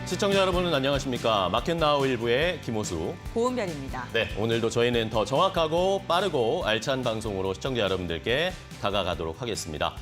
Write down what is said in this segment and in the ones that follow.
시청자 여러분은 안녕하십니까. 마켓나우 일부의 김호수, 고은별입니다. 네, 오늘도 저희는 더 정확하고 빠르고 알찬 방송으로 시청자 여러분들께 다가가도록 하겠습니다.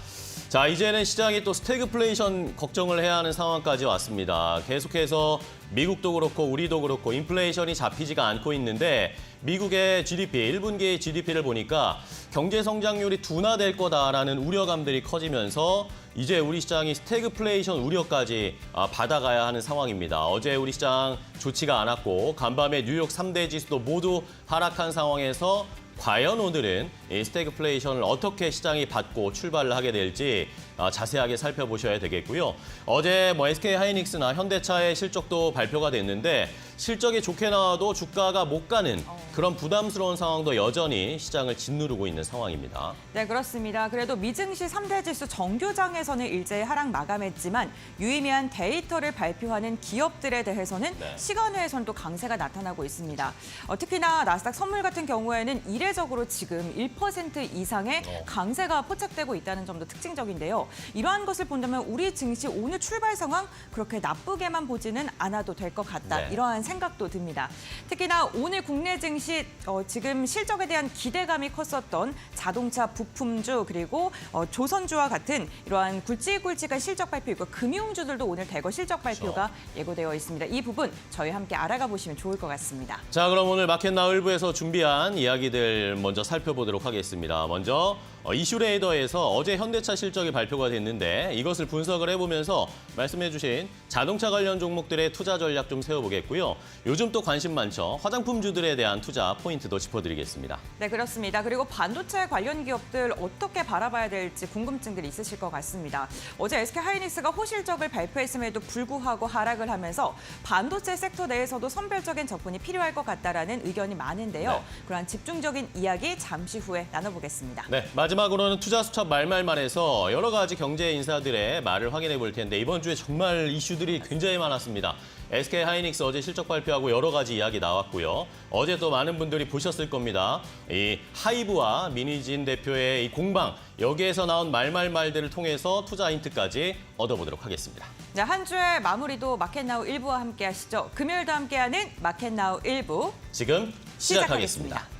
자, 이제는 시장이 또 스태그플레이션 걱정을 해야 하는 상황까지 왔습니다. 계속해서 미국도 그렇고 우리도 그렇고 인플레이션이 잡히지가 않고 있는데 미국의 GDP, 1분기의 GDP를 보니까 경제 성장률이 둔화될 거다라는 우려감들이 커지면서 이제 우리 시장이 스태그플레이션 우려까지 받아가야 하는 상황입니다. 어제 우리 시장 좋지가 않았고 간밤에 뉴욕 3대 지수도 모두 하락한 상황에서 과연 오늘은 이 스태그플레이션을 어떻게 시장이 받고 출발을 하게 될지 자세하게 살펴보셔야 되겠고요. 어제 SK하이닉스나 현대차의 실적도 발표가 됐는데 실적이 좋게 나와도 주가가 못 가는 그런 부담스러운 상황도 여전히 시장을 짓누르고 있는 상황입니다. 네, 그렇습니다. 그래도 미증시 3대 지수 정규장에서는 일제히 하락 마감했지만 유의미한 데이터를 발표하는 기업들에 대해서는 시간외에서는 또 강세가 나타나고 있습니다. 특히나 나스닥 선물 같은 경우에는 이례적으로 지금 1% 이상의 강세가 포착되고 있다는 점도 특징적인데요. 이러한 것을 본다면 우리 증시 오늘 출발 상황 그렇게 나쁘게만 보지는 않아도 될 것 같다. 이러한 생각도 듭니다. 특히나 오늘 국내 증시 지금 실적에 대한 기대감이 컸었던 자동차 부품주 그리고 조선주와 같은 이러한 굵직굵직한 실적 발표 있고 금융주들도 오늘 대거 실적 발표가 예고되어 있습니다. 이 부분 저희 함께 알아가 보시면 좋을 것 같습니다. 자, 그럼 오늘 마켓나우 일부에서 준비한 이야기들 먼저 살펴보도록 하겠습니다. 먼저 이슈레이더에서 어제 현대차 실적이 발표가 됐는데 이것을 분석을 해보면서 말씀해주신 자동차 관련 종목들의 투자 전략 좀 세워보겠고요. 요즘 또 관심 많죠. 화장품주들에 대한 투자 포인트도 짚어드리겠습니다. 네, 그렇습니다. 그리고 반도체 관련 기업들 어떻게 바라봐야 될지 궁금증들이 있으실 것 같습니다. 어제 SK하이닉스가 호실적을 발표했음에도 불구하고 하락을 하면서 반도체 섹터 내에서도 선별적인 접근이 필요할 것 같다라는 의견이 많은데요. 그러한 집중적인 이야기 잠시 후에 나눠보겠습니다. 네, 마지막으로는 투자수첩 말말말에서 여러 가지 경제 인사들의 말을 확인해 볼 텐데 이번 주에 정말 이슈들이 굉장히 많았습니다. SK하이닉스 어제 실적 발표하고 여러 가지 이야기 나왔고요. 어제 또 많은 분들이 보셨을 겁니다. 이 하이브와 민희진 대표의 이 공방, 여기에서 나온 말말말들을 통해서 투자 힌트까지 얻어보도록 하겠습니다. 네, 한 주의 마무리도 마켓나우 일부와 함께 하시죠. 금요일도 함께하는 마켓나우 일부 지금 시작하겠습니다.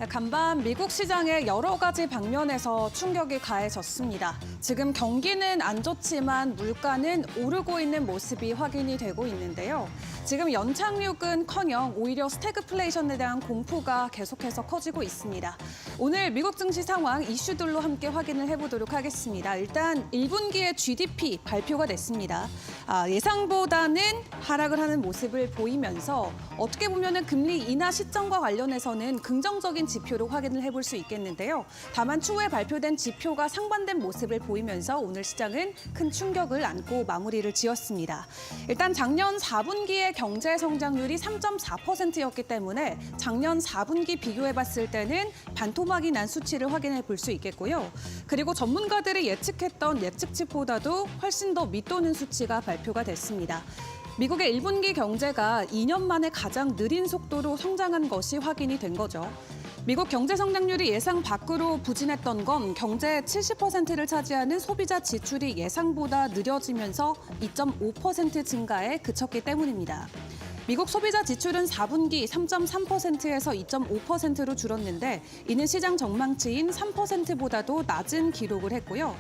간밤 미국 시장의 여러 가지 방면에서 충격이 가해졌습니다. 지금 경기는 안 좋지만 물가는 오르고 있는 모습이 확인이 되고 있는데요. 지금 연착륙은커녕 오히려 스태그플레이션에 대한 공포가 계속해서 커지고 있습니다. 오늘 미국 증시 상황 이슈들로 함께 확인을 해보도록 하겠습니다. 일단 1분기의 GDP 발표가 됐습니다. 예상보다는 하락을 하는 모습을 보이면서 어떻게 보면은 금리 인하 시점과 관련해서는 긍정적인 지표로 확인을 해볼 수 있겠는데요. 다만 추후에 발표된 지표가 상반된 모습을 보이면서 오늘 시장은 큰 충격을 안고 마무리를 지었습니다. 일단 작년 4분기의 경제 성장률이 3.4%였기 때문에 작년 4분기 비교해봤을 때는 반토막이 난 수치를 확인해 볼 수 있겠고요. 그리고 전문가들이 예측했던 예측치보다도 훨씬 더 밑도는 수치가 발표가 됐습니다. 미국의 1분기 경제가 2년 만에 가장 느린 속도로 성장한 것이 확인이 된 거죠. 미국 경제 성장률이 예상 밖으로 부진했던 건 경제의 70%를 차지하는 소비자 지출이 예상보다 느려지면서 2.5% 증가에 그쳤기 때문입니다. 미국 소비자 지출은 4분기 3.3%에서 2.5%로 줄었는데 이는 시장 전망치인 3%보다도 낮은 기록을 했고요.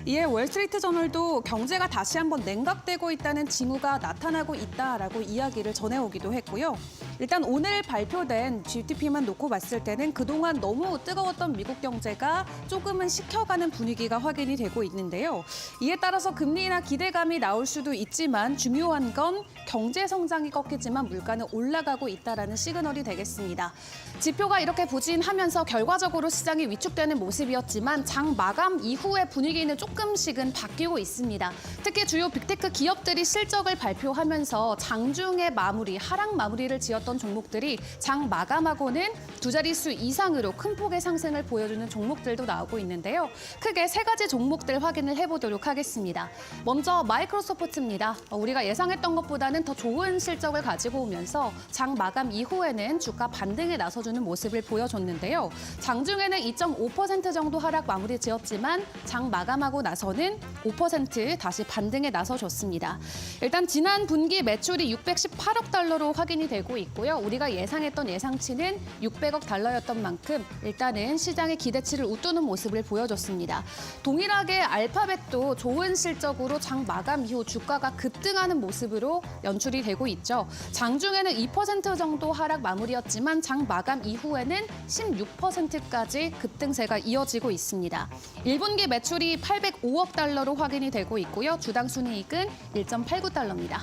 이에 월스트리트저널도 경제가 다시 한번 냉각되고 있다는 징후가 나타나고 있다라고 이야기를 전해오기도 했고요. 일단 오늘 발표된 GDP만 놓고 봤을 때는 그동안 너무 뜨거웠던 미국 경제가 조금은 식혀가는 분위기가 확인이 되고 있는데요. 이에 따라서 금리나 기대감이 나올 수도 있지만 중요한 건 경제 성장이 꺾이지만 물가는 올라가고 있다라는 시그널이 되겠습니다. 지표가 이렇게 부진하면서 결과적으로 시장이 위축되는 모습이었지만 장 마감 이후의 분위기는 조금씩은 바뀌고 있습니다. 특히 주요 빅테크 기업들이 실적을 발표하면서 장중의 하락 마무리를 지었던 종목들이 장 마감하고는 두 자릿수 이상으로 큰 폭의 상승을 보여주는 종목들도 나오고 있는데요. 크게 세 가지 종목들 확인을 해보도록 하겠습니다. 먼저 마이크로소프트입니다. 우리가 예상했던 것보다는 더 좋은 실적을 가지고 오면서 장 마감 이후에는 주가 반등에 나서주는 모습을 보여줬는데요. 장중에는 2.5% 정도 하락 마무리 지었지만 장 마감하고 나서는 5% 다시 반등에 나서줬습니다. 일단 지난 분기 매출이 618억 달러로 확인이 되고 있고요. 우리가 예상했던 예상치는 600억 달러였던 만큼 일단은 시장의 기대치를 웃도는 모습을 보여줬습니다. 동일하게 알파벳도 좋은 실적으로 장 마감 이후 주가가 급등하는 모습으로 연출이 되고 있죠. 장중에는 2% 정도 하락 마무리였지만 장 마감 이후에는 16%까지 급등세가 이어지고 있습니다. 1분기 매출이 805억 달러로 확인이 되고 있고요. 주당 순이익은 1.89달러입니다.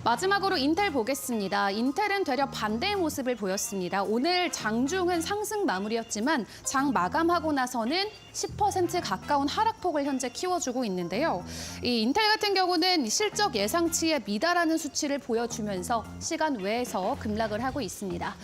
마지막으로 인텔 보겠습니다. 인텔은 되려 반대의 모습을 보였습니다. 오늘 장중은 상승 마무리였지만 장 마감하고 나서는 10% 가까운 하락폭을 현재 키워주고 있는데요. 이 인텔 같은 경우는 실적 예상치에 미달하는 수치를 보여주면서 시간 외에서 급락을 하고 있습니다.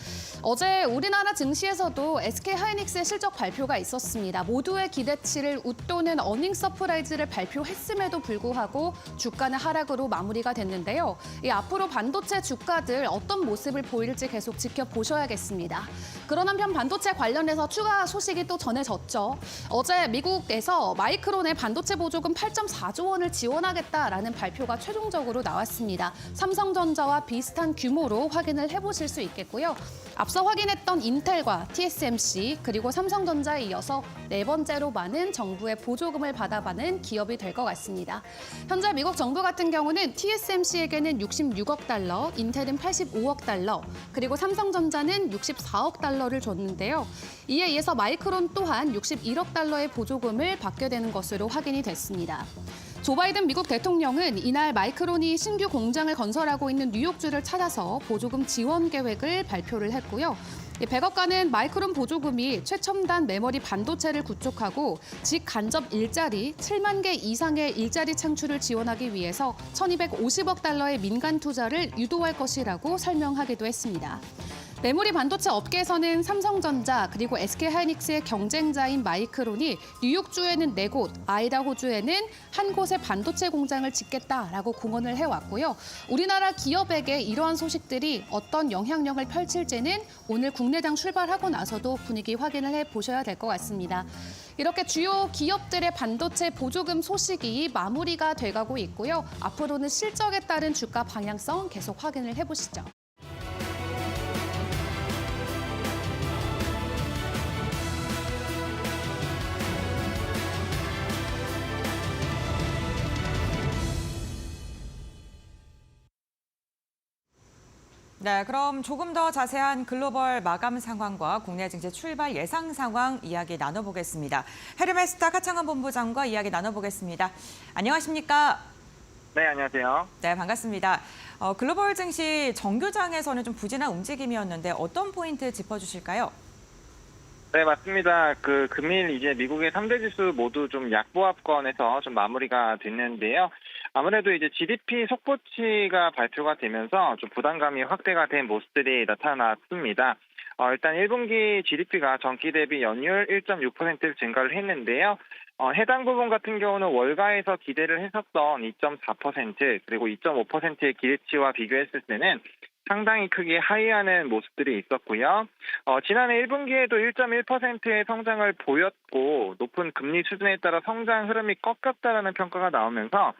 어제 우리나라 증시에서도 SK하이닉스의 실적 발표가 있었습니다. 모두의 기대치를 웃도는 어닝 서프라이즈를 발표했음에도 불구하고 주가는 하락으로 마무리가 됐는데요. 앞으로 반도체 주가들 어떤 모습을 보일지 계속 지켜보셔야겠습니다. 그런 한편 반도체 관련해서 추가 소식이 또 전해졌죠. 어제 미국에서 마이크론의 반도체 보조금 8.4조 원을 지원하겠다라는 발표가 최종적으로 나왔습니다. 삼성전자와 비슷한 규모로 확인을 해보실 수 있겠고요. 앞서 확인했던 인텔과 TSMC 그리고 삼성전자에 이어서 네 번째로 많은 정부의 보조금을 받아가는 기업이 될 것 같습니다. 현재 미국 정부 같은 경우는 TSMC에게는 66억 달러, 인텔은 85억 달러, 그리고 삼성전자는 64억 달러를 줬는데요. 이에 의해서 마이크론 또한 61억 달러의 보조금을 받게 되는 것으로 확인이 됐습니다. 조 바이든 미국 대통령은 이날 마이크론이 신규 공장을 건설하고 있는 뉴욕주를 찾아서 보조금 지원 계획을 발표를 했고요. 100억가는 마이크론 보조금이 최첨단 메모리 반도체를 구축하고 직간접 일자리 7만 개 이상의 일자리 창출을 지원하기 위해서 1,250억 달러의 민간 투자를 유도할 것이라고 설명하기도 했습니다. 메모리 반도체 업계에서는 삼성전자 그리고 SK하이닉스의 경쟁자인 마이크론이 뉴욕주에는 4곳, 아이다호주에는 1곳의 반도체 공장을 짓겠다라고 공언을 해왔고요. 우리나라 기업에게 이러한 소식들이 어떤 영향력을 펼칠지는 오늘 국내장 출발하고 나서도 분위기 확인을 해보셔야 될 것 같습니다. 이렇게 주요 기업들의 반도체 보조금 소식이 마무리가 돼가고 있고요. 앞으로는 실적에 따른 주가 방향성 계속 확인을 해보시죠. 네, 그럼 조금 더 자세한 글로벌 마감 상황과 국내 증시 출발 예상 상황 이야기 나눠보겠습니다. 헤르메스타 하창헌 본부장과 이야기 나눠보겠습니다. 안녕하십니까? 네, 안녕하세요. 네, 반갑습니다. 글로벌 증시 정규장에서는 좀 부진한 움직임이었는데 어떤 포인트 짚어주실까요? 네, 맞습니다. 금일 이제 미국의 3대 지수 모두 좀 약보합권에서 좀 마무리가 됐는데요. 아무래도 이제 GDP 속보치가 발표가 되면서 좀 부담감이 확대가 된 모습들이 나타났습니다. 일단 1분기 GDP가 전기 대비 연율 1.6% 증가를 했는데요. 해당 부분 같은 경우는 월가에서 기대를 했었던 2.4% 그리고 2.5%의 기대치와 비교했을 때는 상당히 크게 하이하는 모습들이 있었고요. 지난해 1분기에도 1.1%의 성장을 보였고 높은 금리 수준에 따라 성장 흐름이 꺾였다라는 평가가 나오면서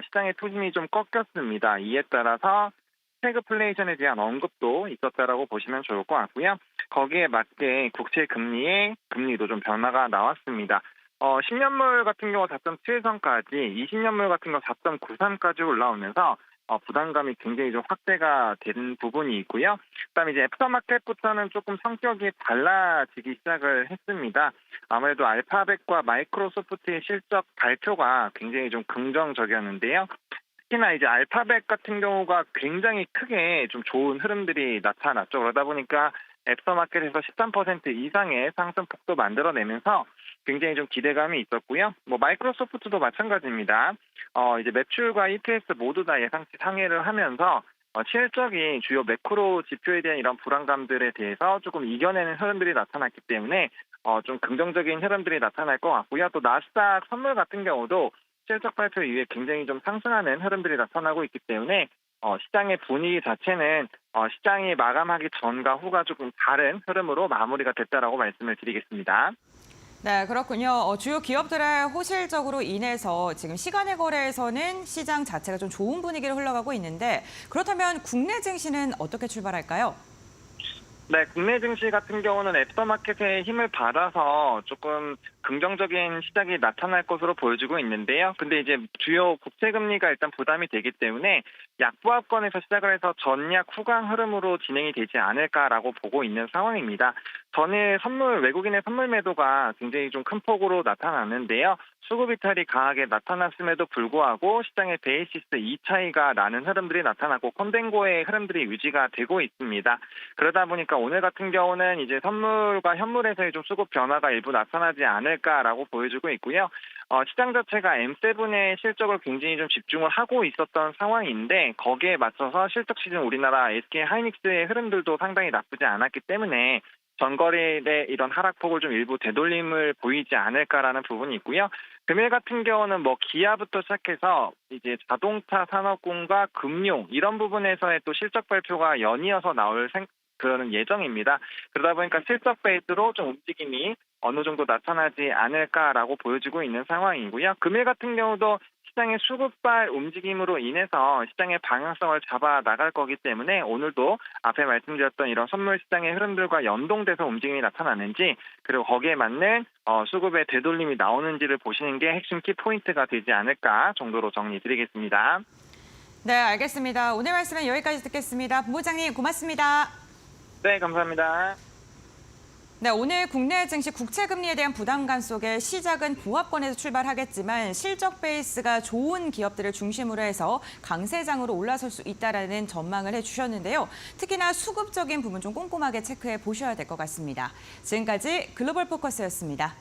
시장의 투심이 좀 꺾였습니다. 이에 따라서 스태그플레이션에 대한 언급도 있었다라고 보시면 좋을 것 같고요. 거기에 맞게 국채 금리의 금리도 좀 변화가 나왔습니다. 10년물 같은 경우 4.7선까지, 20년물 같은 경우 4.93까지 올라오면서 부담감이 굉장히 좀 확대가 된 부분이 있고요. 그다음에 이제 애프터마켓부터는 조금 성격이 달라지기 시작을 했습니다. 아무래도 알파벳과 마이크로소프트의 실적 발표가 굉장히 좀 긍정적이었는데요. 특히나 이제 알파벳 같은 경우가 굉장히 크게 좀 좋은 흐름들이 나타났죠. 그러다 보니까 애프터마켓에서 13% 이상의 상승폭도 만들어내면서 굉장히 좀 기대감이 있었고요. 마이크로소프트도 마찬가지입니다. 이제 매출과 EPS 모두 다 예상치 상회를 하면서 실적이 주요 매크로 지표에 대한 이런 불안감들에 대해서 조금 이겨내는 흐름들이 나타났기 때문에 좀 긍정적인 흐름들이 나타날 것 같고요. 또 나스닥 선물 같은 경우도 실적 발표 이후에 굉장히 좀 상승하는 흐름들이 나타나고 있기 때문에 시장의 분위기 자체는 시장이 마감하기 전과 후가 조금 다른 흐름으로 마무리가 됐다라고 말씀을 드리겠습니다. 네, 그렇군요. 주요 기업들의 호실적으로 인해서 지금 시간의 거래에서는 시장 자체가 좀 좋은 분위기로 흘러가고 있는데 그렇다면 국내 증시는 어떻게 출발할까요? 네, 국내 증시 같은 경우는 애프터마켓의 힘을 받아서 조금 긍정적인 시작이 나타날 것으로 보여지고 있는데요. 근데 이제 주요 국채금리가 일단 부담이 되기 때문에 약보합권에서 시작을 해서 전약 후강 흐름으로 진행이 되지 않을까라고 보고 있는 상황입니다. 전일 외국인의 선물 매도가 굉장히 좀 큰 폭으로 나타났는데요. 수급 이탈이 강하게 나타났음에도 불구하고 시장의 베이시스 2차이가 나는 흐름들이 나타나고 콘덴고의 흐름들이 유지가 되고 있습니다. 그러다 보니까 오늘 같은 경우는 이제 선물과 현물에서의 좀 수급 변화가 일부 나타나지 않을까라고 보여지고 있고요. 시장 자체가 M7의 실적을 굉장히 좀 집중을 하고 있었던 상황인데 거기에 맞춰서 실적 시즌 우리나라 SK하이닉스의 흐름들도 상당히 나쁘지 않았기 때문에 전거래의 이런 하락폭을 좀 일부 되돌림을 보이지 않을까라는 부분이 있고요. 금일 같은 경우는 기아부터 시작해서 이제 자동차 산업군과 금융 이런 부분에서의 또 실적 발표가 연이어서 나올 그런 예정입니다. 그러다 보니까 실적 베이스로 좀 움직임이 어느 정도 나타나지 않을까라고 보여지고 있는 상황이고요. 금일 같은 경우도 시장의 수급발 움직임으로 인해서 시장의 방향성을 잡아 나갈 거기 때문에 오늘도 앞에 말씀드렸던 이런 선물 시장의 흐름들과 연동돼서 움직임이 나타나는지 그리고 거기에 맞는 수급의 되돌림이 나오는지를 보시는 게 핵심 키포인트가 되지 않을까 정도로 정리드리겠습니다. 네, 알겠습니다. 오늘 말씀은 여기까지 듣겠습니다. 본부장님 고맙습니다. 네, 감사합니다. 네, 오늘 국내 증시 국채금리에 대한 부담감 속에 시작은 보합권에서 출발하겠지만 실적 베이스가 좋은 기업들을 중심으로 해서 강세장으로 올라설 수 있다라는 전망을 해주셨는데요. 특히나 수급적인 부분 좀 꼼꼼하게 체크해 보셔야 될 것 같습니다. 지금까지 글로벌 포커스였습니다.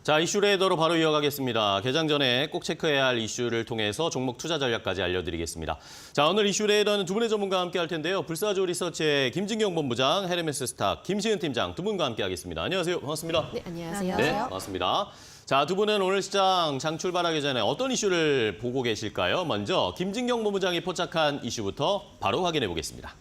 자, 이슈 레이더로 바로 이어가겠습니다. 개장 전에 꼭 체크해야 할 이슈를 통해서 종목 투자 전략까지 알려드리겠습니다. 자, 오늘 이슈 레이더는 두 분의 전문가와 함께 할 텐데요. 불사조 리서치의 김진경 본부장, 헤르메스 스탁 김시은 팀장 두 분과 함께 하겠습니다. 안녕하세요. 반갑습니다. 네, 안녕하세요. 네, 반갑습니다. 자, 두 분은 오늘 시장 장 출발하기 전에 어떤 이슈를 보고 계실까요? 먼저 김진경 본부장이 포착한 이슈부터 바로 확인해 보겠습니다.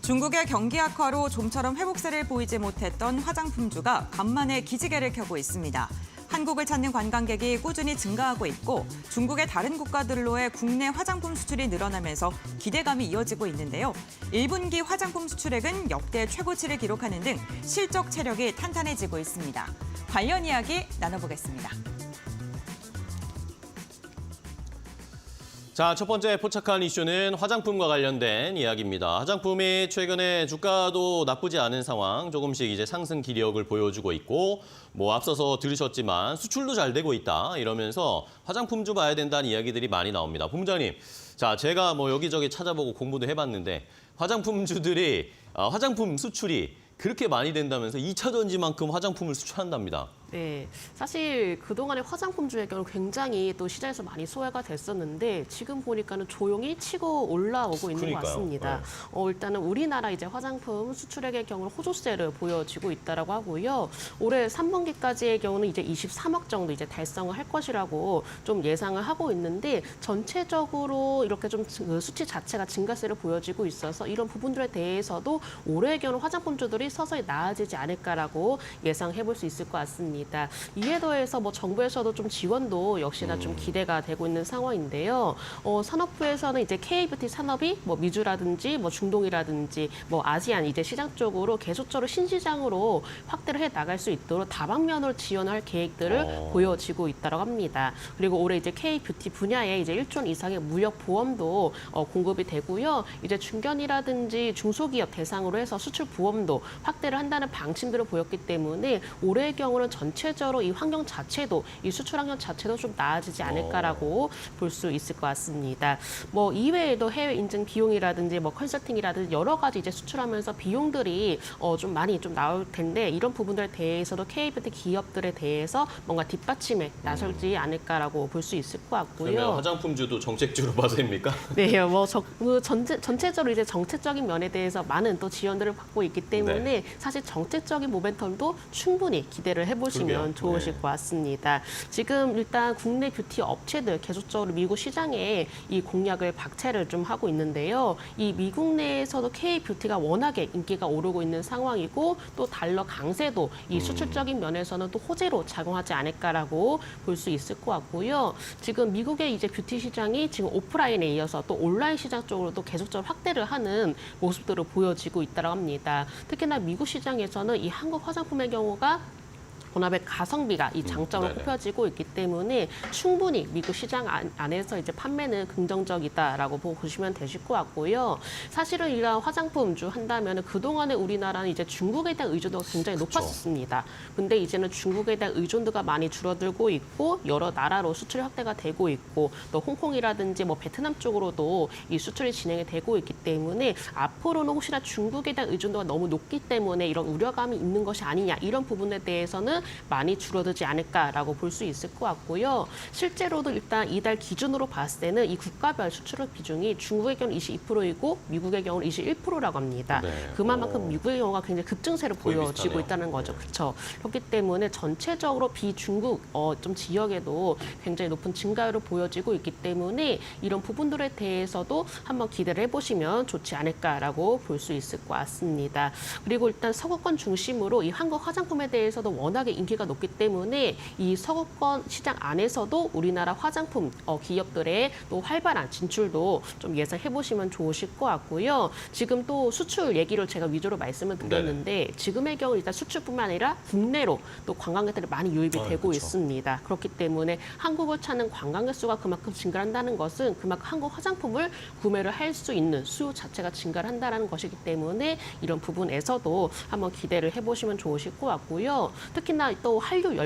중국의 경기 악화로 좀처럼 회복세를 보이지 못했던 화장품주가 간만에 기지개를 켜고 있습니다. 한국을 찾는 관광객이 꾸준히 증가하고 있고 중국의 다른 국가들로의 국내 화장품 수출이 늘어나면서 기대감이 이어지고 있는데요. 1분기 화장품 수출액은 역대 최고치를 기록하는 등 실적 체력이 탄탄해지고 있습니다. 관련 이야기 나눠보겠습니다. 자, 첫 번째 포착한 이슈는 화장품과 관련된 이야기입니다. 화장품이 최근에 주가도 나쁘지 않은 상황, 조금씩 이제 상승 기력을 보여주고 있고, 앞서서 들으셨지만 수출도 잘 되고 있다 이러면서 화장품주 봐야 된다는 이야기들이 많이 나옵니다. 본부장님, 자, 제가 여기저기 찾아보고 공부도 해봤는데 화장품주들이 화장품 수출이 그렇게 많이 된다면서 2차 전지만큼 화장품을 수출한답니다. 네, 사실 그동안의 화장품주의 경우 굉장히 또 시장에서 많이 소외가 됐었는데 지금 보니까는 조용히 치고 올라오고 있는 것 같습니다. 네. 일단은 우리나라 이제 화장품 수출액의 경우는 호조세를 보여지고 있다라고 하고요. 올해 3분기까지의 경우는 이제 23억 정도 이제 달성을 할 것이라고 좀 예상을 하고 있는데 전체적으로 이렇게 좀 그 수치 자체가 증가세를 보여지고 있어서 이런 부분들에 대해서도 올해의 경우 화장품주들이 서서히 나아지지 않을까라고 예상해 볼 수 있을 것 같습니다. 같습니다. 이에 더해서 뭐 정부에서도 좀 지원도 역시나 좀 기대가 되고 있는 상황인데요. 산업부에서는 이제 K뷰티 산업이 뭐 미주라든지 뭐 중동이라든지 뭐 아시안 이제 시장 쪽으로 계속적으로 신시장으로 확대를 해 나갈 수 있도록 다방면으로 지원할 계획들을 보여지고 있다고 합니다. 그리고 올해 이제 K뷰티 분야에 이제 1조 원 이상의 무역 보험도 공급이 되고요. 이제 중견이라든지 중소기업 대상으로 해서 수출 보험도 확대를 한다는 방침들을 보였기 때문에 올해의 경우는 전체적으로 이 환경 자체도 이 수출 환경 자체도 좀 나아지지 않을까라고 볼 수 있을 것 같습니다. 뭐 이외에도 해외 인증 비용이라든지 뭐 컨설팅이라든지 여러 가지 이제 수출하면서 비용들이 좀 많이 좀 나올 텐데 이런 부분들에 대해서도 K뷰티 기업들에 대해서 뭔가 뒷받침에 나설지 않을까라고 볼 수 있을 것 같고요. 그러면 화장품주도 정책주로 봐도 됩니까? 네, 뭐 전체적으로 이제 정책적인 면에 대해서 많은 또 지원들을 받고 있기 때문에 사실 정책적인 모멘텀도 충분히 기대를 해보시면 그러게요. 좋으실 것 같습니다. 지금 일단 국내 뷰티 업체들 계속적으로 미국 시장에 이 공략을 박차를 좀 하고 있는데요. 이 미국 내에서도 K뷰티가 워낙에 인기가 오르고 있는 상황이고 또 달러 강세도 이 수출적인 면에서는 또 호재로 작용하지 않을까라고 볼 수 있을 것 같고요. 지금 미국의 이제 뷰티 시장이 지금 오프라인에 이어서 또 온라인 시장 쪽으로도 계속적으로 확대를 하는 모습들을 보여지고 있다고 합니다. 특히나 미국 시장에서는 이 한국 화장품의 경우가 혼합의 가성비가 이 장점으로 네네. 꼽혀지고 있기 때문에 충분히 미국 시장 안에서 이제 판매는 긍정적이다라고 보시면 되실 것 같고요. 사실은 이런 화장품주 한다면 그동안에 우리나라는 이제 중국에 대한 의존도가 굉장히 높았습니다. 근데 이제는 중국에 대한 의존도가 많이 줄어들고 있고 여러 나라로 수출 확대가 되고 있고 또 홍콩이라든지 뭐 베트남 쪽으로도 이 수출이 진행이 되고 있기 때문에 앞으로는 혹시나 중국에 대한 의존도가 너무 높기 때문에 이런 우려감이 있는 것이 아니냐 이런 부분에 대해서는 많이 줄어들지 않을까라고 볼 수 있을 것 같고요. 실제로도 일단 이달 기준으로 봤을 때는 이 국가별 수출액 비중이 중국의 경우는 22%이고 미국의 경우는 21%라고 합니다. 네. 그만큼 미국의 경우가 굉장히 급증세를 거의 보여지고 비슷하네요. 있다는 거죠. 그렇죠. 그렇기 때문에 전체적으로 비중국 좀 지역에도 굉장히 높은 증가율을 보여지고 있기 때문에 이런 부분들에 대해서도 한번 기대를 해보시면 좋지 않을까라고 볼 수 있을 것 같습니다. 그리고 일단 서구권 중심으로 이 한국 화장품에 대해서도 워낙에 인기가 높기 때문에 이 서구권 시장 안에서도 우리나라 화장품 기업들의 또 활발한 진출도 좀 예상해 보시면 좋으실 것 같고요. 지금 또 수출 얘기를 제가 위주로 말씀을 드렸는데 지금의 경우 일단 수출뿐만 아니라 국내로 또 관광객들이 많이 유입이 되고 그렇죠. 있습니다. 그렇기 때문에 한국을 찾는 관광객 수가 그만큼 증가한다는 것은 그만큼 한국 화장품을 구매를 할 수 있는 수요 자체가 증가를 한다는 것이기 때문에 이런 부분에서도 한번 기대를 해보시면 좋으실 것 같고요. 특히나 또 한류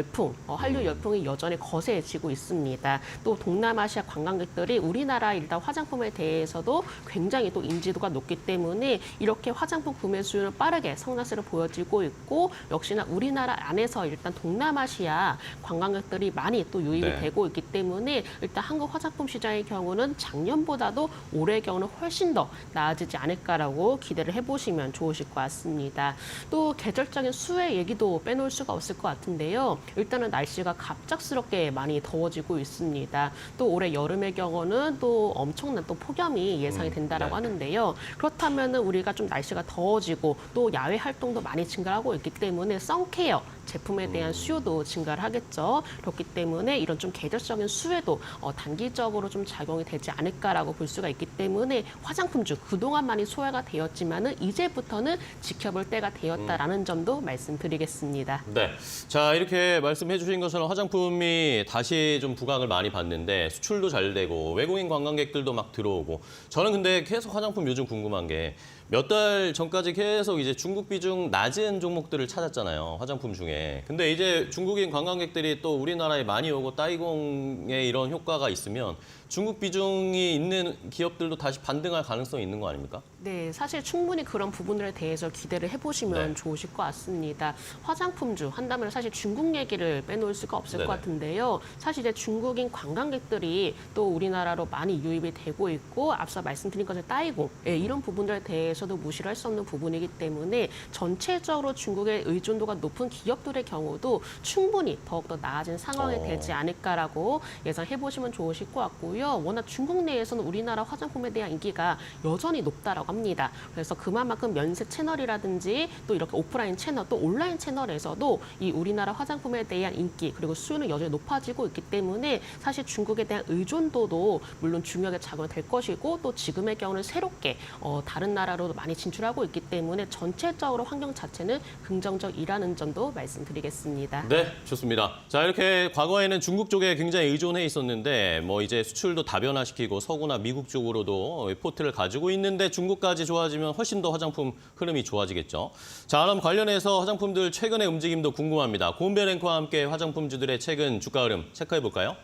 열풍이 여전히 거세지고 있습니다. 또 동남아시아 관광객들이 우리나라 일단 화장품에 대해서도 굉장히 또 인지도가 높기 때문에 이렇게 화장품 구매 수요는 빠르게 성장세를 보여지고 있고 역시나 우리나라 안에서 일단 동남아시아 관광객들이 많이 또 유입이 네. 되고 있기 때문에 일단 한국 화장품 시장의 경우는 작년보다도 올해의 경우는 훨씬 더 나아지지 않을까라고 기대를 해보시면 좋으실 것 같습니다. 또 계절적인 수해 얘기도 빼놓을 수가 없을 것 같은데요. 일단은 날씨가 갑작스럽게 많이 더워지고 있습니다. 또 올해 여름의 경우는 또 엄청난 또 폭염이 예상이 된다라고 하는데요. 그렇다면은 우리가 좀 날씨가 더워지고 또 야외 활동도 많이 증가하고 있기 때문에 선케어 제품에 대한 수요도 증가를 하겠죠. 그렇기 때문에 이런 좀 계절적인 수혜도 단기적으로 좀 작용이 되지 않을까라고 볼 수가 있기 때문에 화장품주 그동안 많이 소화가 되었지만은 이제부터는 지켜볼 때가 되었다라는 점도 말씀드리겠습니다. 네. 자, 이렇게 말씀해 주신 것처럼 화장품이 다시 좀 부각을 많이 받는데 수출도 잘 되고 외국인 관광객들도 막 들어오고 저는 근데 계속 화장품 요즘 궁금한 게 몇 달 전까지 계속 이제 중국 비중 낮은 종목들을 찾았잖아요. 화장품 중에. 근데 이제 중국인 관광객들이 또 우리나라에 많이 오고 따이공의 이런 효과가 있으면 중국 비중이 있는 기업들도 다시 반등할 가능성이 있는 거 아닙니까? 네, 사실 충분히 그런 부분들에 대해서 기대를 해보시면 네. 좋으실 것 같습니다. 화장품주 한다면 사실 중국 얘기를 빼놓을 수가 없을 네네. 것 같은데요. 사실 이제 중국인 관광객들이 또 우리나라로 많이 유입이 되고 있고 앞서 말씀드린 것처럼 따이공 이런 부분들에 대해서도 무시를 할 수 없는 부분이기 때문에 전체적으로 중국의 의존도가 높은 기업들의 경우도 충분히 더욱더 나아진 상황이 되지 않을까라고 예상해보시면 좋으실 것 같고요. 워낙 중국 내에서는 우리나라 화장품에 대한 인기가 여전히 높다라고 합니다. 그래서 그만큼 면세 채널이라든지 또 이렇게 오프라인 채널 또 온라인 채널에서도 이 우리나라 화장품에 대한 인기 그리고 수요는 여전히 높아지고 있기 때문에 사실 중국에 대한 의존도도 물론 중요하게 작용될 것이고 또 지금의 경우는 새롭게 다른 나라로도 많이 진출하고 있기 때문에 전체적으로 환경 자체는 긍정적이라는 점도 말씀드리겠습니다. 네, 좋습니다. 자, 이렇게 과거에는 중국 쪽에 굉장히 의존해 있었는데 뭐 이제 수출도 다변화시키고 서구나 미국 쪽으로도 포트를 가지고 있는데 중국까지 좋아지면 훨씬 더 화장품 흐름이 좋아지겠죠. 자, 그럼 관련해서 화장품들 최근의 움직임도 궁금합니다. 고은별 앵커와 함께 화장품주들의 최근 주가 흐름 체크해 볼까요?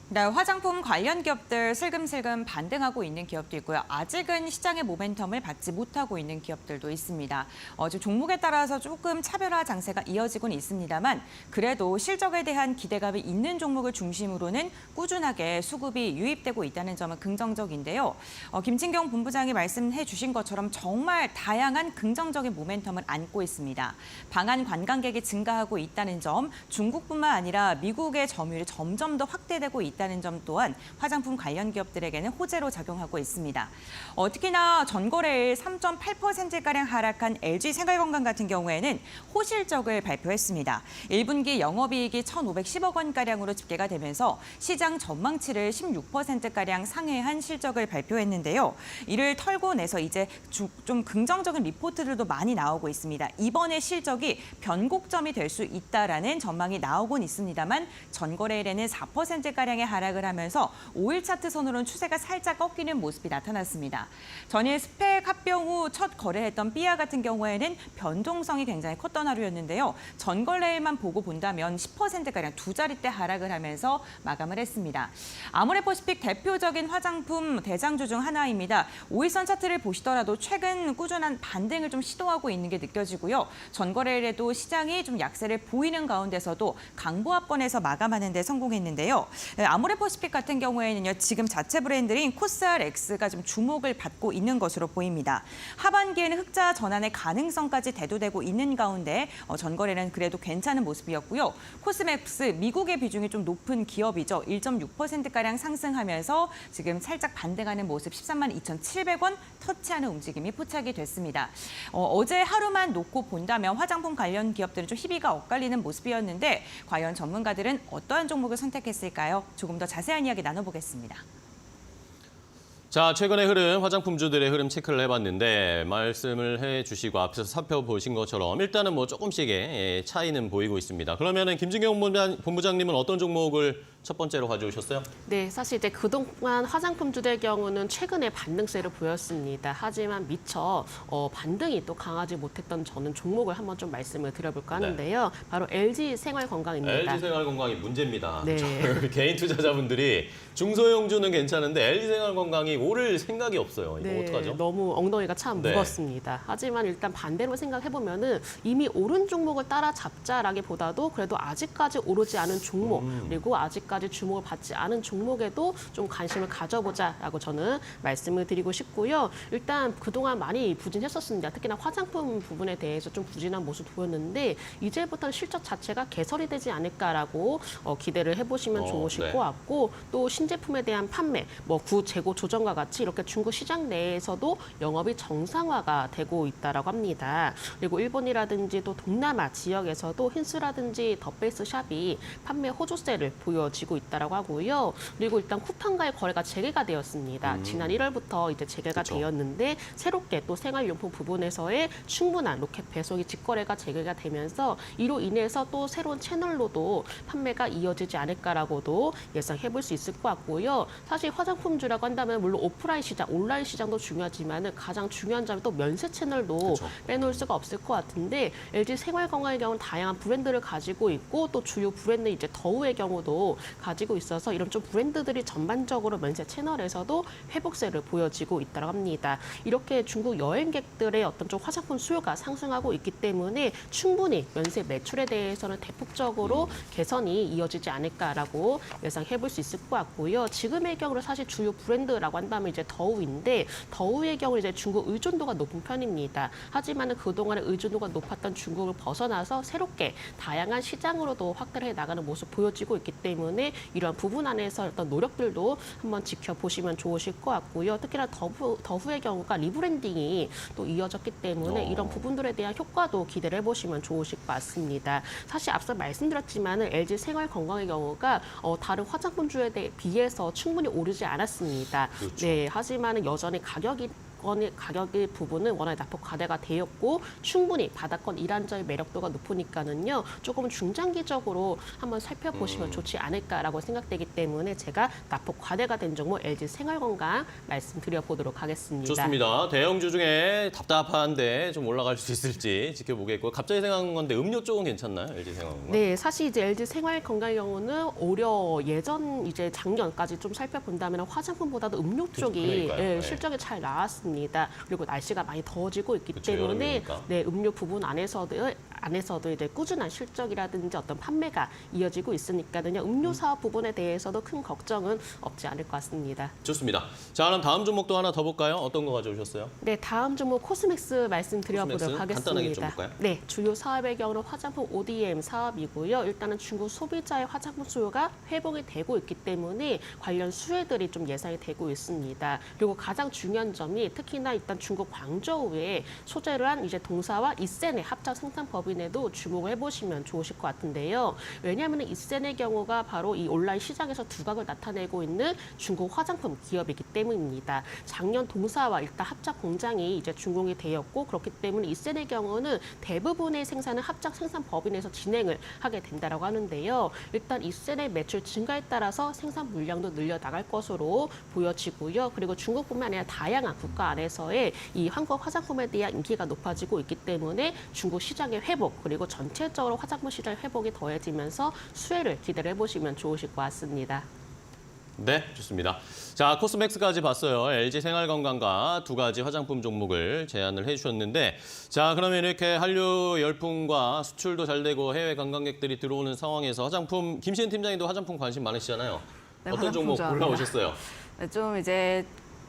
네, 화장품 관련 기업들 슬금슬금 반등하고 있는 기업도 있고요. 아직은 시장의 모멘텀을 받지 못하고 있는 기업들도 있습니다. 지금 종목에 따라서 조금 차별화 장세가 이어지고는 있습니다만 그래도 실적에 대한 기대감이 있는 종목을 중심으로는 꾸준하게 수급이 유입되고 있다는 점은 긍정적인데요. 김진경 본부장이 말씀해 주신 것처럼 정말 다양한 긍정적인 모멘텀을 안고 있습니다. 방한 관광객이 증가하고 있다는 점, 중국뿐만 아니라 미국의 점유율이 점점 더 확대되고 있다는 점 또한 화장품 관련 기업들에게는 호재로 작용하고 있습니다. 특히나 전거래일 3.8%가량 하락한 LG생활건강 같은 경우에는 호실적을 발표했습니다. 1분기 영업이익이 1,510억 원가량으로 집계가 되면서 시장 전망치를 16%가량 상회한 실적을 발표했는데요. 이를 털고 내서 이제 좀 긍정적인 리포트들도 많이 나오고 있습니다. 이번에 실적이 변곡점이 될 수 있다라는 전망이 나오곤 있습니다만 전거래일에는 4%가량의 하락을 하면서 5일 차트 선으로는 추세가 살짝 꺾이는 모습이 나타났습니다. 전일 스펙 합병 후 첫 거래했던 삐아 같은 경우에는 변동성이 굉장히 컸던 하루였는데요. 전거래일만 보고 본다면 10%가량 두 자릿대 하락을 하면서 마감을 했습니다. 아모레퍼시픽 대표적인 화장품 대장주 중 하나입니다. 5일선 차트를 보시더라도 최근 꾸준한 반등을 좀 시도하고 있는 게 느껴지고요. 전거래일에도 시장이 좀 약세를 보이는 가운데서도 강보합권에서 마감하는 데 성공했는데요. 아모레퍼시픽 같은 경우에는요, 지금 자체 브랜드인 코스알X가 좀 주목을 받고 있는 것으로 보입니다. 하반기에는 흑자 전환의 가능성까지 대두되고 있는 가운데 전거래는 그래도 괜찮은 모습이었고요. 코스맥스 미국의 비중이 좀 높은 기업이죠. 1.6%가량 상승하면서 지금 살짝 반등하는 모습 13만 2,700원 터치하는 움직임이 포착이 됐습니다. 어제 하루만 놓고 본다면 화장품 관련 기업들은 좀 희비가 엇갈리는 모습이었는데 과연 전문가들은 어떠한 종목을 선택했을까요? 조금 더 자세한 이야기 나눠보겠습니다. 자, 최근의 흐름, 화장품주들의 흐름 체크를 해봤는데 말씀을 해주시고 앞에서 살펴보신 것처럼 일단은 뭐 조금씩의 차이는 보이고 있습니다. 그러면은 김진경 본부장님은 어떤 종목을 첫 번째로 가져오셨어요? 네, 사실 이제 그동안 화장품주의 경우는 최근에 반등세를 보였습니다. 하지만 미처 반등이 또 강하지 못했던 저는 종목을 한번 좀 말씀을 드려볼까 하는데요. 바로 LG생활건강입니다. LG생활건강이 문제입니다. 네. 개인 투자자분들이 중소형주는 괜찮은데 LG생활건강이 오를 생각이 없어요. 이거 어떡하죠? 너무 엉덩이가 참 네. 무겁습니다. 하지만 일단 반대로 생각해보면은 이미 오른 종목을 따라잡자라기보다도 그래도 아직까지 오르지 않은 종목 그리고 아직까지 주목을 받지 않은 종목에도 좀 관심을 가져보자라고 저는 말씀을 드리고 싶고요. 일단 그동안 많이 부진했었습니다. 특히나 화장품 부분에 대해서 좀 부진한 모습 보였는데 이제부터는 실적 자체가 개설이 되지 않을까라고 기대를 해보시면 좋으실 네. 것 같고 또 신제품에 대한 판매, 뭐 구재고 조정과 같이 이렇게 중국 시장 내에서도 영업이 정상화가 되고 있다라고 합니다. 그리고 일본이라든지 또 동남아 지역에서도 힌스라든지 더베이스 샵이 판매 호조세를 보여지고 있다라고 하고요. 그리고 일단 쿠팡과의 거래가 재개가 되었습니다. 지난 1월부터 이제 재개가 그쵸. 되었는데 새롭게 또 생활용품 부분에서의 충분한 로켓 배송이 직거래가 재개가 되면서 이로 인해서 또 새로운 채널로도 판매가 이어지지 않을까라고도 예상해 볼 수 있을 것 같고요. 사실 화장품주라고 한다면 물론 오프라인 시장, 온라인 시장도 중요하지만 가장 중요한 점이 또 면세 채널도 그쵸. 빼놓을 수가 없을 것 같은데 LG 생활건강의 경우는 다양한 브랜드를 가지고 있고 또 주요 브랜드 이제 더우의 경우도 가지고 있어서 이런 좀 브랜드들이 전반적으로 면세 채널에서도 회복세를 보여지고 있다고 합니다. 이렇게 중국 여행객들의 어떤 좀 화장품 수요가 상승하고 있기 때문에 충분히 면세 매출에 대해서는 대폭적으로 개선이 이어지지 않을까라고 예상해 볼 수 있을 것 같고요. 지금의 경우는 사실 주요 브랜드라고 한다면 이제 더우인데 더우의 경우 이제 중국 의존도가 높은 편입니다. 하지만은 그동안의 의존도가 높았던 중국을 벗어나서 새롭게 다양한 시장으로도 확대를 해 나가는 모습 보여지고 있기 때문에 때문에 이러한 부분 안에서 어떤 노력들도 한번 지켜보시면 좋으실 것 같고요. 특히나 더후의 경우가 리브랜딩이 또 이어졌기 때문에 이런 부분들에 대한 효과도 기대를 해보시면 좋으실 것 같습니다. 사실 앞서 말씀드렸지만 LG 생활건강의 경우가 다른 화장품주에 비해서 충분히 오르지 않았습니다. 그렇죠. 네, 하지만 여전히 가격의 부분은 워낙에 납품 과대가 되었고 충분히 바닥권 이란저의 매력도가 높으니까는요 조금 중장기적으로 한번 살펴보시면 좋지 않을까라고 생각되기 때문에 제가 납품 과대가 된 종목 LG 생활건강 말씀드려보도록 하겠습니다. 좋습니다. 대형주 중에 답답한데 좀 올라갈 수 있을지 지켜보겠고 갑자기 생각한 건데 음료 쪽은 괜찮나요? LG 생활건강? 네, 사실 이제 LG 생활건강의 경우는 오히려 예전 이제 작년까지 좀 살펴본다면 화장품보다도 음료 쪽이 그러니까요. 네. 실적이 잘 나왔습니다. 그리고 날씨가 많이 더워지고 있기 그렇죠, 때문에 여름이니까. 네, 음료 부분 안에서도 이제 꾸준한 실적이라든지 어떤 판매가 이어지고 있으니까는요. 음료 사업 부분에 대해서도 큰 걱정은 없지 않을 것 같습니다. 좋습니다. 자, 그럼 다음 종목도 하나 더 볼까요? 어떤 거 가져오셨어요? 네, 다음 종목 코스맥스 말씀드려보도록 코스맥스? 간단하게 좀 하겠습니다. 볼까요? 네, 주요 사업의 경우는 화장품 ODM 사업이고요. 일단은 중국 소비자의 화장품 수요가 회복이 되고 있기 때문에 관련 수혜들이 좀 예상이 되고 있습니다. 그리고 가장 중요한 점이 특히나 일단 중국 광저우에 소재를 한 이제 동사와 이센의 합작 생산 법인에도 주목을 해보시면 좋으실 것 같은데요. 왜냐하면 이센의 경우가 바로 이 온라인 시장에서 두각을 나타내고 있는 중국 화장품 기업이기 때문입니다. 작년 동사와 일단 합작 공장이 이제 준공이 되었고 그렇기 때문에 이센의 경우는 대부분의 생산은 합작 생산 법인에서 진행을 하게 된다라고 하는데요. 일단 이센의 매출 증가에 따라서 생산 물량도 늘려 나갈 것으로 보여지고요. 그리고 중국뿐만 아니라 다양한 국가 안에서의 이 한국 화장품에 대한 인기가 높아지고 있기 때문에 중국 시장의 회복 그리고 전체적으로 화장품 시장의 회복이 더해지면서 수혜를 기대를 해보시면 좋으실 것 같습니다. 네, 좋습니다. 자, 코스맥스까지 봤어요. LG 생활건강과 두 가지 화장품 종목을 제안을 해주셨는데 자, 그러면 이렇게 한류 열풍과 수출도 잘 되고 해외 관광객들이 들어오는 상황에서 화장품, 김시은 팀장님도 화장품 관심 많으시잖아요. 네, 어떤 종목 좋아합니다. 골라오셨어요? 네, 좀 이제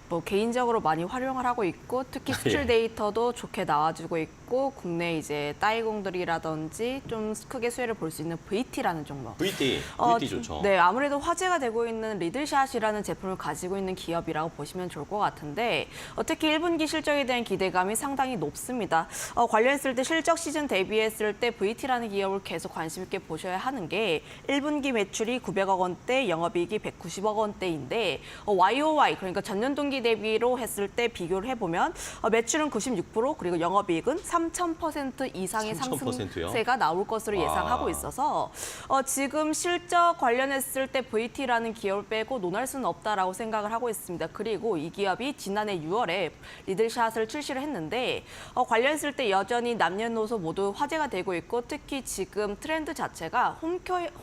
뭐 개인적으로 많이 활용을 하고 있고 특히 수출 예. 데이터도 좋게 나와주고 있고 국내 이제 따이공들이라든지 좀 크게 수혜를 볼 수 있는 VT라는 종목. VT 좋죠. 네, 아무래도 화제가 되고 있는 리들샷이라는 제품을 가지고 있는 기업이라고 보시면 좋을 것 같은데 특히 1분기 실적에 대한 기대감이 상당히 높습니다. 관련했을 때 실적 시즌 대비했을 때 VT라는 기업을 계속 관심 있게 보셔야 하는 게 1분기 매출이 900억 원대, 영업이익이 190억 원대인데 YOY 그러니까 전년 동기 대비로 했을 때 비교를 해보면 매출은 96% 그리고 영업이익은 3,000% 이상의 3000%요? 상승세가 나올 것으로 예상하고 있어서 지금 실적 관련했을 때 VT라는 기업을 빼고 논할 수는 없다라고 생각을 하고 있습니다. 그리고 이 기업이 지난해 6월에 리들샷을 출시를 했는데 관련했을 때 여전히 남녀노소 모두 화제가 되고 있고 특히 지금 트렌드 자체가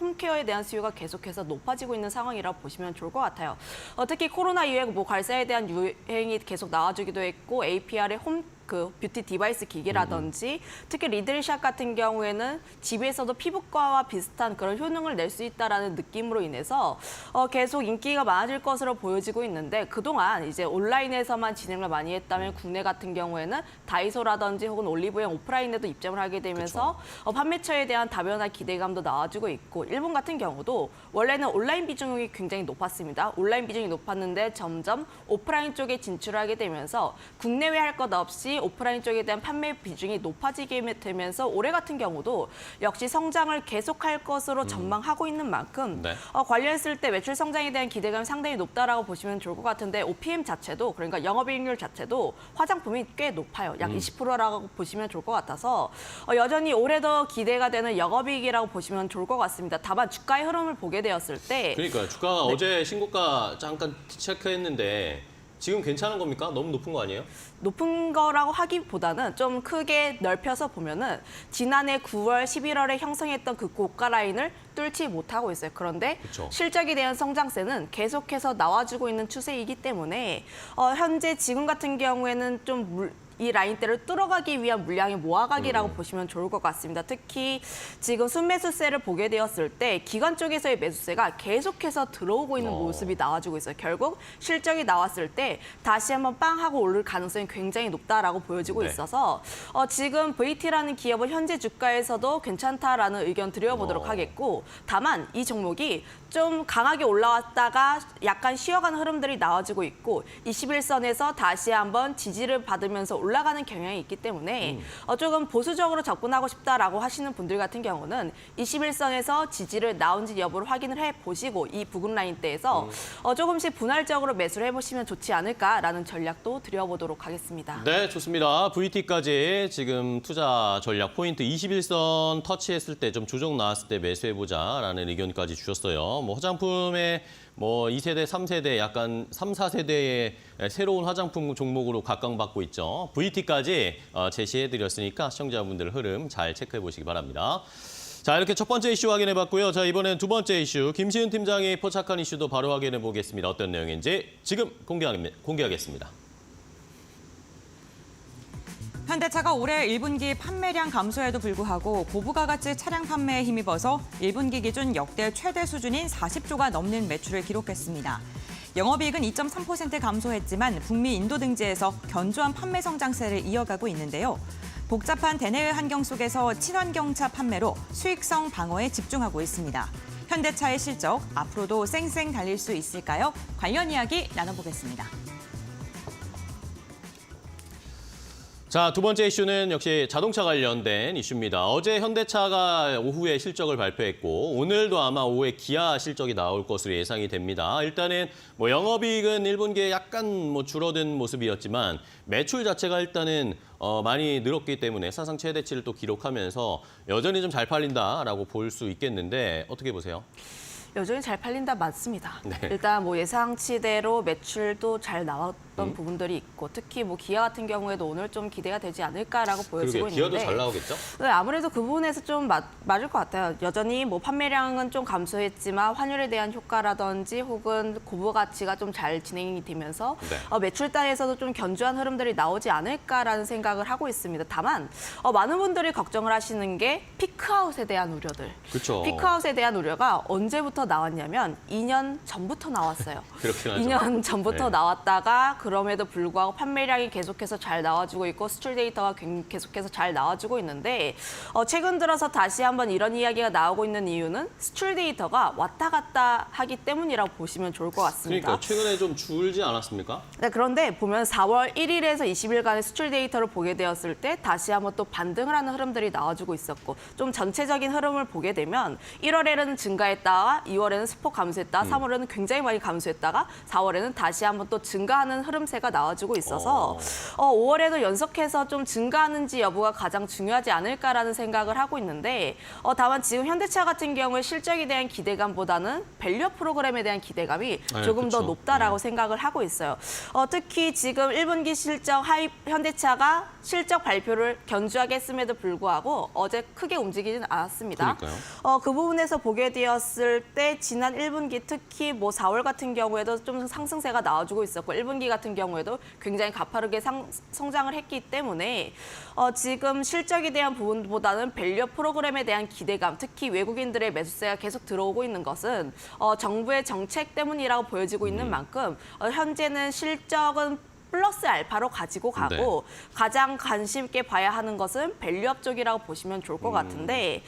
홈케어에 대한 수요가 계속해서 높아지고 있는 상황이라고 보시면 좋을 것 같아요. 특히 코로나 이후에 뭐 갈사에 대한 유행이 계속 나와주기도 했고 APR의 뷰티 디바이스 기기라든지 특히 리들샷 같은 경우에는 집에서도 피부과와 비슷한 그런 효능을 낼 수 있다라는 느낌으로 인해서 계속 인기가 많아질 것으로 보여지고 있는데 그동안 이제 온라인에서만 진행을 많이 했다면 국내 같은 경우에는 다이소라든지 혹은 올리브영 오프라인에도 입점을 하게 되면서 판매처에 대한 다변화 기대감도 나와주고 있고 일본 같은 경우도 원래는 온라인 비중이 굉장히 높았습니다. 온라인 비중이 높았는데 점점 오프라인 쪽에 진출하게 되면서 국내외 할 것 없이 오프라인 쪽에 대한 판매 비중이 높아지게 되면서 올해 같은 경우도 역시 성장을 계속할 것으로 전망하고 있는 만큼 네. 관련했을 때 매출 성장에 대한 기대감이 상당히 높다라고 보시면 좋을 것 같은데 OPM 자체도 그러니까 영업이익률 자체도 화장품이 꽤 높아요. 약 20%라고 보시면 좋을 것 같아서 여전히 올해도 기대가 되는 영업이익이라고 보시면 좋을 것 같습니다. 다만 주가의 흐름을 보게 되었을 때 그러니까요. 주가가 어제 신고가 잠깐 체크했는데 지금 괜찮은 겁니까? 너무 높은 거 아니에요? 높은 거라고 하기보다는 좀 크게 넓혀서 보면은 지난해 9월, 11월에 형성했던 그 고가 라인을 뚫지 못하고 있어요. 그런데 그쵸. 실적에 대한 성장세는 계속해서 나와주고 있는 추세이기 때문에 현재 지금 같은 경우에는 좀 이 라인대를 뚫어가기 위한 물량의 모아가기라고 보시면 좋을 것 같습니다. 특히 지금 순매수세를 보게 되었을 때 기관 쪽에서의 매수세가 계속해서 들어오고 있는 모습이 나와주고 있어요. 결국 실적이 나왔을 때 다시 한번 빵 하고 오를 가능성이 굉장히 높다라고 보여지고 네. 있어서 지금 VT라는 기업은 현재 주가에서도 괜찮다라는 의견 드려보도록 하겠고, 다만 이 종목이 좀 강하게 올라왔다가 약간 쉬어가는 흐름들이 나와주고 있고 21선에서 다시 한번 지지를 받으면서 올라가는 경향이 있기 때문에 조금 보수적으로 접근하고 싶다라고 하시는 분들 같은 경우는 21선에서 지지를 나온지 여부를 확인을 해보시고 이 부근 라인대에서 조금씩 분할적으로 매수를 해보시면 좋지 않을까라는 전략도 드려보도록 하겠습니다. 네, 좋습니다. VT까지 지금 투자 전략 포인트 21선 터치했을 때 좀 조정 나왔을 때 매수해보자라는 의견까지 주셨어요. 뭐 화장품의 뭐 2세대, 3세대, 약간 3, 4세대의 새로운 화장품 종목으로 각광받고 있죠. VT까지 제시해드렸으니까 시청자분들 흐름 잘 체크해 보시기 바랍니다. 자, 이렇게 첫 번째 이슈 확인해 봤고요. 자, 이번엔 두 번째 이슈, 김시은 팀장이 포착한 이슈도 바로 확인해 보겠습니다. 어떤 내용인지 지금 공개하겠습니다. 현대차가 올해 1분기 판매량 감소에도 불구하고 고부가가치 차량 판매에 힘입어서 1분기 기준 역대 최대 수준인 40조가 넘는 매출을 기록했습니다. 영업이익은 2.3% 감소했지만 북미 인도 등지에서 견조한 판매 성장세를 이어가고 있는데요. 복잡한 대내외 환경 속에서 친환경차 판매로 수익성 방어에 집중하고 있습니다. 현대차의 실적 앞으로도 쌩쌩 달릴 수 있을까요? 관련 이야기 나눠보겠습니다. 자, 두 번째 이슈는 역시 자동차 관련된 이슈입니다. 어제 현대차가 오후에 실적을 발표했고 오늘도 아마 오후에 기아 실적이 나올 것으로 예상이 됩니다. 일단은 뭐 영업이익은 1분기에 약간 뭐 줄어든 모습이었지만 매출 자체가 일단은 많이 늘었기 때문에 사상 최대치를 또 기록하면서 여전히 좀 잘 팔린다라고 볼 수 있겠는데 어떻게 보세요? 여전히 잘 팔린다 맞습니다. 네. 일단 뭐 예상치대로 매출도 잘 나왔던 부분들이 있고 특히 뭐 기아 같은 경우에도 오늘 좀 기대가 되지 않을까라고 보여지고 그러게, 기아도 있는데 잘 나오겠죠? 네, 아무래도 그 부분에서 좀 맞을 것 같아요. 여전히 뭐 판매량은 좀 감소했지만 환율에 대한 효과라든지 혹은 고부 가치가 좀 잘 진행이 되면서 네. 매출 단에서도 좀 견조한 흐름들이 나오지 않을까라는 생각을 하고 있습니다. 다만 많은 분들이 걱정을 하시는 게 피크아웃에 대한 우려들. 그렇죠. 피크아웃에 대한 우려가 언제부터 나왔냐면 2년 전부터 나왔어요. 그렇긴 하죠. 2년 전부터 네. 나왔다가 그럼에도 불구하고 판매량이 계속해서 잘 나와주고 있고 수출 데이터가 계속해서 잘 나와주고 있는데 최근 들어서 다시 한번 이런 이야기가 나오고 있는 이유는 수출 데이터가 왔다 갔다 하기 때문이라고 보시면 좋을 것 같습니다. 그러니까 최근에 좀 줄지 않았습니까? 네, 그런데 보면 4월 1일에서 20일간의 수출 데이터를 보게 되었을 때 다시 한번 또 반등을 하는 흐름들이 나와주고 있었고 좀 전체적인 흐름을 보게 되면 1월에는 증가했다가 2월에는 소폭 감소했다, 3월에는 굉장히 많이 감소했다가 4월에는 다시 한번 또 증가하는 흐름세가 나와주고 있어서 5월에도 연속해서 좀 증가하는지 여부가 가장 중요하지 않을까라는 생각을 하고 있는데 다만 지금 현대차 같은 경우에 실적에 대한 기대감보다는 밸류 프로그램에 대한 기대감이 조금 더 그렇죠. 높다라고 생각을 하고 있어요. 특히 지금 1분기 실적 현대차가 실적 발표를 견주하게 했음에도 불구하고 어제 크게 움직이지는 않았습니다. 그러니까요. 그 부분에서 보게 되었을 때 지난 1분기 특히 뭐 4월 같은 경우에도 좀 상승세가 나와주고 있었고 1분기 같은 경우에도 굉장히 가파르게 성장을 했기 때문에 지금 실적에 대한 부분보다는 밸류 프로그램에 대한 기대감, 특히 외국인들의 매수세가 계속 들어오고 있는 것은 정부의 정책 때문이라고 보여지고 있는 만큼 현재는 실적은 플러스 알파로 가지고 가고 가장 관심 있게 봐야 하는 것은 밸류업 쪽이라고 보시면 좋을 것 같은데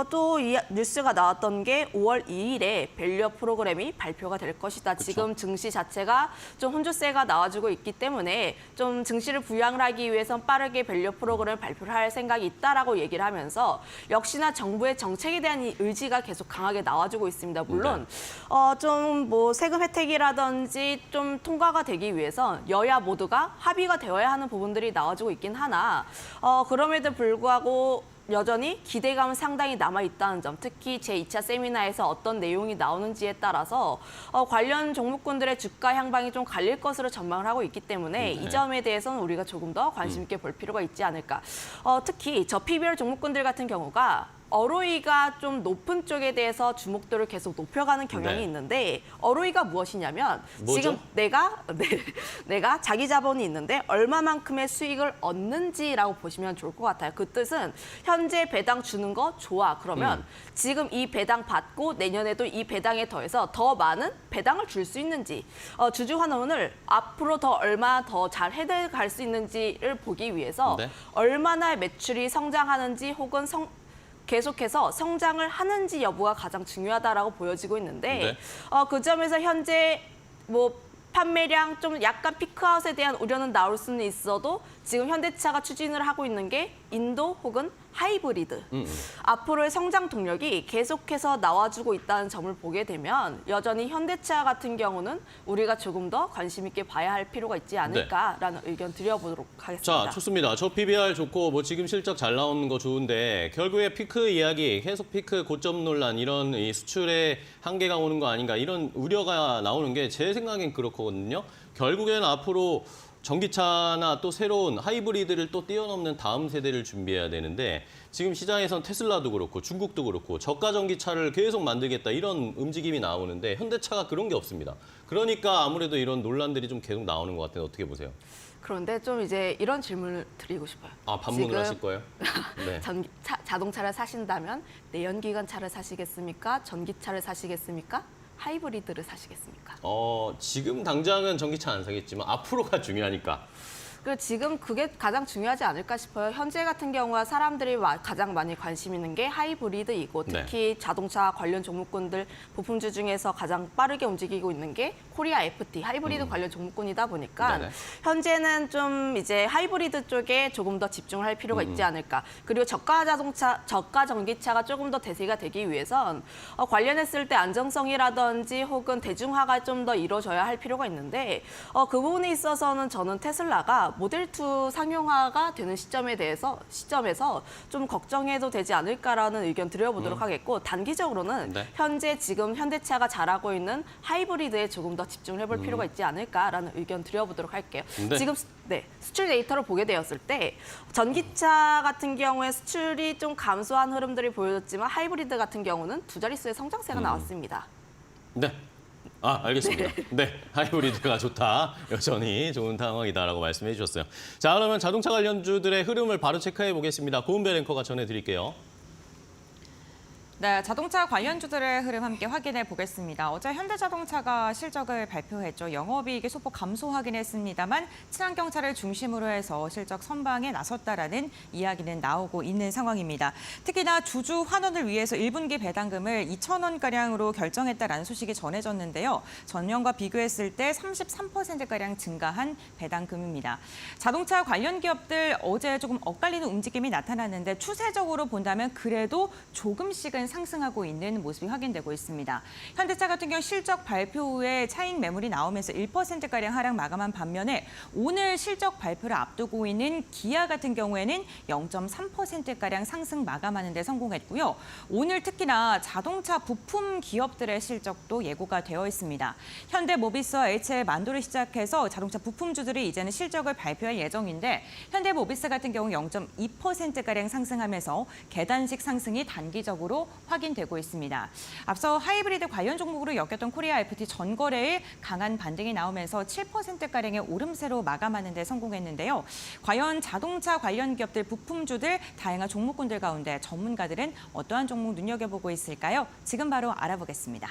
또 이 뉴스가 나왔던 게 5월 2일에 밸류업 프로그램이 발표가 될 것이다. 그쵸. 지금 증시 자체가 좀 혼조세가 나와주고 있기 때문에 좀 증시를 부양을 하기 위해선 빠르게 밸류업 프로그램을 발표를 할 생각이 있다라고 얘기를 하면서 역시나 정부의 정책에 대한 이 의지가 계속 강하게 나와주고 있습니다. 물론 좀 뭐 세금 혜택이라든지 좀 통과가 되기 위해서 여야 모두가 합의가 되어야 하는 부분들이 나와주고 있긴 하나 그럼에도 불구하고 여전히 기대감은 상당히 남아있다는 점, 특히 제2차 세미나에서 어떤 내용이 나오는지에 따라서 관련 종목군들의 주가 향방이 좀 갈릴 것으로 전망을 하고 있기 때문에 이 점에 대해서는 우리가 조금 더 관심 있게 볼 필요가 있지 않을까. 특히 저 PBR 종목군들 같은 경우가 ROE가 좀 높은 쪽에 대해서 주목도를 계속 높여가는 경향이 네. 있는데 ROE가 무엇이냐면 뭐죠? 지금 내가 자기 자본이 있는데 얼마만큼의 수익을 얻는지라고 보시면 좋을 것 같아요. 그 뜻은 현재 배당 주는 거 좋아. 그러면 지금 이 배당 받고 내년에도 이 배당에 더해서 더 많은 배당을 줄 수 있는지 주주 환원을 앞으로 더 얼마 더 잘 해갈 수 있는지를 보기 위해서 네. 얼마나 매출이 성장하는지 혹은 계속해서 성장을 하는지 여부가 가장 중요하다라고 보여지고 있는데 네. 그 점에서 현재 뭐 판매량 좀 약간 피크아웃에 대한 우려는 나올 수는 있어도 지금 현대차가 추진을 하고 있는 게 인도 혹은 하이브리드. 앞으로의 성장 동력이 계속해서 나와주고 있다는 점을 보게 되면 여전히 현대차 같은 경우는 우리가 조금 더 관심 있게 봐야 할 필요가 있지 않을까라는 의견 드려보도록 하겠습니다. 자, 좋습니다. 저 PBR 좋고 뭐 지금 실적 잘 나오는 거 좋은데 결국에 피크 이야기, 계속 피크 고점 논란 이런 이 수출에 한계가 오는 거 아닌가 이런 우려가 나오는 게 제 생각엔 그렇거든요. 결국에는 앞으로 전기차나 또 새로운 하이브리드를 또 뛰어넘는 다음 세대를 준비해야 되는데 지금 시장에선 테슬라도 그렇고 중국도 그렇고 저가 전기차를 계속 만들겠다 이런 움직임이 나오는데 현대차가 그런 게 없습니다. 그러니까 아무래도 이런 논란들이 좀 계속 나오는 것 같아요. 어떻게 보세요? 그런데 좀 이제 이런 질문을 드리고 싶어요. 아, 반문을 지금 하실 거예요? 네. 자동차를 사신다면 내연기관 차를 사시겠습니까? 전기차를 사시겠습니까? 하이브리드를 사시겠습니까? 지금 당장은 전기차 안 사겠지만 앞으로가 중요하니까. 지금 그게 가장 중요하지 않을까 싶어요. 현재 같은 경우가 사람들이 가장 많이 관심 있는 게 하이브리드이고 특히 자동차 관련 종목군들 부품주 중에서 가장 빠르게 움직이고 있는 게 코리아 FT 하이브리드 관련 종목군이다 보니까 네네. 현재는 좀 이제 하이브리드 쪽에 조금 더 집중을 할 필요가 있지 않을까. 그리고 저가 전기차가 조금 더 대세가 되기 위해선 관련했을 때 안정성이라든지 혹은 대중화가 좀 더 이루어져야 할 필요가 있는데 그 부분에 있어서는 저는 테슬라가 모델2 상용화가 되는 시점에서 좀 걱정해도 되지 않을까라는 의견 드려보도록 하겠고 단기적으로는 네. 현재 지금 현대차가 잘하고 있는 하이브리드에 조금 더 집중을 해볼 필요가 있지 않을까라는 의견 드려보도록 할게요. 네. 지금 수출 데이터를 보게 되었을 때 전기차 같은 경우에 수출이 좀 감소한 흐름들이 보여졌지만 하이브리드 같은 경우는 두 자릿수의 성장세가 나왔습니다. 네. 알겠습니다. 네, 하이브리드가 좋다. 여전히 좋은 상황이다라고 말씀해 주셨어요. 자, 그러면 자동차 관련주들의 흐름을 바로 체크해 보겠습니다. 고은배 앵커가 전해드릴게요. 네, 자동차 관련주들의 흐름 함께 확인해 보겠습니다. 어제 현대자동차가 실적을 발표했죠. 영업이익이 소폭 감소하긴 했습니다만 친환경차를 중심으로 해서 실적 선방에 나섰다라는 이야기는 나오고 있는 상황입니다. 특히나 주주 환원을 위해서 1분기 배당금을 2,000원가량으로 결정했다라는 소식이 전해졌는데요. 전년과 비교했을 때 33%가량 증가한 배당금입니다. 자동차 관련 기업들 어제 조금 엇갈리는 움직임이 나타났는데 추세적으로 본다면 그래도 조금씩은 상승하고 있는 모습이 확인되고 있습니다. 현대차 같은 경우 실적 발표 후에 차익 매물이 나오면서 1%가량 하락 마감한 반면에 오늘 실적 발표를 앞두고 있는 기아 같은 경우에는 0.3%가량 상승 마감하는 데 성공했고요. 오늘 특히나 자동차 부품 기업들의 실적도 예고가 되어 있습니다. 현대모비스와 HL 만도를 시작해서 자동차 부품주들이 이제는 실적을 발표할 예정인데 현대모비스 같은 경우 0.2%가량 상승하면서 계단식 상승이 단기적으로 확인되고 있습니다. 앞서 하이브리드 관련 종목으로 엮였던 코리아 FT 전거래일 강한 반등이 나오면서 7%가량의 오름세로 마감하는 데 성공했는데요. 과연 자동차 관련 기업들, 부품주들, 다양한 종목군들 가운데 전문가들은 어떠한 종목 눈여겨보고 있을까요? 지금 바로 알아보겠습니다.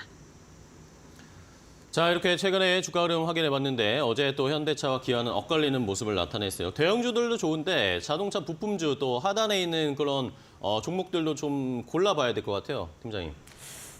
자, 이렇게 최근에 주가 흐름 확인해봤는데 어제 또 현대차와 기아는 엇갈리는 모습을 나타냈어요. 대형주들도 좋은데 자동차 부품주 또 하단에 있는 그런 종목들도 좀 골라봐야 될 것 같아요, 팀장님.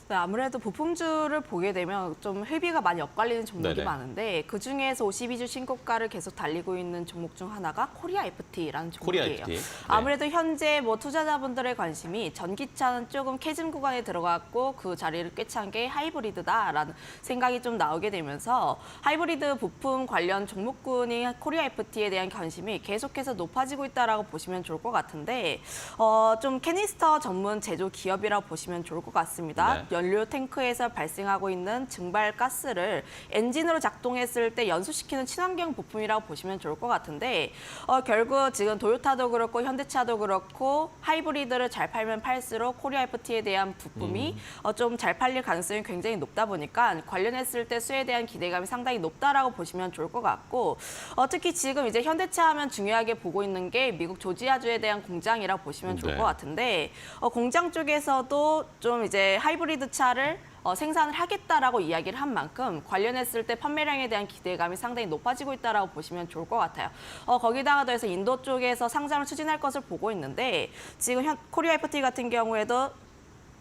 네, 아무래도 부품주를 보게 되면 좀 회비가 많이 엇갈리는 종목이 네네. 많은데 그중에서 52주 신고가를 계속 달리고 있는 종목 중 하나가 코리아 FT라는 코리아 종목이에요. FT. 네. 아무래도 현재 투자자분들의 관심이 전기차는 조금 캐즘 구간에 들어갔고 그 자리를 꿰찬 게 하이브리드다라는 생각이 좀 나오게 되면서 하이브리드 부품 관련 종목군이 코리아 FT에 대한 관심이 계속해서 높아지고 있다라고 보시면 좋을 것 같은데 좀 캐니스터 전문 제조 기업이라고 보시면 좋을 것 같습니다. 네. 연료 탱크에서 발생하고 있는 증발 가스를 엔진으로 작동했을 때 연소시키는 친환경 부품이라고 보시면 좋을 것 같은데 결국 지금 도요타도 그렇고 현대차도 그렇고 하이브리드를 잘 팔면 팔수록 코리아 FT에 대한 부품이 좀 잘 팔릴 가능성이 굉장히 높다 보니까 관련했을 때 수에 대한 기대감이 상당히 높다라고 보시면 좋을 것 같고 특히 지금 이제 현대차 하면 중요하게 보고 있는 게 미국 조지아주에 대한 공장이라고 보시면 좋을 네. 것 같은데 공장 쪽에서도 좀 이제 하이브리드 차를 생산을 하겠다라고 이야기를 한 만큼 관련했을 때 판매량에 대한 기대감이 상당히 높아지고 있다라고 보시면 좋을 것 같아요. 거기다가 더해서 인도 쪽에서 상장을 추진할 것을 보고 있는데 지금 코리아 FT 같은 경우에도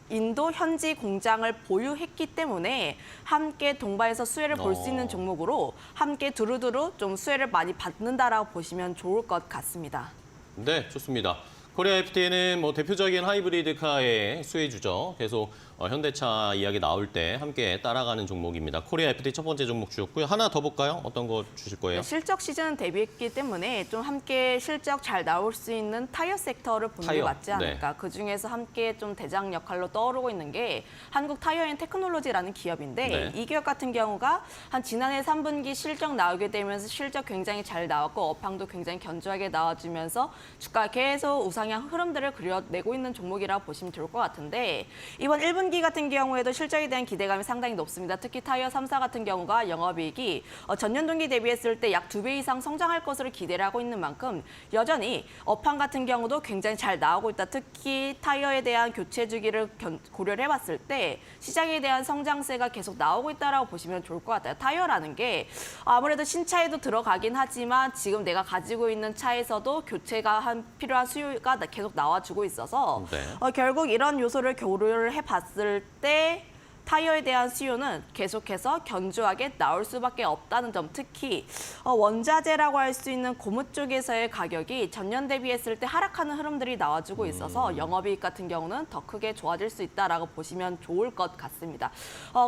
인도 현지 공장을 보유했기 때문에 함께 동반해서 수혜를 볼 수 있는 종목으로 함께 두루두루 좀 수혜를 많이 받는다라고 보시면 좋을 것 같습니다. 네, 좋습니다. 코리아 FT는 뭐 대표적인 하이브리드카의 수혜주죠. 계속 현대차 이야기 나올 때 함께 따라가는 종목입니다. 코리아 FT 첫 번째 종목 주셨고요. 하나 더 볼까요? 어떤 거 주실 거예요? 실적 시즌 대비했기 때문에 좀 함께 실적 잘 나올 수 있는 타이어 섹터를 보는 게 타이어, 맞지 않을까. 네. 그중에서 함께 좀 대장 역할로 떠오르고 있는 게 한국 타이어앤테크놀로지라는 기업인데 네. 이 기업 같은 경우가 한 지난해 3분기 실적 나오게 되면서 실적 굉장히 잘 나왔고 업황도 굉장히 견조하게 나와주면서 주가 계속 우상향 흐름들을 그려내고 있는 종목이라고 보시면 좋을 것 같은데 이번 1분기 같은 경우에도 실적에 대한 기대감이 상당히 높습니다. 특히 타이어 3사 같은 경우가 영업이익이 전년 동기 대비했을 때 약 2배 이상 성장할 것으로 기대를 하고 있는 만큼 여전히 업황 같은 경우도 굉장히 잘 나오고 있다. 특히 타이어에 대한 교체 주기를 고려를 해봤을 때 시장에 대한 성장세가 계속 나오고 있다라고 보시면 좋을 것 같아요. 타이어라는 게 아무래도 신차에도 들어가긴 하지만 지금 내가 가지고 있는 차에서도 교체가 필요한 수요가 계속 나와주고 있어서 네. 결국 이런 요소를 고려를 해봤을 때 타이어에 대한 수요는 계속해서 견조하게 나올 수밖에 없다는 점, 특히 원자재라고 할 수 있는 고무 쪽에서의 가격이 전년 대비했을 때 하락하는 흐름들이 나와주고 있어서 영업이익 같은 경우는 더 크게 좋아질 수 있다라고 보시면 좋을 것 같습니다.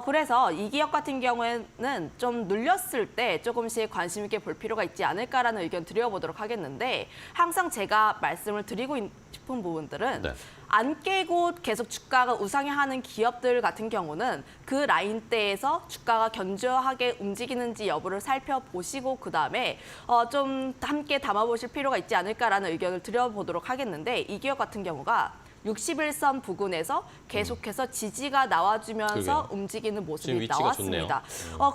그래서 이 기업 같은 경우에는 좀 눌렸을 때 조금씩 관심 있게 볼 필요가 있지 않을까라는 의견 드려보도록 하겠는데 항상 제가 말씀을 드리고 싶은 부분들은 네. 안 깨고 계속 주가가 우상향하는 기업들 같은 경우는 그 라인대에서 주가가 견조하게 움직이는지 여부를 살펴보시고 그다음에 좀 함께 담아보실 필요가 있지 않을까라는 의견을 드려보도록 하겠는데 이 기업 같은 경우가 61선 부근에서 계속해서 지지가 나와주면서 그러게요. 움직이는 지금 모습이 위치가 나왔습니다.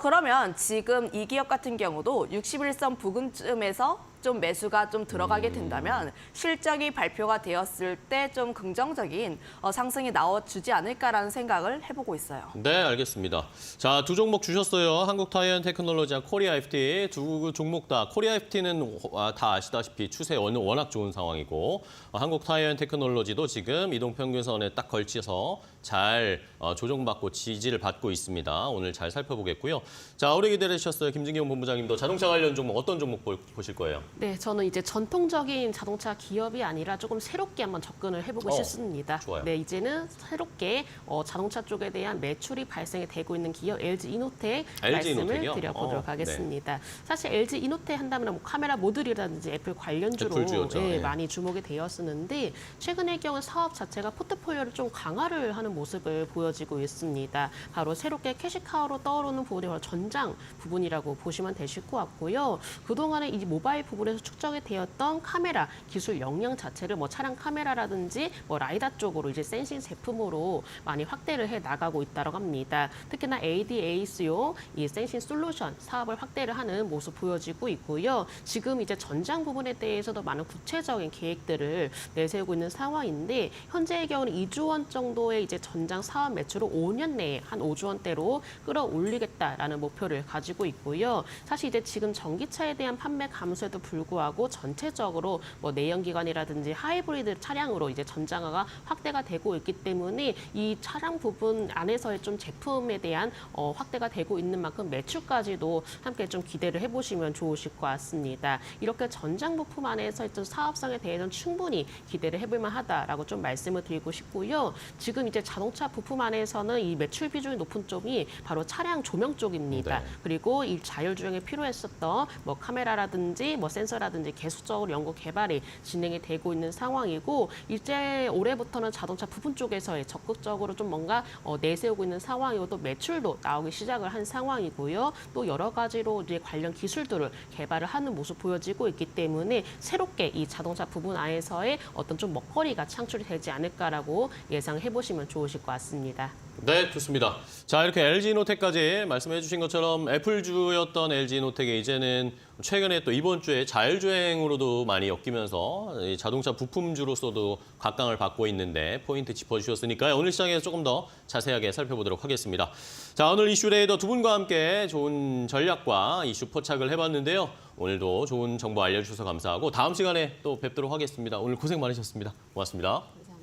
그러면 지금 이 기업 같은 경우도 61선 부근쯤에서 좀 매수가 좀 들어가게 된다면 실적이 발표가 되었을 때 좀 긍정적인 상승이 나와주지 않을까라는 생각을 해보고 있어요. 네, 알겠습니다. 자, 두 종목 주셨어요. 한국 타이어앤테크놀로지와 코리아 FT 두 종목 다. 코리아 FT는 다 아시다시피 추세 워낙 좋은 상황이고 한국 타이어앤테크놀로지도 지금 이동평균선에 딱 걸쳐서 잘 조정받고 지지를 받고 있습니다. 오늘 잘 살펴보겠고요. 자, 오래 기다리셨어요. 김진경 본부장님도 자동차 관련 종목 어떤 종목 보실 거예요? 네, 저는 이제 전통적인 자동차 기업이 아니라 조금 새롭게 한번 접근을 해보고 싶습니다. 좋아요. 네, 이제는 새롭게 자동차 쪽에 대한 매출이 발생이 되고 있는 기업 LG 이노텍 말씀을 이노텍이요? 드려보도록 하겠습니다. 사실 LG 이노텍 한다면 뭐 카메라 모듈이라든지 애플 관련주로 애플주였죠. 예. 많이 주목이 되었었는데 최근의 경우 사업 자체가 포트폴리오를 좀 강화를 하는 모습을 보여지고 있습니다. 바로 새롭게 캐시카우로 떠오르는 부분이 바로 전장 부분이라고 보시면 되실 것 같고요. 그동안에 이 모바일 부분에서 축적이 되었던 카메라 기술 역량 자체를 뭐 차량 카메라라든지 뭐 라이다 쪽으로 이제 센싱 제품으로 많이 확대를 해 나가고 있다고 합니다. 특히나 ADAS용 이 센싱 솔루션 사업을 확대를 하는 모습 보여지고 있고요. 지금 이제 전장 부분에 대해서도 많은 구체적인 계획들을 내세우고 있는 상황인데 현재의 경우는 2조 원 정도의 이제 전장 사업 매출을 5년 내에 한 5조 원대로 끌어올리겠다라는 목표를 가지고 있고요. 사실 이제 지금 전기차에 대한 판매 감소에도 불구하고 전체적으로 뭐 내연기관이라든지 하이브리드 차량으로 이제 전장화가 확대가 되고 있기 때문에 이 차량 부분 안에서의 좀 제품에 대한 확대가 되고 있는 만큼 매출까지도 함께 좀 기대를 해보시면 좋으실 것 같습니다. 이렇게 전장 부품 안에서 좀 사업성에 대해서는 충분히 기대를 해볼 만하다라고 좀 말씀을 드리고 싶고요. 지금 이제 자동차 부품 안에서는 이 매출 비중이 높은 쪽이 바로 차량 조명 쪽입니다. 네. 그리고 이 자율주행에 필요했었던 뭐 카메라라든지 뭐 센서라든지 계속적으로 연구 개발이 진행이 되고 있는 상황이고 이제 올해부터는 자동차 부품 쪽에서 적극적으로 좀 뭔가 내세우고 있는 상황이고 또 매출도 나오기 시작을 한 상황이고요. 또 여러 가지로 이제 관련 기술들을 개발을 하는 모습 보여지고 있기 때문에 새롭게 이 자동차 부분 안에서의 어떤 좀 먹거리가 창출이 되지 않을까라고 예상해 보시면 좋으실 것 같습니다. 네, 좋습니다. 자, 이렇게 LG노텍까지 말씀해 주신 것처럼 애플주였던 LG노텍이 이제는 최근에 또 이번 주에 자율주행으로도 많이 엮이면서 이 자동차 부품주로서도 각광을 받고 있는데 포인트 짚어주셨으니까요. 오늘 시장에서 조금 더 자세하게 살펴보도록 하겠습니다. 자, 오늘 이슈레이더 두 분과 함께 좋은 전략과 이슈 포착을 해봤는데요. 오늘도 좋은 정보 알려주셔서 감사하고 다음 시간에 또 뵙도록 하겠습니다. 오늘 고생 많으셨습니다. 고맙습니다. 감사합니다.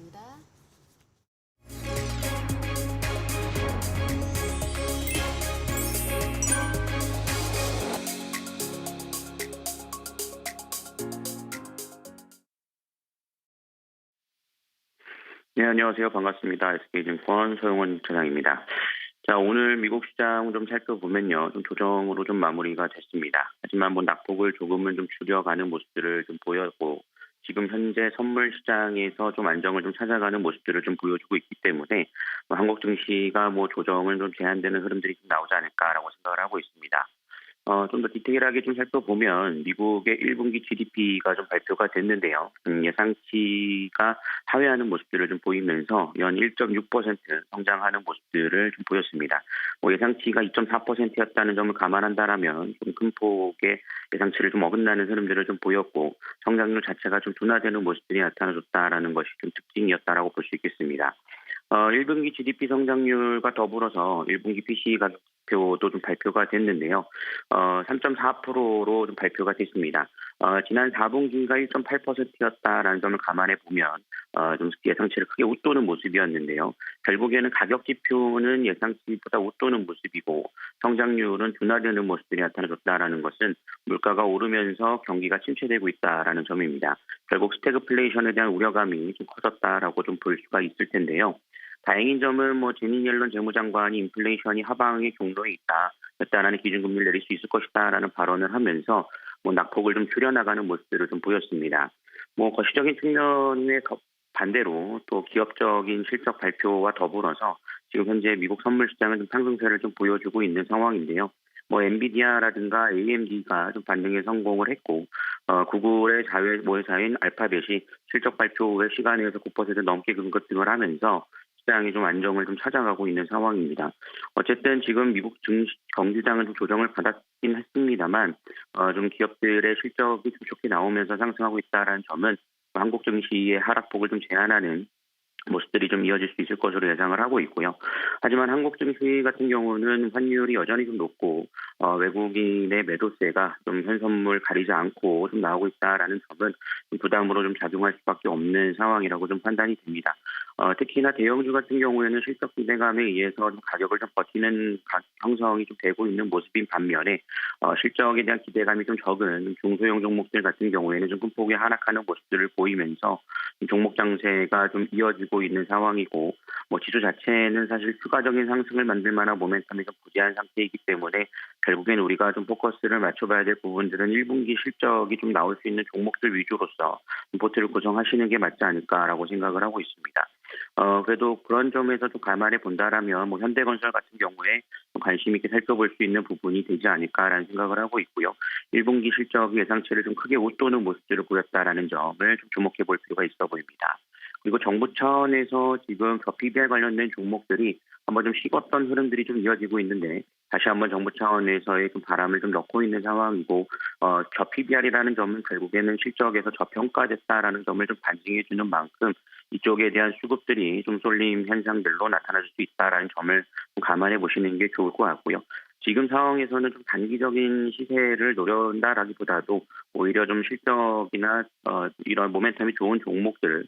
네, 안녕하세요. 반갑습니다. SK증권 서용원 차장입니다. 자, 오늘 미국 시장 좀 살펴보면요. 좀 조정으로 좀 마무리가 됐습니다. 하지만 뭐 낙폭을 조금은 좀 줄여가는 모습들을 좀 보였고, 지금 현재 선물 시장에서 좀 안정을 좀 찾아가는 모습들을 좀 보여주고 있기 때문에 뭐 한국 증시가 뭐 조정을 좀 제한되는 흐름들이 좀 나오지 않을까라고 생각을 하고 있습니다. 좀 더 디테일하게 좀 살펴보면 미국의 1분기 GDP가 좀 발표가 됐는데요. 예상치가 하회하는 모습들을 좀 보이면서 연 1.6% 성장하는 모습들을 좀 보였습니다. 예상치가 2.4%였다는 점을 감안한다라면 좀 큰 폭의 예상치를 좀 어긋나는 흐름들을 좀 보였고 성장률 자체가 좀 둔화되는 모습들이 나타나줬다라는 것이 좀 특징이었다라고 볼 수 있겠습니다. 1분기 GDP 성장률과 더불어서 1분기 PCE 가격표도 좀 발표가 됐는데요. 3.4%로 좀 발표가 됐습니다. 지난 4분기가 1.8%였다라는 점을 감안해 보면 좀 예상치를 크게 웃도는 모습이었는데요. 결국에는 가격 지표는 예상치보다 웃도는 모습이고 성장률은 둔화되는 모습들이 나타나줬다라는 것은 물가가 오르면서 경기가 침체되고 있다라는 점입니다. 결국 스태그플레이션에 대한 우려감이 좀 커졌다라고 좀 볼 수가 있을 텐데요. 다행인 점은 뭐 제닛 옐런 재무장관이 인플레이션이 하방의 경로에 있다라는 기준금리를 내릴 수 있을 것이다라는 발언을 하면서 뭐 낙폭을 좀 줄여나가는 모습들을 좀 보였습니다. 뭐 거시적인 측면의 반대로 또 기업적인 실적 발표와 더불어서 지금 현재 미국 선물 시장은 좀 상승세를 좀 보여주고 있는 상황인데요. 뭐 엔비디아라든가 AMD가 좀 반등에 성공을 했고 구글의 모회사인 알파벳이 실적 발표 후에 시간에서 9% 넘게 급등을 하면서 시장이 좀 안정을 좀 찾아가고 있는 상황입니다. 어쨌든 지금 미국 경주장은 좀 조정을 받았긴 했습니다만 좀 기업들의 실적이 좀 좋게 나오면서 상승하고 있다는 점은 한국 증시의 하락폭을 좀 제한하는 모습들이 좀 이어질 수 있을 것으로 예상을 하고 있고요. 하지만 한국 증시 같은 경우는 환율이 여전히 좀 높고 외국인의 매도세가 좀 현선물 가리지 않고 좀 나오고 있다라는 점은 좀 부담으로 좀 작용할 수밖에 없는 상황이라고 좀 판단이 됩니다. 특히나 대형주 같은 경우에는 실적 기대감에 의해서 좀 가격을 좀 버티는 형성이 좀 되고 있는 모습인 반면에 실적에 대한 기대감이 좀 적은 중소형 종목들 같은 경우에는 좀 큰 폭의 하락하는 모습들을 보이면서 종목 장세가 좀 이어지고 있는 상황이고 뭐 지수 자체는 사실 추가적인 상승을 만들 만한 모멘텀이 좀 부재한 상태이기 때문에 결국엔 우리가 좀 포커스를 맞춰봐야 될 부분들은 1분기 실적이 좀 나올 수 있는 종목들 위주로서 포트를 구성하시는 게 맞지 않을까라고 생각을 하고 있습니다. 그래도 그런 점에서 좀 감안해 본다라면 뭐 현대건설 같은 경우에 좀 관심 있게 살펴볼 수 있는 부분이 되지 않을까라는 생각을 하고 있고요. 1분기 실적이 예상치를 좀 크게 웃도는 모습들을 보였다라는 점을 좀 주목해 볼 필요가 있어 보입니다. 그리고 정부 차원에서 지금 저 PBR 관련된 종목들이 한번 좀 식었던 흐름들이 좀 이어지고 있는데 다시 한번 정부 차원에서의 좀 바람을 좀 넣고 있는 상황이고 저 PBR이라는 점은 결국에는 실적에서 저평가됐다라는 점을 좀 반증해 주는 만큼 이쪽에 대한 수급들이 좀 쏠림 현상들로 나타날 수 있다라는 점을 좀 감안해 보시는 게 좋을 것 같고요. 지금 상황에서는 좀 단기적인 시세를 노린다라기보다도 오히려 좀 실적이나 이런 모멘텀이 좋은 종목들을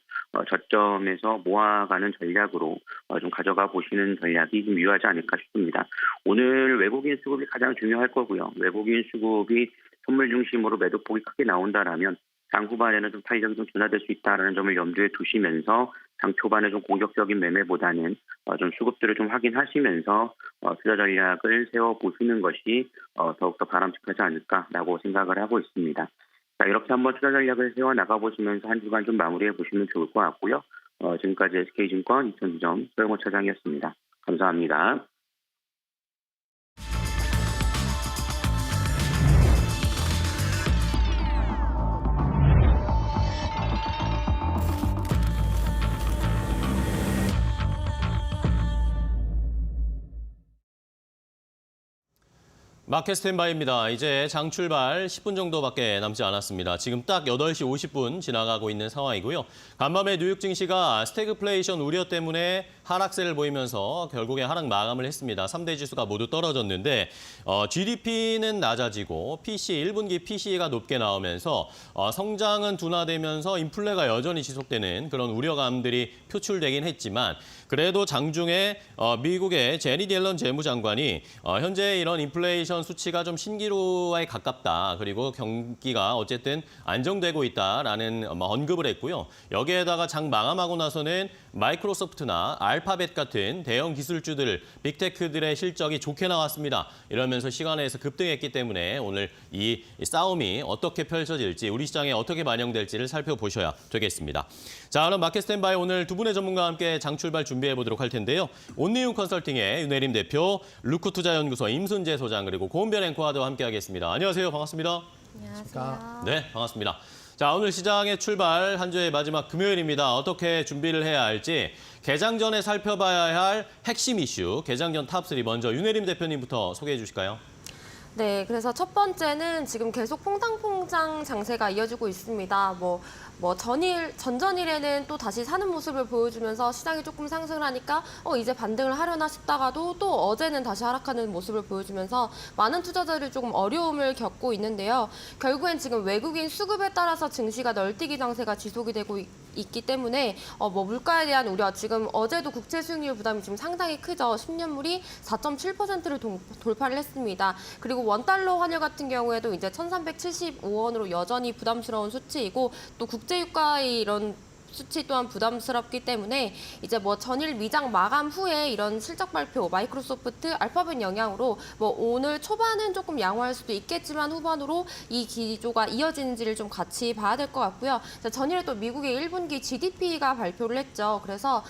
저점에서 모아가는 전략으로 좀 가져가 보시는 전략이 좀 유효하지 않을까 싶습니다. 오늘 외국인 수급이 가장 중요할 거고요. 외국인 수급이 선물 중심으로 매도폭이 크게 나온다라면 장 후반에는 좀 타이적이 좀 둔화될 수 있다는 점을 염두에 두시면서 장 초반에 좀 공격적인 매매보다는 좀 수급들을 좀 확인하시면서 투자 전략을 세워보시는 것이 더욱더 바람직하지 않을까라고 생각을 하고 있습니다. 자, 이렇게 한번 투자 전략을 세워나가보시면서 한 주간 좀 마무리해보시면 좋을 것 같고요. 지금까지 SK증권 이천주점 서영호 차장이었습니다. 감사합니다. 마켓 스탠바이입니다. 이제 장 출발 10분 정도밖에 남지 않았습니다. 지금 딱 8시 50분 지나가고 있는 상황이고요. 간밤에 뉴욕 증시가 스태그플레이션 우려 때문에 하락세를 보이면서 결국에 하락 마감을 했습니다. 3대 지수가 모두 떨어졌는데 GDP는 낮아지고 PC, 1분기 PC가 높게 나오면서 성장은 둔화되면서 인플레가 여전히 지속되는 그런 우려감들이 표출되긴 했지만 그래도 장중에 미국의 제닛 옐런 재무장관이 현재 이런 인플레이션 수치가 좀 신기루에 가깝다. 그리고 경기가 어쨌든 안정되고 있다라는 언급을 했고요. 여기에다가 장 마감하고 나서는 마이크로소프트나 알파벳 같은 대형 기술주들, 빅테크들의 실적이 좋게 나왔습니다. 이러면서 시간에서 급등했기 때문에 오늘 이 싸움이 어떻게 펼쳐질지, 우리 시장에 어떻게 반영될지를 살펴보셔야 되겠습니다. 자, 그럼 마켓 스탠바이 오늘 두 분의 전문가와 함께 장 출발 준비해 보도록 할 텐데요. 온리움 컨설팅의 윤혜림 대표, 루크투자연구소 임순재 소장, 그리고 고은별 앵커와도 함께하겠습니다. 안녕하세요. 반갑습니다. 안녕하세요. 네, 반갑습니다. 자, 오늘 시장의 출발 한 주의 마지막 금요일입니다. 어떻게 준비를 해야 할지 개장 전에 살펴봐야 할 핵심 이슈, 개장 전 탑3 먼저 윤혜림 대표님부터 소개해 주실까요? 네, 그래서 첫 번째는 지금 계속 퐁당퐁당 장세가 이어지고 있습니다. 전전일에는 또 다시 사는 모습을 보여주면서 시장이 조금 상승을 하니까 이제 반등을 하려나 싶다가도 또 어제는 다시 하락하는 모습을 보여주면서 많은 투자자들이 조금 어려움을 겪고 있는데요. 결국엔 지금 외국인 수급에 따라서 증시가 널뛰기 장세가 지속이 되고 있기 때문에 물가에 대한 우려, 지금 어제도 국채 수익률 부담이 지금 상당히 크죠. 10년물이 4.7%를 돌파를 했습니다. 그리고 원달러 환율 같은 경우에도 이제 1,375원으로 여전히 부담스러운 수치이고 또 국제유가의 이런 수치 또한 부담스럽기 때문에 이제 전일 미장 마감 후에 이런 실적 발표, 마이크로소프트, 알파벳 영향으로 오늘 초반은 조금 양호할 수도 있겠지만 후반으로 이 기조가 이어지는지를 좀 같이 봐야 될 것 같고요. 전일에 또 미국의 1분기 GDP가 발표를 했죠. 그래서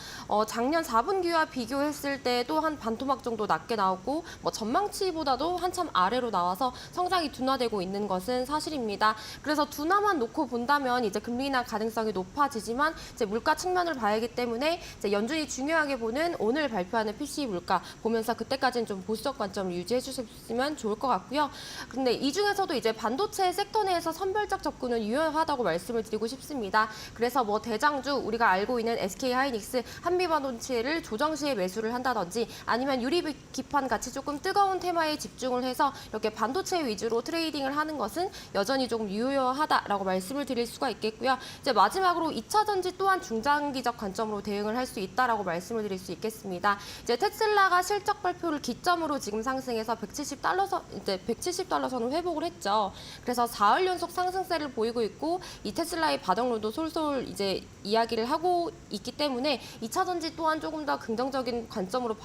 작년 4분기와 비교했을 때도 한 반토막 정도 낮게 나오고 전망치보다도 한참 아래로 나와서 성장이 둔화되고 있는 것은 사실입니다. 그래서 둔화만 놓고 본다면 이제 금리 인하 가능성이 높아지지만 이제 물가 측면을 봐야 하기 때문에 이제 연준이 중요하게 보는 오늘 발표하는 PCE 물가 보면서 그때까지는 좀 보수적 관점을 유지해 주셨으면 좋을 것 같고요. 근데 이 중에서도 이제 반도체 섹터 내에서 선별적 접근은 유효하다고 말씀을 드리고 싶습니다. 그래서 대장주 우리가 알고 있는 SK하이닉스, 한미반도체를 조정 시에 매수를 한다든지 아니면 유리기판 같이 조금 뜨거운 테마에 집중을 해서 이렇게 반도체 위주로 트레이딩을 하는 것은 여전히 조금 유효하다라고 말씀을 드릴 수가 있겠고요. 이제 마지막으로 2차 전지 또한 중장기적 관점으로 대응을 할 수 있다라고 말씀을 드릴 수 있겠습니다. 이제 테슬라가 실적 발표를 기점으로 지금 상승해서 170달러 선을 회복을 했죠. 그래서 4월 연속 상승세를 보이고 있고 이 테슬라의 바닥론도 솔솔 이제 이야기를 하고 있기 때문에 2차 전지 또한 조금 더 긍정적인 관점으로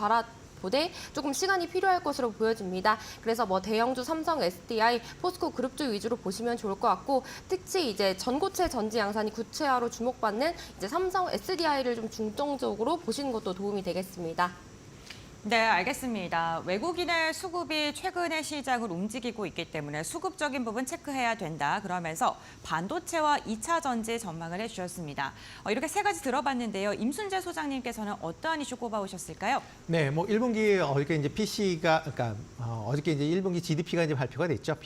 보되 조금 시간이 필요할 것으로 보여집니다. 그래서 대형주 삼성, SDI, 포스코 그룹주 위주로 보시면 좋을 것 같고 특히 이제 전고체 전지 양산이 구체화로 주목받는 이제 삼성, SDI를 좀 중점적으로 보시는 것도 도움이 되겠습니다. 네, 알겠습니다. 외국인의 수급이 최근에 시장을 움직이고 있기 때문에 수급적인 부분 체크해야 된다. 그러면서 반도체와 2차 전지 전망을 해주셨습니다. 이렇게 세 가지 들어봤는데요. 임순재 소장님께서는 어떠한 이슈 꼽아오셨을까요? 네, 1분기 어저께 이제 PC가 어저께 이제 1분기 GDP가 이제 발표가 됐죠.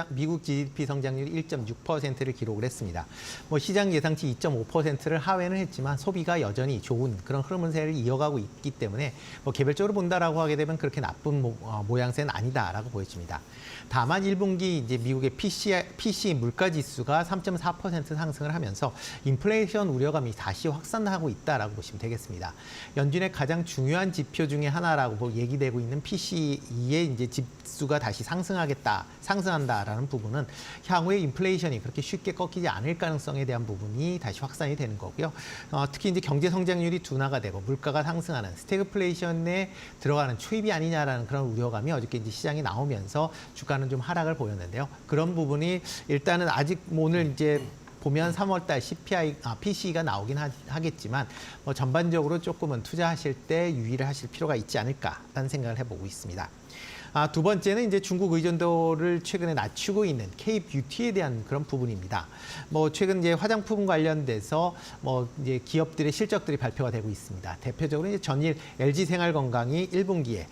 미국 GDP 성장률이 1.6%를 기록을 했습니다. 시장 예상치 2.5%를 하회는 했지만 소비가 여전히 좋은 그런 흐름을 이어가고 있기 때문에 개별적으로 본다라고 하게 되면 그렇게 나쁜 모양새는 아니다라고 보여집니다. 다만 1분기 이제 미국의 PC 물가 지수가 3.4% 상승을 하면서 인플레이션 우려감이 다시 확산하고 있다라고 보시면 되겠습니다. 연준의 가장 중요한 지표 중에 하나라고 얘기되고 있는 PCE의 이제 지수가 다시 상승한다라는 부분은 향후에 인플레이션이 그렇게 쉽게 꺾이지 않을 가능성에 대한 부분이 다시 확산이 되는 거고요. 특히 이제 경제 성장률이 둔화가 되고 물가가 상승하는 스태그플레이션에 들어가는 초입이 아니냐라는 그런 우려감이 어저께 이제 시장에 나오면서 주가는 좀 하락을 보였는데요. 그런 부분이 일단은 아직 오늘 이제 보면 3월달 PCE가 나오긴 하겠지만 뭐 전반적으로 조금은 투자하실 때 유의를 하실 필요가 있지 않을까라는 생각을 해보고 있습니다. 두 번째는 이제 중국 의존도를 최근에 낮추고 있는 K-뷰티에 대한 그런 부분입니다. 뭐 최근 이제 화장품 관련돼서 뭐 이제 기업들의 실적들이 발표가 되고 있습니다. 대표적으로 이제 전일 LG생활건강이 1분기에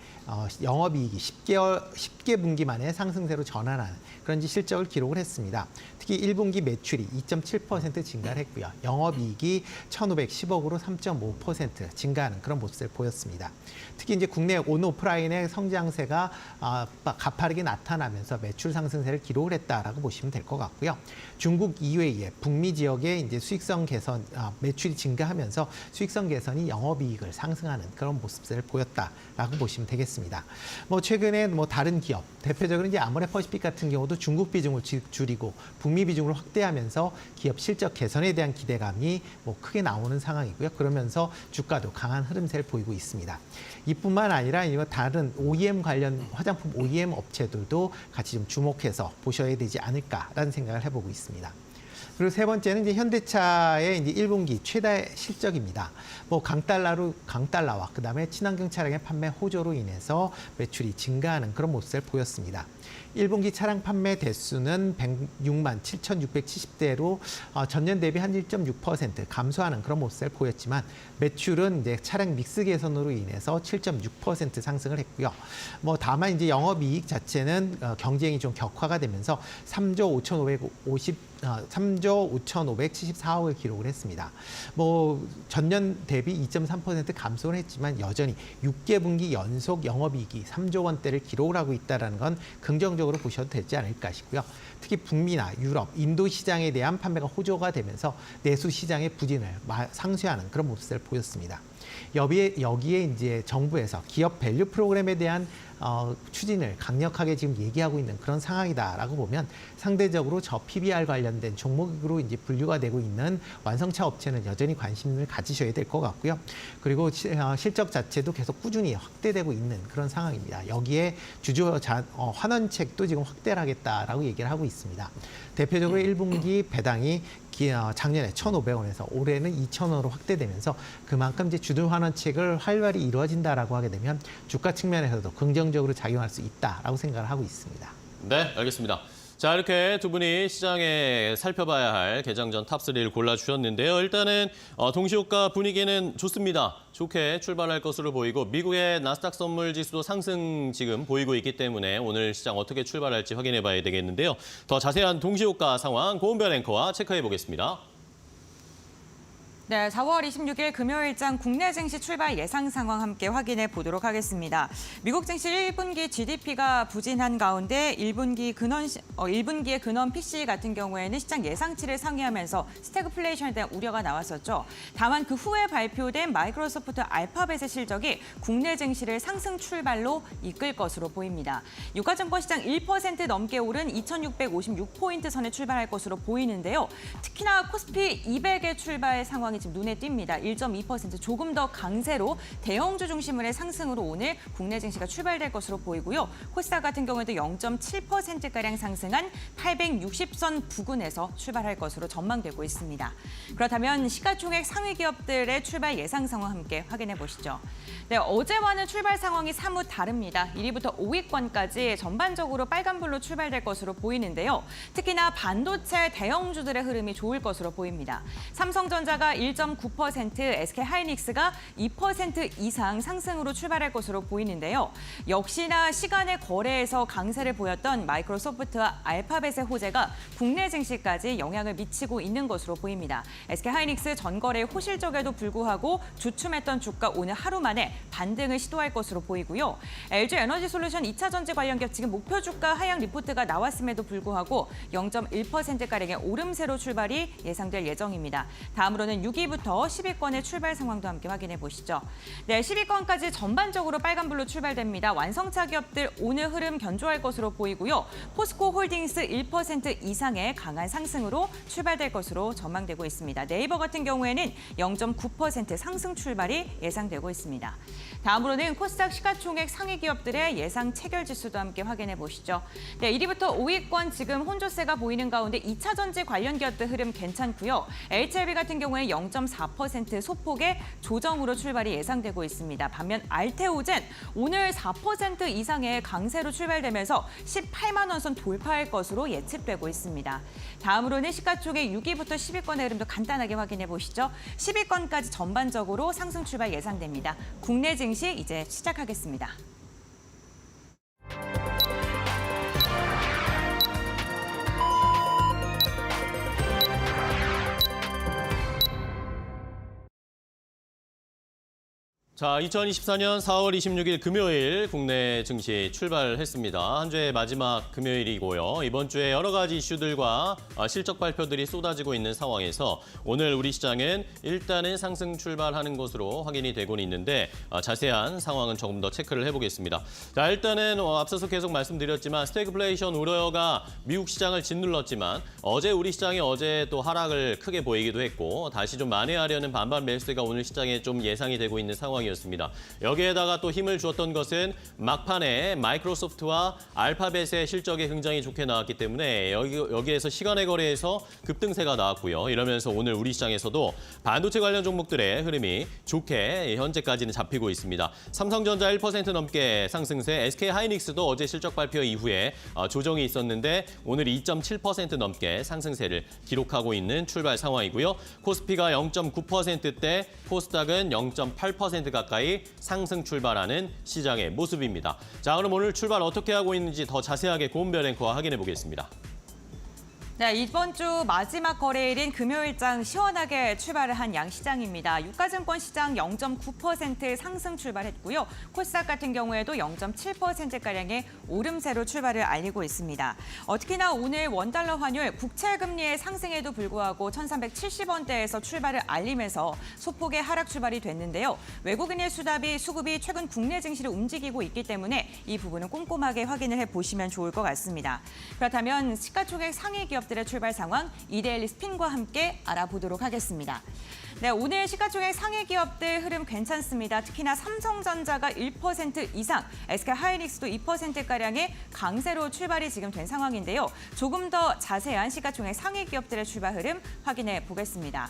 영업이익이 10개 분기 만에 상승세로 전환하는 그런 실적을 기록을 했습니다. 특히 1분기 매출이 2.7% 증가를 했고요. 영업이익이 1,510억으로 3.5% 증가하는 그런 모습을 보였습니다. 특히 이제 국내 온오프라인의 성장세가 가파르게 나타나면서 매출 상승세를 기록을 했다라고 보시면 될 것 같고요. 중국 이외에 북미 지역의 이제 수익성 개선, 매출이 증가하면서 수익성 개선이 영업이익을 상승하는 그런 모습을 보였다라고 보시면 되겠습니다. 뭐 최근에 뭐 다른 기업, 대표적으로 이제 아모레퍼시픽 같은 경우도 중국 비중을 줄이고 북미 비중을 확대하면서 기업 실적 개선에 대한 기대감이 뭐 크게 나오는 상황이고요. 그러면서 주가도 강한 흐름세를 보이고 있습니다. 이뿐만 아니라 다른 OEM 관련 화장품 OEM 업체들도 같이 좀 주목해서 보셔야 되지 않을까라는 생각을 해보고 있습니다. 그리고 세 번째는 이제 현대차의 이제 1분기 최대 실적입니다. 뭐 강달러와 그다음에 친환경 차량의 판매 호조로 인해서 매출이 증가하는 그런 모습을 보였습니다. 1분기 차량 판매 대수는 106만 7,670대로 전년 대비 한 1.6% 감소하는 그런 모습을 보였지만 매출은 이제 차량 믹스 개선으로 인해서 7.6% 상승을 했고요. 뭐 다만 이제 영업이익 자체는 경쟁이 좀 격화가 되면서 3조 5,574억을 기록을 했습니다. 뭐 전년 대비 2.3% 감소를 했지만 여전히 6개 분기 연속 영업이익이 3조 원대를 기록을 하고 있다는 건 긍정적으로 보셔도 되지 않을까 싶고요. 특히 북미나 유럽, 인도 시장에 대한 판매가 호조가 되면서 내수 시장의 부진을 상쇄하는 그런 모습을 보였습니다. 여기에 이제 정부에서 기업 밸류 프로그램에 대한 추진을 강력하게 지금 얘기하고 있는 그런 상황이다라고 보면 상대적으로 저 PBR 관련된 종목으로 이제 분류가 되고 있는 완성차 업체는 여전히 관심을 가지셔야 될 것 같고요. 그리고 실적 자체도 계속 꾸준히 확대되고 있는 그런 상황입니다. 여기에 주주 환원책도 지금 확대를 하겠다라고 얘기를 하고 있습니다. 대표적으로 1분기 배당이 작년에 1,500원에서 올해는 2,000원으로 확대되면서 그만큼 이제 주주 환원책을 활발히 이루어진다라고 하게 되면 주가 측면에서도 긍정적으로 작용할 수 있다라고 생각을 하고 있습니다. 네, 알겠습니다. 자, 이렇게 두 분이 시장에 살펴봐야 할 개장전 탑3를 골라주셨는데요. 일단은 동시효과 분위기는 좋습니다. 좋게 출발할 것으로 보이고 미국의 나스닥 선물 지수도 상승 지금 보이고 있기 때문에 오늘 시장 어떻게 출발할지 확인해 봐야 되겠는데요. 더 자세한 동시효과 상황 고은별 앵커와 체크해 보겠습니다. 네, 4월 26일 금요일장 국내 증시 출발 예상 상황 함께 확인해 보도록 하겠습니다. 미국 증시 1분기 GDP가 부진한 가운데 1분기의 근원 PCE 같은 경우에는 시장 예상치를 상회하면서 스태그플레이션에 대한 우려가 나왔었죠. 다만 그 후에 발표된 마이크로소프트 알파벳의 실적이 국내 증시를 상승 출발로 이끌 것으로 보입니다. 유가증권 시장 1% 넘게 오른 2,656포인트 선에 출발할 것으로 보이는데요. 특히나 코스피 200의 출발 상황이 지금 눈에 띕니다. 1.2% 조금 더 강세로 대형주 중심으로 상승으로 오늘 국내 증시가 출발될 것으로 보이고요. 코스닥 같은 경우에도 0.7%가량 상승한 860선 부근에서 출발할 것으로 전망되고 있습니다. 그렇다면 시가총액 상위 기업들의 출발 예상 상황 함께 확인해 보시죠. 네, 어제와는 출발 상황이 사뭇 다릅니다. 1위부터 5위권까지 전반적으로 빨간불로 출발될 것으로 보이는데요. 특히나 반도체 대형주들의 흐름이 좋을 것으로 보입니다. 삼성전자가 1.9%, SK하이닉스가 2% 이상 상승으로 출발할 것으로 보이는데요. 역시나 시간의 거래에서 강세를 보였던 마이크로소프트와 알파벳의 호재가 국내 증시까지 영향을 미치고 있는 것으로 보입니다. SK하이닉스 전거래 호실적에도 불구하고 주춤했던 주가 오늘 하루 만에 반등을 시도할 것으로 보이고요. LG에너지솔루션 2차 전지 관련 기업 지금 목표 주가 하향 리포트가 나왔음에도 불구하고 0.1%가량의 오름세로 출발이 예상될 예정입니다. 다음으로는 6위부터 10위권의 출발 상황도 함께 확인해 보시죠. 네, 10위권까지 전반적으로 빨간불로 출발됩니다. 완성차 기업들 오늘 흐름 견조할 것으로 보이고요. 포스코 홀딩스 1% 이상의 강한 상승으로 출발될 것으로 전망되고 있습니다. 네이버 같은 경우에는 0.9% 상승 출발이 예상되고 있습니다. 다음으로는 코스닥 시가총액 상위 기업들의 예상 체결 지수도 함께 확인해 보시죠. 네, 1위부터 5위권 지금 혼조세가 보이는 가운데 2차 전지 관련 기업들 흐름 괜찮고요. HLB 같은 경우에 0.4% 소폭의 조정으로 출발이 예상되고 있습니다. 반면 알테오젠 오늘 4% 이상의 강세로 출발되면서 18만 원 선 돌파할 것으로 예측되고 있습니다. 다음으로는 시가총액 6위부터 10위권의 흐름도 간단하게 확인해 보시죠. 10위권까지 전반적으로 상승 출발 예상됩니다. 국내 증시 이제 시작하겠습니다. 자, 2024년 4월 26일 금요일 국내 증시 출발했습니다. 한 주의 마지막 금요일이고요. 이번 주에 여러 가지 이슈들과 실적 발표들이 쏟아지고 있는 상황에서 오늘 우리 시장은 일단은 상승 출발하는 것으로 확인이 되고는 있는데 자세한 상황은 조금 더 체크를 해보겠습니다. 자, 일단은 앞서서 계속 말씀드렸지만 스태그플레이션 우려가 미국 시장을 짓눌렀지만 어제 우리 시장이 어제 또 하락을 크게 보이기도 했고 다시 좀 만회하려는 반반 매수세가 오늘 시장에 좀 예상이 되고 있는 상황이었습니다. 여기에다가 또 힘을 주었던 것은 막판에 마이크로소프트와 알파벳의 실적이 굉장히 좋게 나왔기 때문에 여기에서 시간의 거래에서 급등세가 나왔고요. 이러면서 오늘 우리 시장에서도 반도체 관련 종목들의 흐름이 좋게 현재까지는 잡히고 있습니다. 삼성전자 1% 넘게 상승세, SK하이닉스도 어제 실적 발표 이후에 조정이 있었는데 오늘 2.7% 넘게 상승세를 기록하고 있는 출발 상황이고요. 코스피가 0.9%대, 코스닥은 0.8% 가까이 상승 출발하는 시장의 모습입니다. 자, 그럼 오늘 출발 어떻게 하고 있는지 더 자세하게 고은별 앵커와 확인해 보겠습니다. 네, 이번 주 마지막 거래일인 금요일장 시원하게 출발을 한 양시장입니다. 유가증권 시장 0.9% 상승 출발했고요. 코스닥 같은 경우에도 0.7%가량의 오름세로 출발을 알리고 있습니다. 특히나 오늘 원달러 환율 국채금리의 상승에도 불구하고 1,370원대에서 출발을 알리면서 소폭의 하락 출발이 됐는데요. 외국인의 수급이 최근 국내 증시를 움직이고 있기 때문에 이 부분은 꼼꼼하게 확인을 해보시면 좋을 것 같습니다. 그렇다면 시가총액 상위 기업 들의 출발 상황 이데일리 스핀과 함께 알아보도록 하겠습니다. 네, 오늘 시가총액 상위 기업들 흐름 괜찮습니다. 특히나 삼성전자가 1% 이상, SK하이닉스도 2%가량의 강세로 출발이 지금 된 상황인데요. 조금 더 자세한 시가총액 상위 기업들의 출발 흐름 확인해 보겠습니다.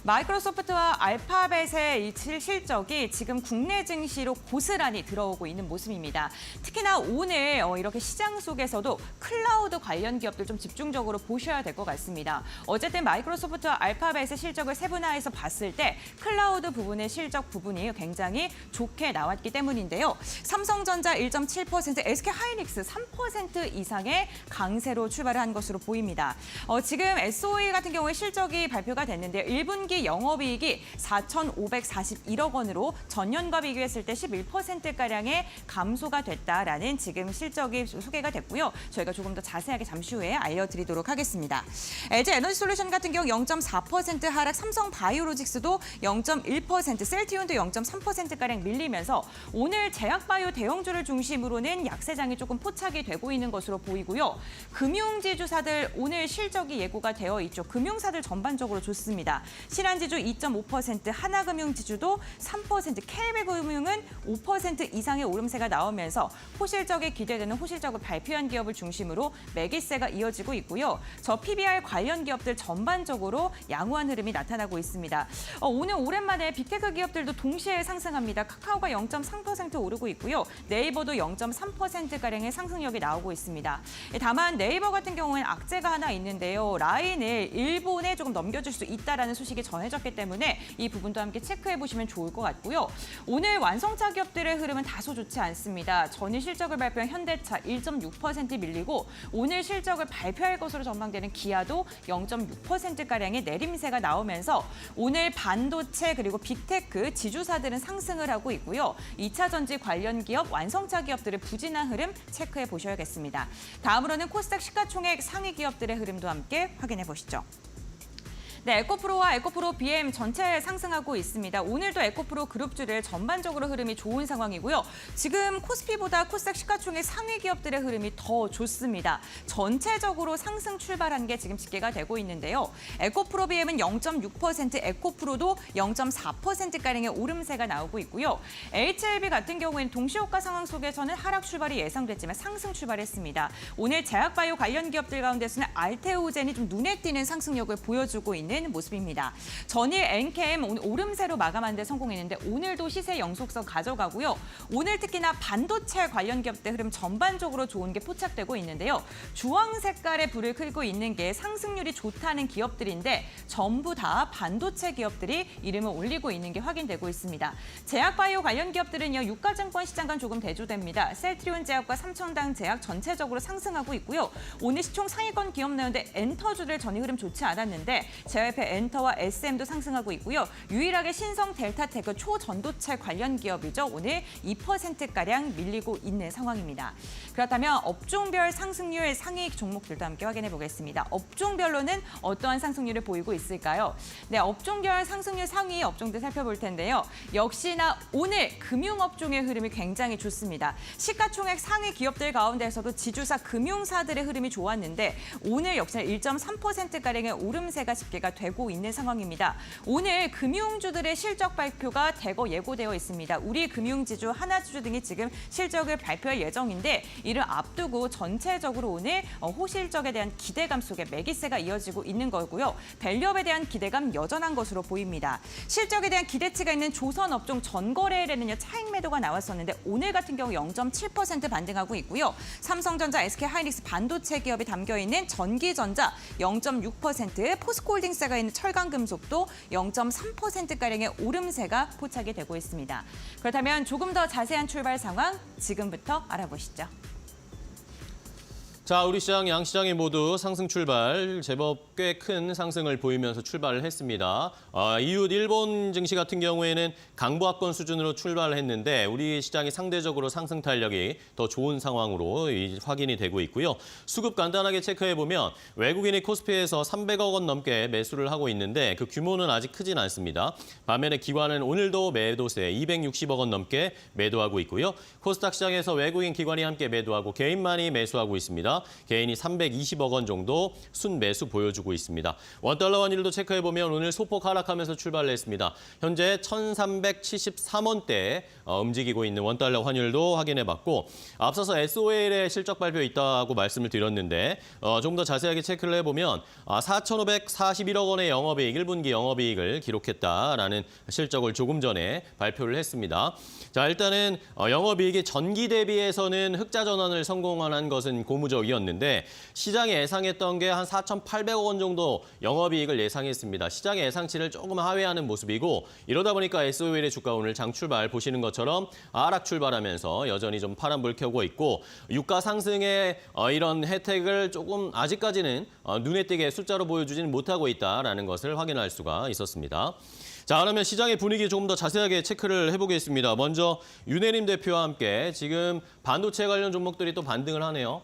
마이크로소프트와 알파벳의 이 실적이 지금 국내 증시로 고스란히 들어오고 있는 모습입니다. 특히나 오늘 이렇게 시장 속에서도 클라우드 관련 기업들 좀 집중적으로 보셔야 될 것 같습니다. 어쨌든 마이크로소프트와 알파벳의 실적을 세분화해서 봤을 때 클라우드 부분의 실적 부분이 굉장히 좋게 나왔기 때문인데요. 삼성전자 1.7%, SK하이닉스 3% 이상의 강세로 출발을 한 것으로 보입니다. 지금 SOE 같은 경우에 실적이 발표가 됐는데요. 1분기 영업이익이 4,541억 원으로 전년과 비교했을 때 11%가량의 감소가 됐다라는 지금 실적이 소개가 됐고요. 저희가 조금 더 자세하게 잠시 후에 알려드리도록 하겠습니다. LG에너지솔루션 같은 경우 0.4% 하락, 삼성바이오로직스도 0.1%, 셀티온도 0.3%가량 밀리면서 오늘 제약바이오 대형주를 중심으로는 약세장이 조금 포착이 되고 있는 것으로 보이고요. 금융지주사들 오늘 실적이 예고가 되어 있죠. 금융사들 전반적으로 좋습니다. 신한지주 2.5%, 하나금융지주도 3%, KB금융은 5% 이상의 오름세가 나오면서 호실적에 기대되는 호실적을 발표한 기업을 중심으로 매기세가 이어지고 있고요. 저 PBR 관련 기업들 전반적으로 양호한 흐름이 나타나고 있습니다. 오늘 오랜만에 빅테크 기업들도 동시에 상승합니다. 카카오가 0.3% 오르고 있고요. 네이버도 0.3%가량의 상승력이 나오고 있습니다. 다만 네이버 같은 경우에는 악재가 하나 있는데요. 라인을 일본에 조금 넘겨줄 수 있다라는 소식이 전해졌기 때문에 이 부분도 함께 체크해 보시면 좋을 것 같고요. 오늘 완성차 기업들의 흐름은 다소 좋지 않습니다. 전일 실적을 발표한 현대차 1.6% 밀리고 오늘 실적을 발표할 것으로 전망되는 기아도 0.6%가량의 내림세가 나오면서 오늘 반도체 그리고 빅테크 지주사들은 상승을 하고 있고요. 2차 전지 관련 기업, 완성차 기업들의 부진한 흐름 체크해 보셔야겠습니다. 다음으로는 코스닥 시가총액 상위 기업들의 흐름도 함께 확인해 보시죠. 네, 에코프로와 에코프로 BM 전체 상승하고 있습니다. 오늘도 에코프로 그룹주들 전반적으로 흐름이 좋은 상황이고요. 지금 코스피보다 코스닥 시가총액 상위 기업들의 흐름이 더 좋습니다. 전체적으로 상승 출발한 게 지금 집계가 되고 있는데요. 에코프로 BM은 0.6%, 에코프로도 0.4%가량의 오름세가 나오고 있고요. HLB 같은 경우에는 동시호가 상황 속에서는 하락 출발이 예상됐지만 상승 출발했습니다. 오늘 제약바이오 관련 기업들 가운데서는 알테오젠이 좀 눈에 띄는 상승력을 보여주고 있는 모습입니다. 전일 엔캠 오늘 오름세로 마감하는 데 성공했는데 오늘도 시세 영속성 가져가고요. 오늘 특히나 반도체 관련 기업들 흐름 전반적으로 좋은 게 포착되고 있는데요. 주황 색깔의 불을 끄고 있는 게 상승률이 좋다는 기업들인데 전부 다 반도체 기업들이 이름을 올리고 있는 게 확인되고 있습니다. 제약바이오 관련 기업들은요. 유가증권 시장과 조금 대조됩니다. 셀트리온 제약과 삼천당 제약 전체적으로 상승하고 있고요. 오늘 시총 상위권 기업 내용인데 엔터주들 전일 흐름 좋지 않았는데 제약회 엔터와 SM도 상승하고 있고요. 유일하게 신성 델타테크 초전도체 관련 기업이죠. 오늘 2%가량 밀리고 있는 상황입니다. 그렇다면 업종별 상승률 상위 종목들도 함께 확인해 보겠습니다. 업종별로는 어떠한 상승률을 보이고 있을까요? 네, 업종별 상승률 상위 업종들 살펴볼 텐데요. 역시나 오늘 금융업종의 흐름이 굉장히 좋습니다. 시가총액 상위 기업들 가운데서도 지주사 금융사들의 흐름이 좋았는데 오늘 역시나 1.3%가량의 오름세가 집계가 되고 있는 상황입니다. 오늘 금융주들의 실적 발표가 대거 예고되어 있습니다. 우리 금융지주, 하나지주 등이 지금 실적을 발표할 예정인데 이를 앞두고 전체적으로 오늘 호실적에 대한 기대감 속에 매기세가 이어지고 있는 거고요. 밸류업에 대한 기대감 여전한 것으로 보입니다. 실적에 대한 기대치가 있는 조선업종 전거래일에는요. 차익 매도가 나왔었는데 오늘 같은 경우 0.7% 반등하고 있고요. 삼성전자, SK하이닉스 반도체 기업이 담겨있는 전기전자 0.6%, 포스코홀딩스가 있는 철강금속도 0.3%가량의 오름세가 포착이 되고 있습니다. 그렇다면 조금 더 자세한 출발 상황 지금부터 알아보시죠. 자, 우리 시장, 양시장이 모두 상승 출발, 제법 꽤 큰 상승을 보이면서 출발을 했습니다. 이웃 일본 증시 같은 경우에는 강보합권 수준으로 출발을 했는데 우리 시장이 상대적으로 상승 탄력이 더 좋은 상황으로 확인이 되고 있고요. 수급 간단하게 체크해보면 외국인이 코스피에서 300억 원 넘게 매수를 하고 있는데 그 규모는 아직 크진 않습니다. 반면에 기관은 오늘도 매도세 260억 원 넘게 매도하고 있고요. 코스닥 시장에서 외국인 기관이 함께 매도하고 개인만이 매수하고 있습니다. 개인이 320억 원 정도 순매수 보여주고 있습니다. 원달러 환율도 체크해보면 오늘 소폭 하락하면서 출발을 했습니다. 현재 1373원대에 움직이고 있는 원달러 환율도 확인해봤고 앞서서 SOL의 실적 발표 있다고 말씀을 드렸는데 좀 더 자세하게 체크를 해보면 4,541억 원의 영업이익, 1분기 영업이익을 기록했다라는 실적을 조금 전에 발표를 했습니다. 자, 일단은 영업이익이 전기 대비해서는 흑자 전환을 성공한 것은 고무적이었는데 시장이 예상했던 게 한 4,800억 원 정도 영업이익을 예상했습니다. 시장의 예상치를 조금 하회하는 모습이고 이러다 보니까 SOL의 주가 오늘 장 출발 보시는 것처럼 하락 출발하면서 여전히 좀 파란불 켜고 있고 유가 상승의 이런 혜택을 조금 아직까지는 눈에 띄게 숫자로 보여주지는 못하고 있다는 것을 확인할 수가 있었습니다. 자, 그러면 시장의 분위기 조금 더 자세하게 체크를 해보겠습니다. 먼저 윤혜림 대표와 함께 지금 반도체 관련 종목들이 또 반등을 하네요.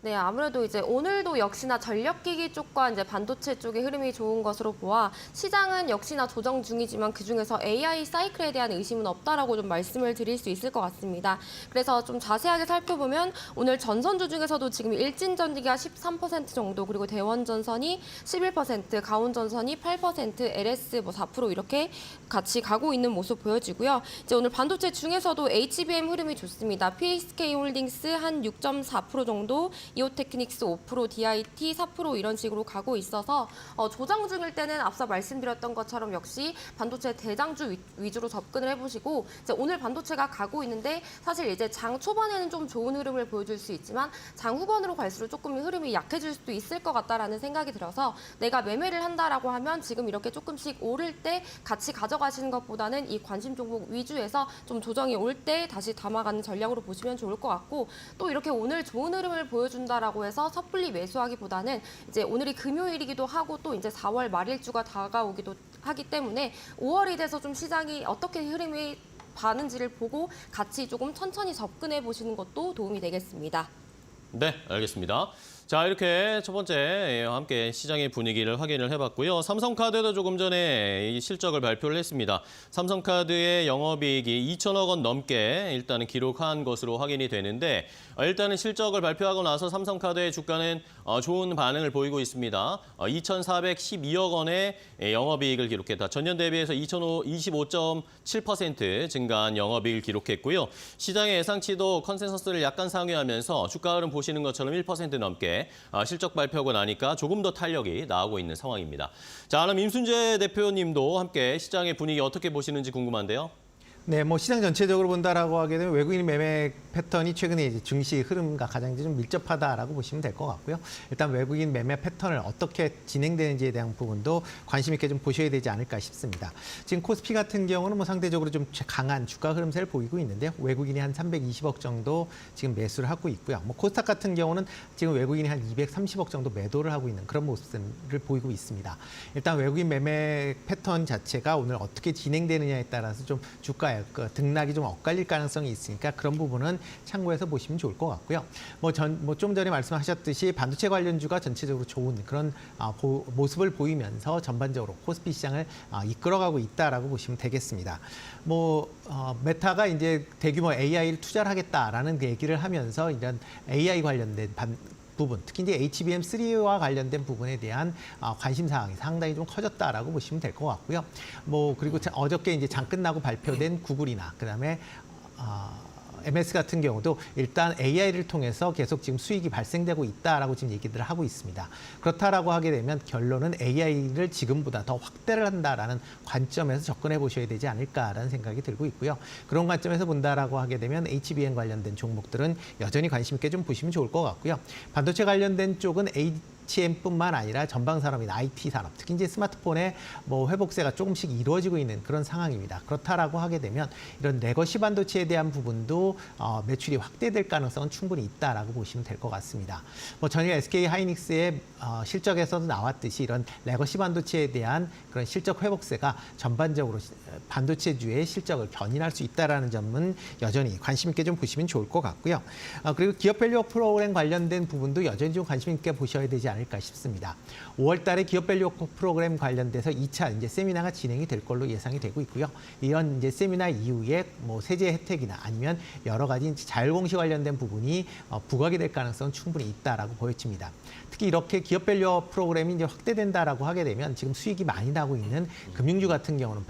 네, 아무래도 이제 오늘도 역시나 전력기기 쪽과 이제 반도체 쪽의 흐름이 좋은 것으로 보아 시장은 역시나 조정 중이지만 그중에서 AI 사이클에 대한 의심은 없다라고 좀 말씀을 드릴 수 있을 것 같습니다. 그래서 좀 자세하게 살펴보면 오늘 전선주 중에서도 지금 일진전기가 13% 정도, 그리고 대원전선이 11%, 가온전선이 8%, LS 뭐 4% 이렇게 같이 가고 있는 모습 보여지고요. 이제 오늘 반도체 중에서도 HBM 흐름이 좋습니다. PSK홀딩스 한 6.4% 정도, 이오테크닉스 5%, DIT 4% 이런 식으로 가고 있어서 조정 중일 때는 앞서 말씀드렸던 것처럼 역시 반도체 대장주 위주로 접근을 해보시고 이제 오늘 반도체가 가고 있는데 사실 이제 장 초반에는 좀 좋은 흐름을 보여줄 수 있지만 장 후반으로 갈수록 조금 흐름이 약해질 수도 있을 것 같다라는 생각이 들어서 내가 매매를 한다라고 하면 지금 이렇게 조금씩 오를 때 같이 가져가시는 것보다는 이 관심 종목 위주에서 좀 조정이 올 때 다시 담아가는 전략으로 보시면 좋을 것 같고 또 이렇게 오늘 좋은 흐름을 보여준다라고 해서 섣불리 매수하기보다는 이제 오늘이 금요일이기도 하고 또 이제 4월 말일주가 다가오기도 하기 때문에 5월이 돼서 좀 시장이 어떻게 흐름이 가는지를 보고 같이 조금 천천히 접근해 보시는 것도 도움이 되겠습니다. 네, 알겠습니다. 자, 이렇게 첫 번째 함께 시장의 분위기를 확인을 해봤고요. 삼성카드도 조금 전에 이 실적을 발표를 했습니다. 삼성카드의 영업이익이 2천억 원 넘게 일단은 기록한 것으로 확인이 되는데 일단은 실적을 발표하고 나서 삼성카드의 주가는 좋은 반응을 보이고 있습니다. 2,412억 원의 영업이익을 기록했다. 전년 대비해서 25.7% 증가한 영업이익을 기록했고요. 시장의 예상치도 컨센서스를 약간 상회하면서 주가 흐름 보시는 것처럼 1% 넘게 실적 발표하고 나니까 조금 더 탄력이 나오고 있는 상황입니다. 자, 그럼 임순재 대표님도 함께 시장의 분위기 어떻게 보시는지 궁금한데요. 네, 뭐 시장 전체적으로 본다라고 하게 되면 외국인 매매 패턴이 최근에 이제 증시 흐름과 가장 좀 밀접하다라고 보시면 될 것 같고요. 일단 외국인 매매 패턴을 어떻게 진행되는지에 대한 부분도 관심 있게 좀 보셔야 되지 않을까 싶습니다. 지금 코스피 같은 경우는 뭐 상대적으로 좀 강한 주가 흐름세를 보이고 있는데요. 외국인이 한 320억 정도 지금 매수를 하고 있고요. 뭐 코스닥 같은 경우는 지금 외국인이 한 230억 정도 매도를 하고 있는 그런 모습을 보이고 있습니다. 일단 외국인 매매 패턴 자체가 오늘 어떻게 진행되느냐에 따라서 좀 주가 등락이 좀 엇갈릴 가능성이 있으니까 그런 부분은 참고해서 보시면 좋을 것 같고요. 좀 전에 말씀하셨듯이 반도체 관련주가 전체적으로 좋은 그런 모습을 보이면서 전반적으로 코스피 시장을 이끌어가고 있다라고 보시면 되겠습니다. 메타가 이제 대규모 AI를 투자를 하겠다라는 얘기를 하면서 이런 AI 관련된 부분, 특히 이제 HBM3와 관련된 부분에 대한 관심 사항이 상당히 좀 커졌다라고 보시면 될 것 같고요. 그리고 어저께 이제 장 끝나고 발표된 구글이나 그다음에 MS 같은 경우도 일단 AI를 통해서 계속 지금 수익이 발생되고 있다라고 지금 얘기들을 하고 있습니다. 그렇다라고 하게 되면 결론은 AI를 지금보다 더 확대를 한다라는 관점에서 접근해 보셔야 되지 않을까라는 생각이 들고 있고요. 그런 관점에서 본다라고 하게 되면 HBM 관련된 종목들은 여전히 관심 있게 좀 보시면 좋을 것 같고요. 반도체 관련된 쪽은 HM뿐만 아니라 전방 산업이나 IT 산업, 특히 이제 스마트폰의 회복세가 조금씩 이루어지고 있는 그런 상황입니다. 그렇다라고 하게 되면 이런 레거시 반도체에 대한 부분도 매출이 확대될 가능성은 충분히 있다라고 보시면 될 것 같습니다. 전일 SK 하이닉스의 실적에서도 나왔듯이 이런 레거시 반도체에 대한 그런 실적 회복세가 전반적으로 반도체주의 실적을 견인할 수 있다라는 점은 여전히 관심 있게 좀 보시면 좋을 것 같고요. 그리고 기업 밸류업 프로그램 관련된 부분도 여전히 좀 관심 있게 보셔야 되지 않을까 싶습니다. 5월 달에 기업 밸류업 프로그램 관련돼서 2차 이제 세미나가 진행이 될 걸로 예상이 되고 있고요. 이런 이제 세미나 이후에 세제 혜택이나 아니면 여러 가지 자율공시 관련된 부분이 부각이 될 가능성은 충분히 있다라고 보여집니다. 특히 이렇게 기업 밸류업 프로그램이 이제 확대된다라고 하게 되면 지금 수익이 많이 나고 있는 금융주 같은 경우는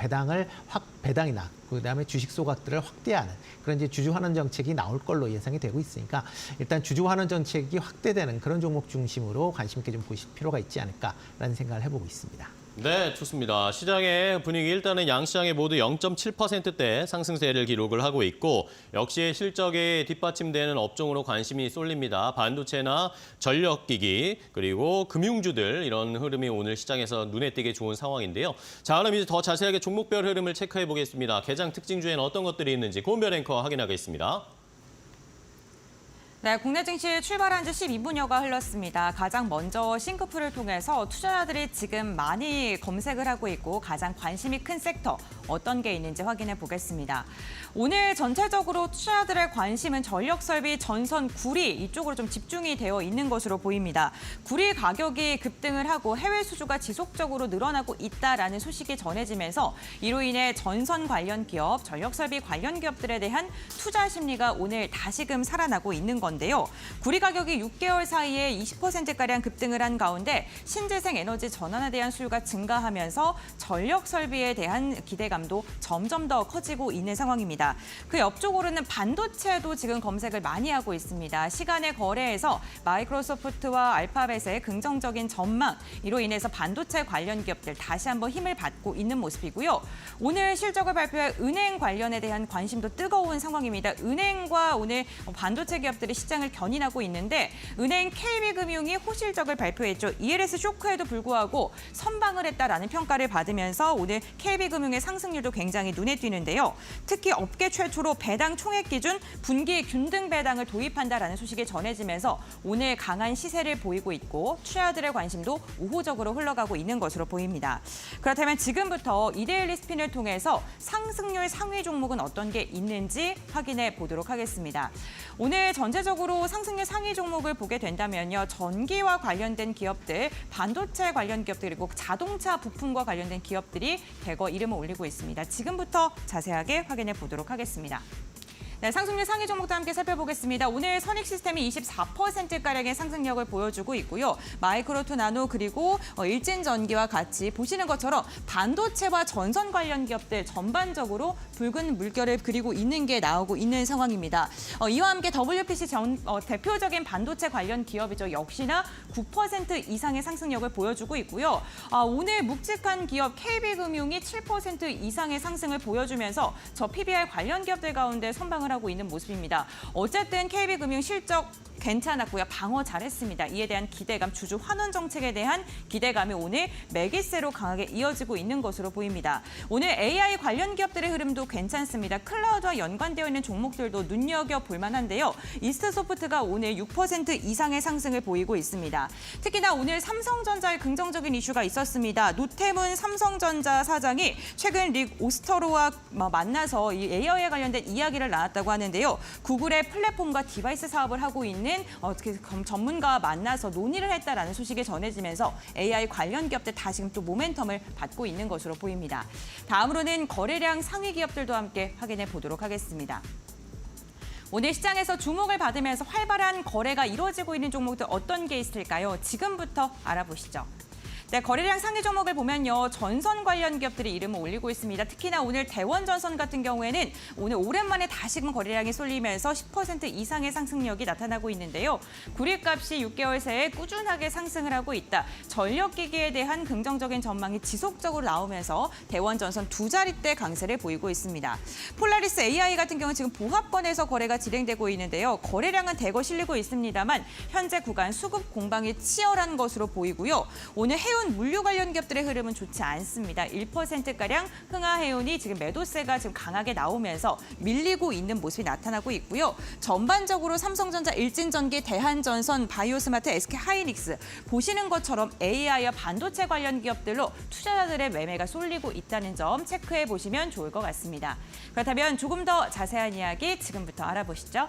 배당이나 그다음에 주식 소각들을 확대하는 그런 이제 주주 환원 정책이 나올 걸로 예상이 되고 있으니까 일단 주주 환원 정책이 확대되는 그런 종목 중심으로 관심 있게 좀 보실 필요가 있지 않을까라는 생각을 해보고 있습니다. 네, 좋습니다. 시장의 분위기 일단은 양시장에 모두 0.7%대 상승세를 기록을 하고 있고 역시 실적에 뒷받침되는 업종으로 관심이 쏠립니다. 반도체나 전력기기 그리고 금융주들 이런 흐름이 오늘 시장에서 눈에 띄게 좋은 상황인데요. 자, 그럼 이제 더 자세하게 종목별 흐름을 체크해 보겠습니다. 개장 특징주에는 어떤 것들이 있는지 고은별 앵커 확인하겠습니다. 네, 국내 증시 출발한 지 12분여가 흘렀습니다. 가장 먼저 싱크풀을 통해서 투자자들이 지금 많이 검색을 하고 있고 가장 관심이 큰 섹터 어떤 게 있는지 확인해 보겠습니다. 오늘 전체적으로 투자자들의 관심은 전력설비, 전선, 구리 이쪽으로 좀 집중이 되어 있는 것으로 보입니다. 구리 가격이 급등을 하고 해외 수주가 지속적으로 늘어나고 있다라는 소식이 전해지면서 이로 인해 전선 관련 기업, 전력설비 관련 기업들에 대한 투자 심리가 오늘 다시금 살아나고 있는 건데요. 건데요. 구리 가격이 6개월 사이에 20%가량 급등을 한 가운데 신재생 에너지 전환에 대한 수요가 증가하면서 전력 설비에 대한 기대감도 점점 더 커지고 있는 상황입니다. 그 옆쪽으로는 반도체도 지금 검색을 많이 하고 있습니다. 시간의 거래에서 마이크로소프트와 알파벳의 긍정적인 전망, 이로 인해서 반도체 관련 기업들 다시 한번 힘을 받고 있는 모습이고요. 오늘 실적을 발표할 은행 관련에 대한 관심도 뜨거운 상황입니다. 은행과 오늘 반도체 기업들이 시장을 견인하고 있는데 은행 KB금융이 호실적을 발표했죠. ELS 쇼크에도 불구하고 선방을 했다라는 평가를 받으면서 오늘 KB금융의 상승률도 굉장히 눈에 띄는데요. 특히 업계 최초로 배당 총액 기준 분기 균등 배당을 도입한다라는 소식이 전해지면서 오늘 강한 시세를 보이고 있고 투자자들의 관심도 우호적으로 흘러가고 있는 것으로 보입니다. 그렇다면 지금부터 이데일리 스핀을 통해서 상승률 상위 종목은 어떤 게 있는지 확인해 보도록 하겠습니다. 오늘 전체적으로 상승률 상위 종목을 보게 된다면요. 전기와 관련된 기업들, 반도체 관련 기업들, 그리고 자동차 부품과 관련된 기업들이 대거 이름을 올리고 있습니다. 지금부터 자세하게 확인해 보도록 하겠습니다. 네, 상승률 상위 종목도 함께 살펴보겠습니다. 오늘 선익시스템이 24%가량의 상승력을 보여주고 있고요. 마이크로투 나노 그리고 일진전기와 같이 보시는 것처럼 반도체와 전선 관련 기업들 전반적으로 붉은 물결을 그리고 있는 게 나오고 있는 상황입니다. 이와 함께 WPC 대표적인 반도체 관련 기업이죠. 역시나 9% 이상의 상승력을 보여주고 있고요. 오늘 묵직한 기업 KB금융이 7% 이상의 상승을 보여주면서 저 PBR 관련 기업들 가운데 선방을 하고 있는 모습입니다. 어쨌든 KB금융 실적 괜찮았고요. 방어 잘했습니다. 이에 대한 기대감, 주주 환원 정책에 대한 기대감이 오늘 매기세로 강하게 이어지고 있는 것으로 보입니다. 오늘 AI 관련 기업들의 흐름도 괜찮습니다. 클라우드와 연관되어 있는 종목들도 눈여겨볼 만한데요. 이스트소프트가 오늘 6% 이상의 상승을 보이고 있습니다. 특히나 오늘 삼성전자의 긍정적인 이슈가 있었습니다. 노태문 삼성전자 사장이 최근 릭 오스터로와 만나서 이 AI에 관련된 이야기를 나눴다고 하는데요. 구글의 플랫폼과 디바이스 사업을 하고 있는 전문가와 만나서 논의를 했다라는 소식이 전해지면서 AI 관련 기업들 다시금 또 모멘텀을 받고 있는 것으로 보입니다. 다음으로는 거래량 상위 기업들도 함께 확인해 보도록 하겠습니다. 오늘 시장에서 주목을 받으면서 활발한 거래가 이루어지고 있는 종목들 어떤 게 있을까요? 지금부터 알아보시죠. 네, 거래량 상위 종목을 보면요. 전선 관련 기업들이 이름을 올리고 있습니다. 특히나 오늘 대원전선 같은 경우에는 오늘 오랜만에 다시금 거래량이 쏠리면서 10% 이상의 상승력이 나타나고 있는데요. 구리값이 6개월 새에 꾸준하게 상승을 하고 있다. 전력기기에 대한 긍정적인 전망이 지속적으로 나오면서 대원전선 두 자릿대 강세를 보이고 있습니다. 폴라리스 AI 같은 경우는 지금 보합권에서 거래가 진행되고 있는데요. 거래량은 대거 실리고 있습니다만 현재 구간 수급 공방이 치열한 것으로 보이고요. 오늘 해운 물류 관련 기업들의 흐름은 좋지 않습니다. 1%가량 흥하해운이 지금 매도세가 지금 강하게 나오면서 밀리고 있는 모습이 나타나고 있고요. 전반적으로 삼성전자, 일진전기, 대한전선, 바이오스마트, SK하이닉스 보시는 것처럼 AI와 반도체 관련 기업들로 투자자들의 매매가 쏠리고 있다는 점 체크해 보시면 좋을 것 같습니다. 그렇다면 조금 더 자세한 이야기 지금부터 알아보시죠.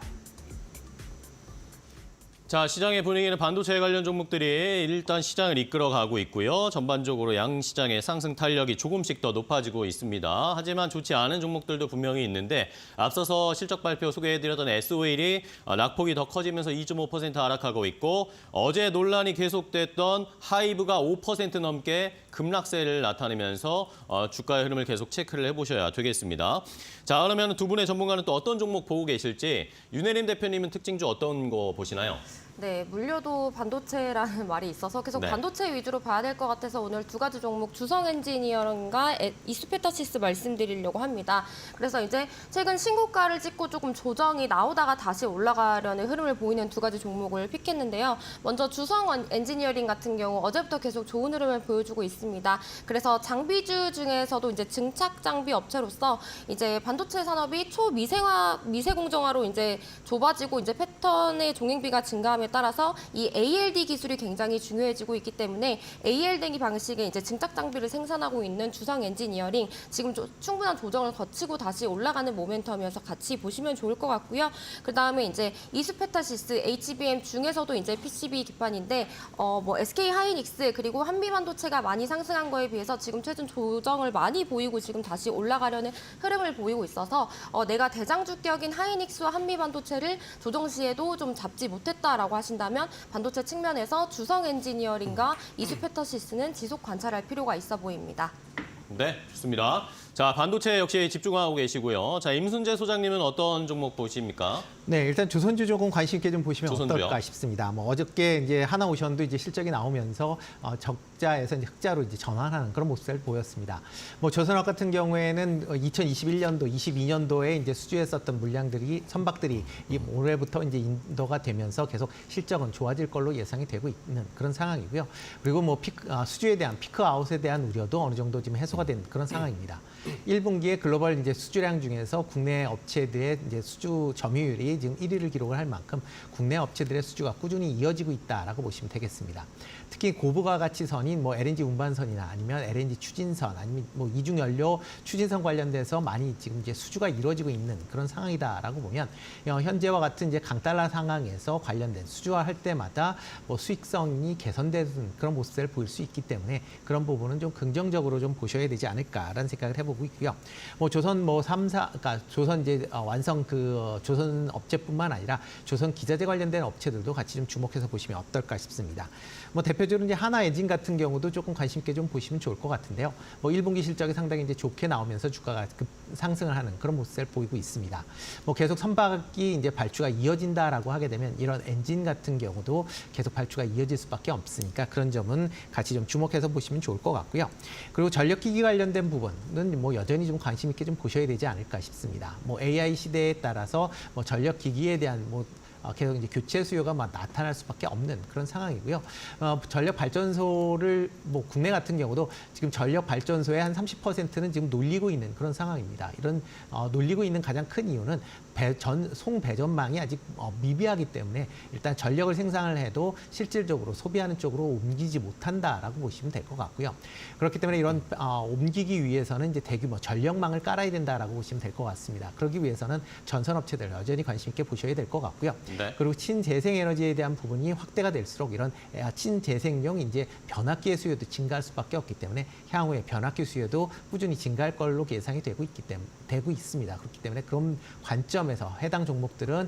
자, 시장의 분위기는 반도체 관련 종목들이 일단 시장을 이끌어가고 있고요. 전반적으로 양시장의 상승 탄력이 조금씩 더 높아지고 있습니다. 하지만 좋지 않은 종목들도 분명히 있는데 앞서서 실적 발표 소개해드렸던 SO일이 낙폭이 더 커지면서 2.5% 하락하고 있고 어제 논란이 계속됐던 하이브가 5% 넘게 급락세를 나타내면서 주가의 흐름을 계속 체크를 해보셔야 되겠습니다. 자, 그러면 두 분의 전문가는 또 어떤 종목 보고 계실지 윤혜림 대표님은 특징주 어떤 거 보시나요? 네, 물려도 반도체라는 말이 있어서 계속 네. 반도체 위주로 봐야 될 것 같아서 오늘 두 가지 종목 주성 엔지니어링과 이스페타시스 말씀드리려고 합니다. 그래서 이제 최근 신고가를 찍고 조금 조정이 나오다가 다시 올라가려는 흐름을 보이는 두 가지 종목을 픽했는데요. 먼저 주성 엔지니어링 같은 경우 어제부터 계속 좋은 흐름을 보여주고 있습니다. 그래서 장비주 중에서도 이제 증착 장비 업체로서 이제 반도체 산업이 초미세공정화로 이제 좁아지고 이제 패턴의 종횡비가 증가 증가함에 따라서 이 ALD 기술이 굉장히 중요해지고 있기 때문에 ALD 방식의 이제 증착 장비를 생산하고 있는 주성 엔지니어링 지금 충분한 조정을 거치고 다시 올라가는 모멘텀이어서 같이 보시면 좋을 것 같고요. 그다음에 이제 이스페타시스 HBM 중에서도 이제 PCB 기판인데 뭐 SK 하이닉스 그리고 한미반도체가 많이 상승한 거에 비해서 지금 최근 조정을 많이 보이고 지금 다시 올라가려는 흐름을 보이고 있어서 내가 대장주격인 하이닉스와 한미반도체를 조정 시에도 좀 잡지 못했다라고 하신다면 반도체 측면에서 주성 엔지니어링과 이스페타시스는 지속 관찰할 필요가 있어 보입니다. 네, 좋습니다. 자, 반도체 역시 집중하고 계시고요. 자, 임순재 소장님은 어떤 종목 보십니까? 네, 일단 조선주 조금 관심 있게 좀 보시면 조선주요? 어떨까 싶습니다. 뭐 어저께 이제 하나오션도 이제 실적이 나오면서 적자에서 이제 흑자로 이제 전환하는 그런 모습을 보였습니다. 뭐 조선업 같은 경우에는 2021년도, 22년도에 이제 수주했었던 물량들이 선박들이 올해부터 이제 인도가 되면서 계속 실적은 좋아질 걸로 예상이 되고 있는 그런 상황이고요. 그리고 뭐 수주에 대한 피크아웃에 대한 우려도 어느 정도 지금 해소가 된 그런 상황입니다. 1분기에 글로벌 이제 수주량 중에서 국내 업체들의 이제 수주 점유율이 지금 1위를 기록을 할 만큼 국내 업체들의 수주가 꾸준히 이어지고 있다라고 보시면 되겠습니다. 특히 고부가 가치선인 뭐 LNG 운반선이나 아니면 LNG 추진선 아니면 뭐 이중 연료 추진선 관련돼서 많이 지금 이제 수주가 이루어지고 있는 그런 상황이다라고 보면 현재와 같은 이제 강달러 상황에서 관련된 수주할 때마다 뭐 수익성이 개선되는 그런 모습을 보일 수 있기 때문에 그런 부분은 좀 긍정적으로 좀 보셔야 되지 않을까라는 생각을 해보고 있고요. 뭐 조선 뭐 3사 그러니까 조선 이제 완성 조선 업체뿐만 아니라 조선 기자재 관련된 업체들도 같이 좀 주목해서 보시면 어떨까 싶습니다. 뭐 대표적으로 이제 하나엔진 같은 경우도 조금 관심 있게 좀 보시면 좋을 것 같은데요. 뭐 1분기 실적이 상당히 이제 좋게 나오면서 주가가 상승을 하는 그런 모습을 보이고 있습니다. 뭐 계속 선박이 이제 발주가 이어진다라고 하게 되면 이런 엔진 같은 경우도 계속 발주가 이어질 수밖에 없으니까 그런 점은 같이 좀 주목해서 보시면 좋을 것 같고요. 그리고 전력기기 관련된 부분은 뭐 여전히 좀 관심 있게 좀 보셔야 되지 않을까 싶습니다. 뭐 AI 시대에 따라서 뭐 전력기기에 대한 뭐 계속 이제 교체 수요가 막 나타날 수밖에 없는 그런 상황이고요. 전력 발전소를 뭐 국내 같은 경우도 지금 전력 발전소의 한 30%는 지금 놀리고 있는 그런 상황입니다. 이런 놀리고 있는 가장 큰 이유는 송배전망이 아직 미비하기 때문에 일단 전력을 생산을 해도 실질적으로 소비하는 쪽으로 옮기지 못한다라고 보시면 될 것 같고요. 그렇기 때문에 이런 옮기기 위해서는 이제 대규모 전력망을 깔아야 된다라고 보시면 될 것 같습니다. 그러기 위해서는 전선업체들 여전히 관심 있게 보셔야 될 것 같고요. 네. 그리고 친재생에너지에 대한 부분이 확대가 될수록 이런 친재생용 이제 변압기의 수요도 증가할 수밖에 없기 때문에 향후에 변압기 수요도 꾸준히 증가할 걸로 예상이 되고 있습니다. 그렇기 때문에 그런 관점에서 해당 종목들은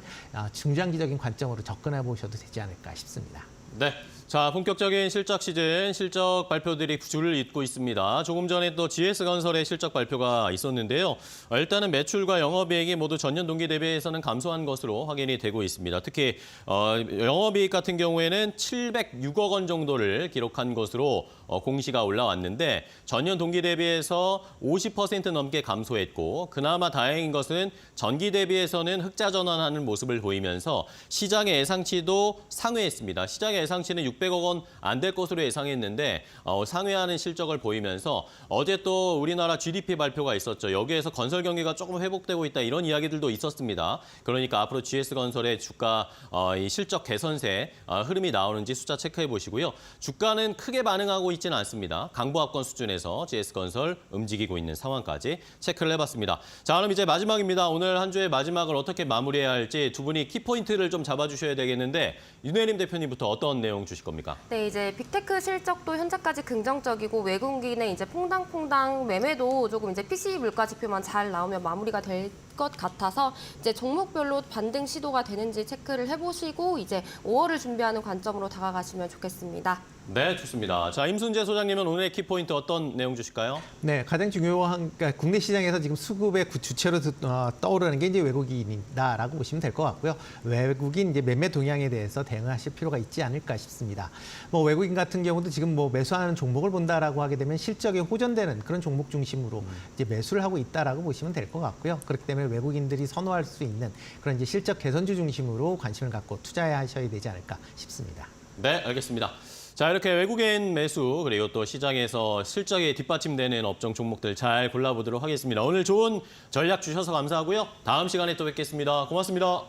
중장기적인 관점으로 접근해 보셔도 되지 않을까 싶습니다. 네. 자, 본격적인 실적 시즌, 실적 발표들이 줄을 잇고 있습니다. 조금 전에 또 GS건설의 실적 발표가 있었는데요. 일단은 매출과 영업이익이 모두 전년 동기 대비해서는 감소한 것으로 확인이 되고 있습니다. 특히 영업이익 같은 경우에는 706억 원 정도를 기록한 것으로 공시가 올라왔는데 전년 동기 대비해서 50% 넘게 감소했고 그나마 다행인 것은 전기 대비해서는 흑자 전환하는 모습을 보이면서 시장의 예상치도 상회했습니다. 시장의 예상치는 600억 원 안 될 것으로 예상했는데 상회하는 실적을 보이면서 어제 또 우리나라 GDP 발표가 있었죠. 여기에서 건설 경기가 조금 회복되고 있다 이런 이야기들도 있었습니다. 그러니까 앞으로 GS건설의 주가 이 실적 개선세 흐름이 나오는지 숫자 체크해 보시고요. 주가는 크게 반응하고 있지는 않습니다. 강보합권 수준에서 GS건설 움직이고 있는 상황까지 체크를 해봤습니다. 자, 그럼 이제 마지막입니다. 오늘 한 주의 마지막을 어떻게 마무리해야 할지 두 분이 키포인트를 좀 잡아주셔야 되겠는데 윤혜림 대표님부터 어떤 내용 주실 겁니까? 네, 이제 빅테크 실적도 현재까지 긍정적이고 외국인의 이제 퐁당퐁당 매매도 조금 이제 PCE 물가 지표만 잘 나오면 마무리가 될 것 같아서 이제 종목별로 반등 시도가 되는지 체크를 해보시고 이제 5월을 준비하는 관점으로 다가가시면 좋겠습니다. 네, 좋습니다. 자, 임순재 소장님은 오늘의 키포인트 어떤 내용 주실까요? 네, 가장 중요한 그러니까 국내 시장에서 지금 수급의 주체로 떠오르는 게 이제 외국인이다라고 보시면 될 것 같고요. 외국인 이제 매매 동향에 대해서 대응하실 필요가 있지 않을까 싶습니다. 뭐 외국인 같은 경우도 지금 뭐 매수하는 종목을 본다라고 하게 되면 실적에 호전되는 그런 종목 중심으로 이제 매수를 하고 있다라고 보시면 될 것 같고요. 그렇기 때문에 외국인들이 선호할 수 있는 그런 이제 실적 개선주 중심으로 관심을 갖고 투자하셔야 되지 않을까 싶습니다. 네, 알겠습니다. 자, 이렇게 외국인 매수 그리고 또 시장에서 실적에 뒷받침되는 업종 종목들 잘 골라보도록 하겠습니다. 오늘 좋은 전략 주셔서 감사하고요. 다음 시간에 또 뵙겠습니다. 고맙습니다.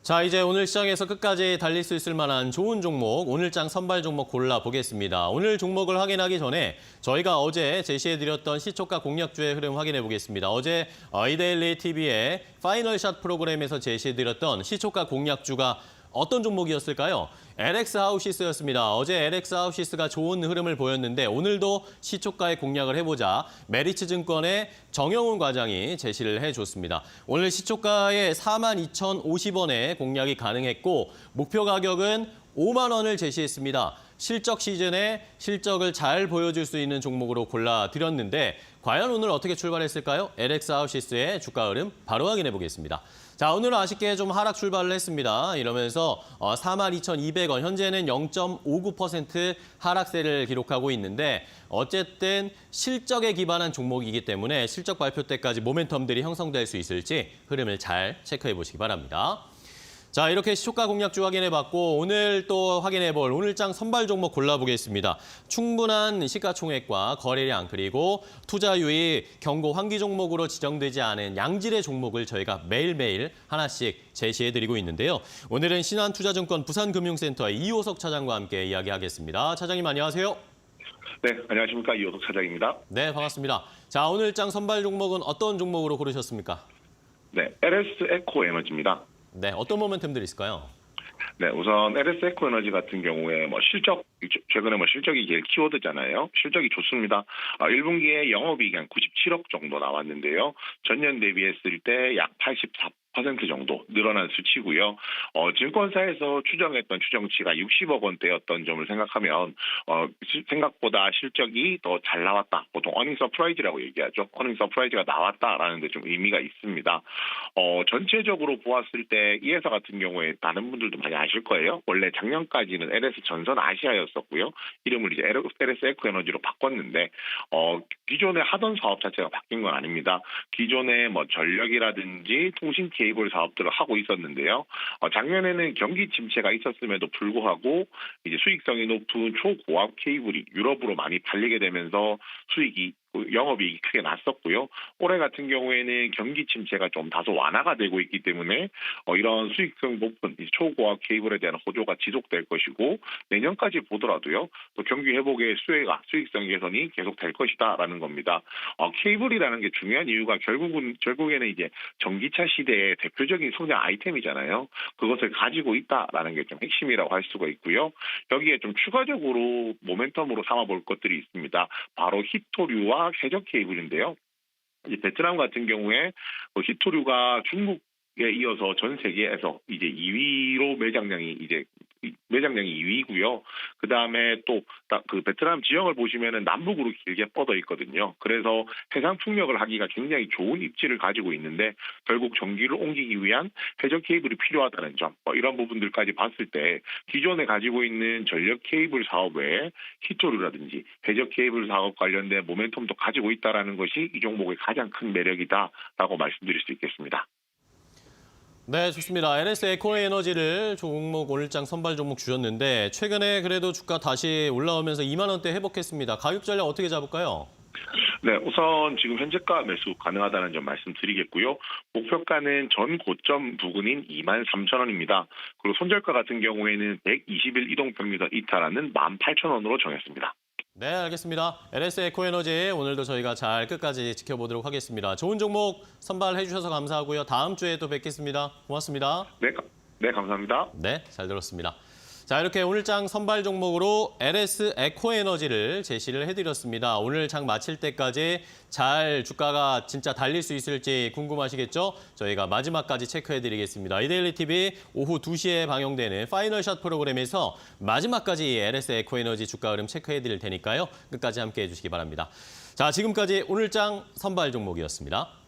자, 이제 오늘 시장에서 끝까지 달릴 수 있을 만한 좋은 종목, 오늘장 선발 종목 골라보겠습니다. 오늘 종목을 확인하기 전에 저희가 어제 제시해드렸던 시초가 공략주의 흐름 확인해 보겠습니다. 어제 이데일리 TV의 파이널샷 프로그램에서 제시해드렸던 시초가 공략주가 어떤 종목이었을까요? LX 하우시스였습니다. 어제 LX 하우시스가 좋은 흐름을 보였는데 오늘도 시초가의 공략을 해보자 메리츠 증권의 정영훈 과장이 제시를 해줬습니다. 오늘 시초가에 42,050원에 공략이 가능했고 목표 가격은 5만 원을 제시했습니다. 실적 시즌에 실적을 잘 보여줄 수 있는 종목으로 골라드렸는데 과연 오늘 어떻게 출발했을까요? LX 하우시스의 주가 흐름 바로 확인해 보겠습니다. 자, 오늘은 아쉽게 좀 하락 출발을 했습니다. 이러면서 42,200원, 현재는 0.59% 하락세를 기록하고 있는데 어쨌든 실적에 기반한 종목이기 때문에 실적 발표 때까지 모멘텀들이 형성될 수 있을지 흐름을 잘 체크해 보시기 바랍니다. 자, 이렇게 시초가 공략주 확인해봤고 오늘 또 확인해볼 오늘장 선발 종목 골라보겠습니다. 충분한 시가총액과 거래량 그리고 투자 유의 경고 환기 종목으로 지정되지 않은 양질의 종목을 저희가 매일매일 하나씩 제시해드리고 있는데요. 오늘은 신한투자증권 부산금융센터의 이호석 차장과 함께 이야기하겠습니다. 차장님 안녕하세요. 네, 안녕하십니까. 이호석 차장입니다. 네, 반갑습니다. 자, 오늘장 선발 종목은 어떤 종목으로 고르셨습니까? 네, LS 에코 에너지입니다. 네, 어떤 모멘텀들이 있을까요? 네, 우선 LS 에코 에너지 같은 경우에 실적 최근에 실적이 제일 키워드잖아요. 실적이 좋습니다. 1분기에 영업이익이 한 97억 정도 나왔는데요. 전년 대비했을 때 약 84% 정도 늘어난 수치고요. 증권사에서 추정했던 추정치가 60억 원대였던 점을 생각하면 생각보다 실적이 더 잘 나왔다. 보통 어닝 서프라이즈라고 얘기하죠. 어닝 서프라이즈가 나왔다라는 데 좀 의미가 있습니다. 전체적으로 보았을 때 이 회사 같은 경우에 다른 분들도 많이 아실 거예요. 원래 작년까지는 LS 전선 아시아였었고요. 이름을 이제 LS 에코 에너지로 바꿨는데 기존에 하던 사업 자체가 바뀐 건 아닙니다. 기존에 전력이라든지 통신 케이블 사업들을 하고 있었는데요. 작년에는 경기 침체가 있었음에도 불구하고 이제 수익성이 높은 초고압 케이블이 유럽으로 많이 팔리게 되면서 영업이익이 크게 났었고요. 올해 같은 경우에는 경기 침체가 좀 다소 완화가 되고 있기 때문에 이런 수익성 높은 초고압 케이블에 대한 호조가 지속될 것이고 내년까지 보더라도요. 또 경기 회복의 수익성 개선이 계속될 것이다라는 겁니다. 케이블이라는 게 중요한 이유가 결국에는 이제 전기차 시대의 대표적인 성장 아이템이잖아요. 그것을 가지고 있다라는 게 좀 핵심이라고 할 수가 있고요. 여기에 좀 추가적으로 모멘텀으로 삼아볼 것들이 있습니다. 바로 히토류와 해적 케이블인데요. 이제 베트남 같은 경우에 히토류가 중국에 이어서 전 세계에서 이제 2위로 매장량이 2위고요. 그 다음에 또 그 베트남 지형을 보시면은 남북으로 길게 뻗어 있거든요. 그래서 해상 풍력을 하기가 굉장히 좋은 입지를 가지고 있는데 결국 전기를 옮기기 위한 해적 케이블이 필요하다는 점, 이런 부분들까지 봤을 때 기존에 가지고 있는 전력 케이블 사업 외에 히토류라든지 해적 케이블 사업 관련된 모멘텀도 가지고 있다라는 것이 이 종목의 가장 큰 매력이다라고 말씀드릴 수 있겠습니다. 네, 좋습니다. LS 에코 에너지를 종목 오늘장 선발 종목 주셨는데 최근에 그래도 주가 다시 올라오면서 2만 원대 회복했습니다. 가격 전략 어떻게 잡을까요? 네, 우선 지금 현재가 매수 가능하다는 점 말씀드리겠고요. 목표가는 전 고점 부근인 23,000원입니다. 그리고 손절가 같은 경우에는 120일 이동평균선 이탈하는 18,000원으로 정했습니다. 네, 알겠습니다. LS 에코 에너지 오늘도 저희가 잘 끝까지 지켜보도록 하겠습니다. 좋은 종목 선발해 주셔서 감사하고요. 다음 주에 또 뵙겠습니다. 고맙습니다. 네, 감사합니다. 네, 잘 들었습니다. 자, 이렇게 오늘장 선발 종목으로 LS 에코 에너지를 제시를 해드렸습니다. 오늘 장 마칠 때까지 잘 주가가 진짜 달릴 수 있을지 궁금하시겠죠? 저희가 마지막까지 체크해드리겠습니다. 이데일리 TV 오후 2시에 방영되는 파이널샷 프로그램에서 마지막까지 LS 에코 에너지 주가 흐름 체크해드릴 테니까요. 끝까지 함께해 주시기 바랍니다. 자, 지금까지 오늘장 선발 종목이었습니다.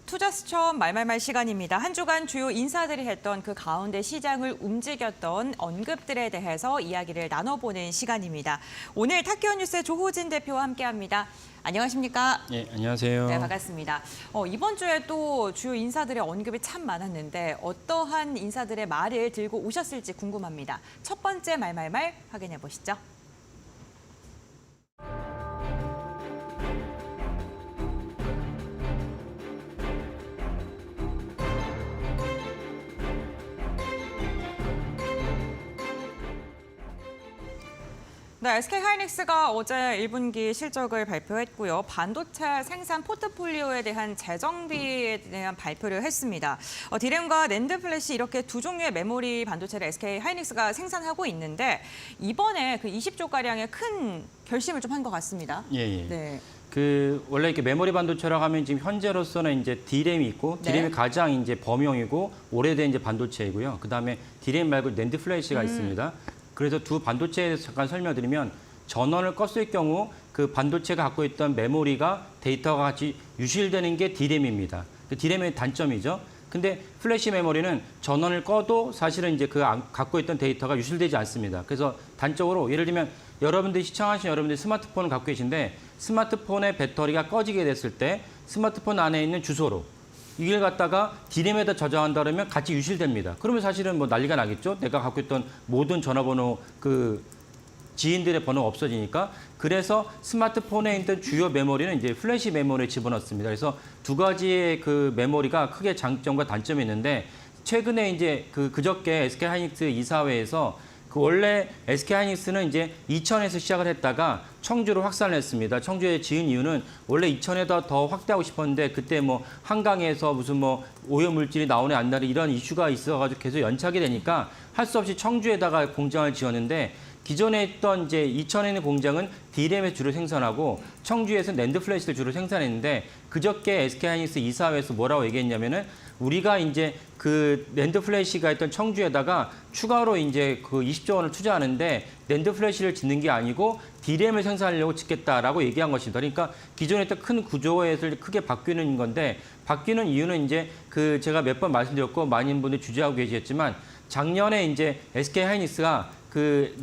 투자 수첩 말말말 시간입니다. 한 주간 주요 인사들이 했던 그 가운데 시장을 움직였던 언급들에 대해서 이야기를 나눠보는 시간입니다. 오늘 탁기원 뉴스의 조호진 대표와 함께합니다. 안녕하십니까? 네, 안녕하세요. 네, 반갑습니다. 이번 주에 또 주요 인사들의 언급이 참 많았는데 어떠한 인사들의 말을 들고 오셨을지 궁금합니다. 첫 번째 말말말 확인해 보시죠. 네, SK하이닉스가 어제 1분기 실적을 발표했고요. 반도체 생산 포트폴리오에 대한 재정비에 대한 발표를 했습니다. 디램과 낸드 플래시 이렇게 두 종류의 메모리 반도체를 SK하이닉스가 생산하고 있는데 이번에 그 20조가량의 큰 결심을 좀 한 것 같습니다. 예. 네. 원래 이렇게 메모리 반도체라고 하면 지금 현재로서는 이제 D램이 있고, D램이 가장 이제 범용이고 오래된 이제 반도체이고요. 그다음에 D램 말고 낸드 플래시가 있습니다. 그래서 두 반도체에 대해서 잠깐 설명드리면 전원을 껐을 경우 그 반도체가 갖고 있던 메모리가 데이터가 같이 유실되는 게 D램입니다. 그 D램의 단점이죠. 근데 플래시 메모리는 전원을 꺼도 사실은 이제 그 갖고 있던 데이터가 유실되지 않습니다. 그래서 단적으로 예를 들면 여러분들이 시청하신 여러분들이 스마트폰을 갖고 계신데 스마트폰의 배터리가 꺼지게 됐을 때 스마트폰 안에 있는 주소로 이걸 갖다가 D램에다 저장한다 그러면 같이 유실됩니다. 그러면 사실은 뭐 난리가 나겠죠. 내가 갖고 있던 모든 전화번호 그 지인들의 번호가 없어지니까. 그래서 스마트폰에 있던 주요 메모리는 이제 플래시 메모리에 집어넣습니다. 그래서 두 가지의 그 메모리가 크게 장점과 단점이 있는데 최근에 이제 그저께 SK하이닉스 이사회에서 그 원래 SK하이닉스는 이제 이천에서 시작을 했다가 청주로 확산을 했습니다. 청주에 지은 이유는 원래 이천에다 더 확대하고 싶었는데 그때 뭐 한강에서 무슨 뭐 오염물질이 나오네 안 나네 이런 이슈가 있어가지고 계속 연착이 되니까 할 수 없이 청주에다가 공장을 지었는데 기존에 있던 이제 이천에 있는 공장은 D램을 주로 생산하고 청주에서 낸드 플래시를 주로 생산했는데 그저께 SK하이닉스 이사회에서 뭐라고 얘기했냐면은 우리가 이제 그 낸드 플래시가 있던 청주에다가 추가로 이제 그 20조 원을 투자하는데 낸드 플래시를 짓는 게 아니고 D램을 생산하려고 짓겠다라고 얘기한 것입니다. 그러니까 기존에 있던 큰 구조에서 크게 바뀌는 건데 바뀌는 이유는 이제 그 제가 몇 번 말씀드렸고 많은 분들이 주재하고 계시겠지만 작년에 이제 SK하이닉스가 그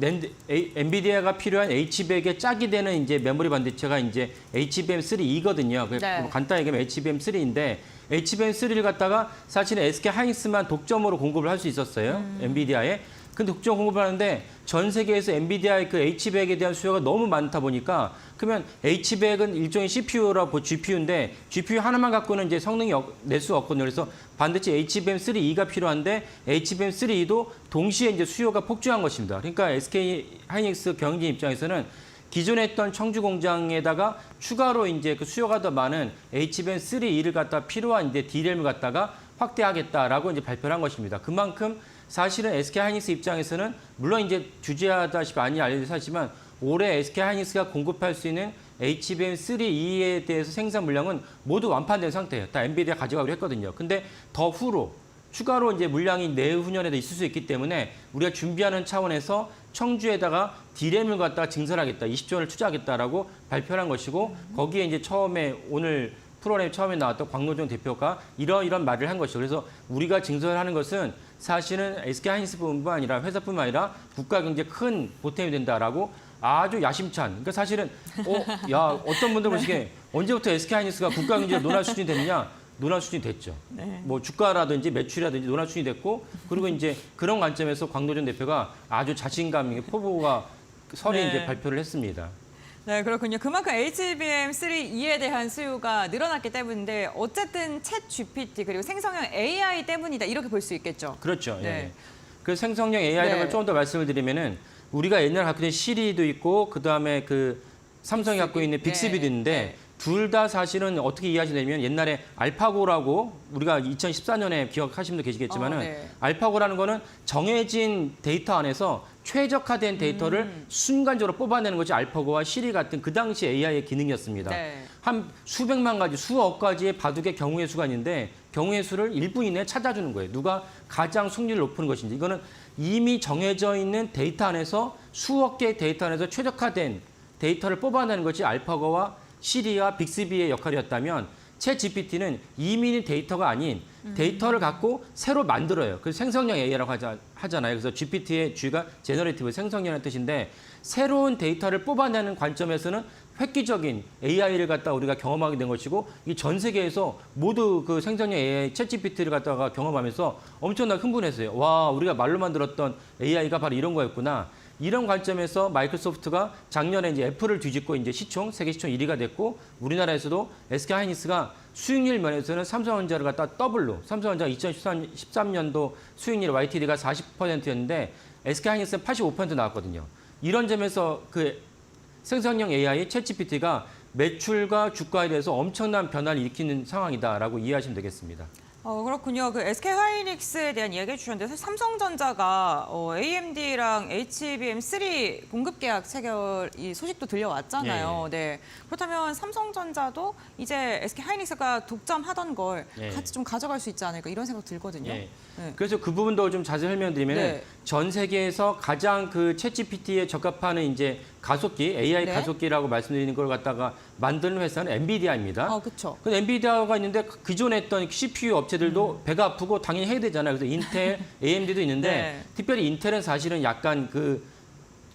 엔비디아가 필요한 HBM의 짝이 되는 이제 메모리 반도체가 이제 HBM3E거든요. 네. 간단히 얘기하면 HBM3인데 HBM3를 갖다가 사실은 SK하이닉스만 독점으로 공급을 할 수 있었어요. 엔비디아에. 근데 독점 공급을 하는데 전 세계에서 엔비디아의 그 H백에 대한 수요가 너무 많다 보니까 그러면 H백은 일종의 CPU라고 GPU인데 GPU 하나만 갖고는 이제 성능이 낼 수가 없거든요. 그래서 반드시 HBM3E가 필요한데 HBM3E도 동시에 이제 수요가 폭증한 것입니다. 그러니까 SK하이닉스 경영진 입장에서는 기존에 있던 청주 공장에다가 추가로 이제 그 수요가 더 많은 HBM3E를 갖다 필요한 이제 D램을 갖다가 확대하겠다라고 이제 발표를 한 것입니다. 그만큼 사실은 SK하이닉스 입장에서는 물론 이제 주재하다시피 많이 알려지지만 올해 SK하이닉스가 공급할 수 있는 HBM3E에 대해서 생산 물량은 모두 완판된 상태예요. 다 엔비디아 가져가기로 했거든요. 근데 더 후로 추가로 이제 물량이 내후년에도 있을 수 있기 때문에 우리가 준비하는 차원에서 청주에다가 D램을 갖다가 증설하겠다, 20조 원을 투자하겠다라고 발표를 한 것이고 거기에 이제 처음에 오늘 프로그램 처음에 나왔던 광노정 대표가 이런 말을 한 것이죠. 그래서 우리가 증설하는 것은 사실은 SK하이닉스뿐만 아니라 회사뿐만 아니라 국가 경제에 큰 보탬이 된다라고 아주 야심찬. 그러니까 사실은 어떤 분들 보시기에 언제부터 SK하이닉스가 국가 경제에 논할 수준이 됐느냐? 논할 수준이 됐죠. 네. 뭐 주가라든지 매출이라든지 논할 수준이 됐고 그리고 이제 그런 관점에서 광노정 대표가 아주 자신감 있게 포부가 설에 이제 발표를 했습니다. 네, 그렇군요. 그만큼 HBM3E에 대한 수요가 늘어났기 때문인데 어쨌든 챗 GPT 그리고 생성형 AI 때문이다 이렇게 볼 수 있겠죠. 그렇죠. 네. 예. 그 생성형 AI라는 걸 네. 조금 더 말씀을 드리면은 우리가 옛날에 갖고 있는 시리도 있고 그다음에 그 삼성이 갖고 있는 빅스비도 있는데 둘 다 사실은 어떻게 이해하시냐면 옛날에 알파고라고 우리가 2014년에 기억하시는 분도 계시겠지만은 알파고라는 거는 정해진 데이터 안에서 최적화된 데이터를 순간적으로 뽑아내는 것이 알파고와 시리 같은 그 당시 AI의 기능이었습니다. 네. 한 수백만 가지, 수억 가지의 바둑의 경우의 수가 있는데 경우의 수를 1분 이내에 찾아주는 거예요. 누가 가장 승률을 높은 것인지. 이거는 이미 정해져 있는 데이터 안에서 수억 개의 데이터 안에서 최적화된 데이터를 뽑아내는 것이 알파고와 시리와 빅스비의 역할이었다면 챗 GPT는 이미 데이터가 아닌 데이터를 갖고 새로 만들어요. 그래서 생성형 AI라고 하잖아요. 그래서 GPT의 G가 제너레이티브 생성형이라는 뜻인데 새로운 데이터를 뽑아내는 관점에서는 획기적인 AI를 갖다 우리가 경험하게 된 것이고 이 전 세계에서 모두 그 생성형 AI 챗 GPT를 갖다가 경험하면서 엄청나게 흥분했어요. 와, 우리가 말로만 들었던 AI가 바로 이런 거였구나. 이런 관점에서 마이크로소프트가 작년에 이제 애플을 뒤집고 이제 세계 시총 1위가 됐고 우리나라에서도 SK 하이닉스가 수익률 면에서는 삼성전자를 갖다 더블로 삼성전자가 2013년도 수익률 YTD가 40%였는데 SK 하이닉스는 85% 나왔거든요. 이런 점에서 그 생성형 AI 챗 GPT가 매출과 주가에 대해서 엄청난 변화를 일으키는 상황이다라고 이해하시면 되겠습니다. 그렇군요. 그 SK 하이닉스에 대한 이야기 해주셨는데 사실 삼성전자가 AMD랑 HBM3 공급 계약 체결 이 소식도 들려왔잖아요. 네. 그렇다면 삼성전자도 이제 SK 하이닉스가 독점하던 걸 같이 좀 가져갈 수 있지 않을까 이런 생각 들거든요. 네. 그래서 그 부분도 좀 자세히 설명드리면 전 세계에서 가장 그 챗GPT에 적합하는 이제 가속기, AI 가속기라고 말씀드리는 걸 갖다가 만드는 회사는 엔비디아입니다. 그렇죠. 그 엔비디아가 있는데 기존에 했던 CPU 업체들도 배가 아프고 당연히 해야 되잖아요. 그래서 인텔, AMD도 있는데 특별히 인텔은 사실은 약간 그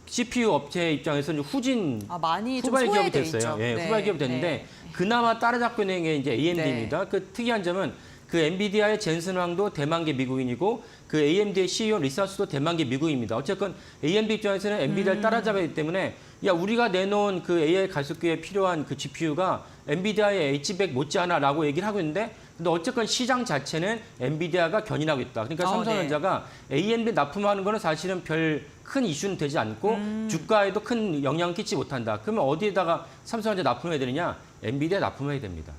CPU 업체 입장에서는 후진 많이 후발 기업이 됐어요. 있죠. 후발 기업이 됐는데 그나마 따라잡고 있는 게 이제 AMD입니다. 그 특이한 점은 그 엔비디아의 젠슨 황도 대만계 미국인이고 그 AMD의 CEO 리사스도 대만계 미국입니다. 어쨌건 AMD 입장에서는 엔비디아를 따라잡아야 하기 때문에 야 우리가 내놓은 그 AI 가속기에 필요한 그 GPU가 엔비디아의 H100 못지않아라고 얘기를 하고 있는데 근데 어쨌건 시장 자체는 엔비디아가 견인하고 있다. 그러니까 삼성전자가 AMD 납품하는 거는 사실은 별 큰 이슈는 되지 않고 주가에도 큰 영향을 끼치지 못한다. 그러면 어디에다가 삼성전자 납품해야 되느냐? 엔비디아 납품해야 됩니다.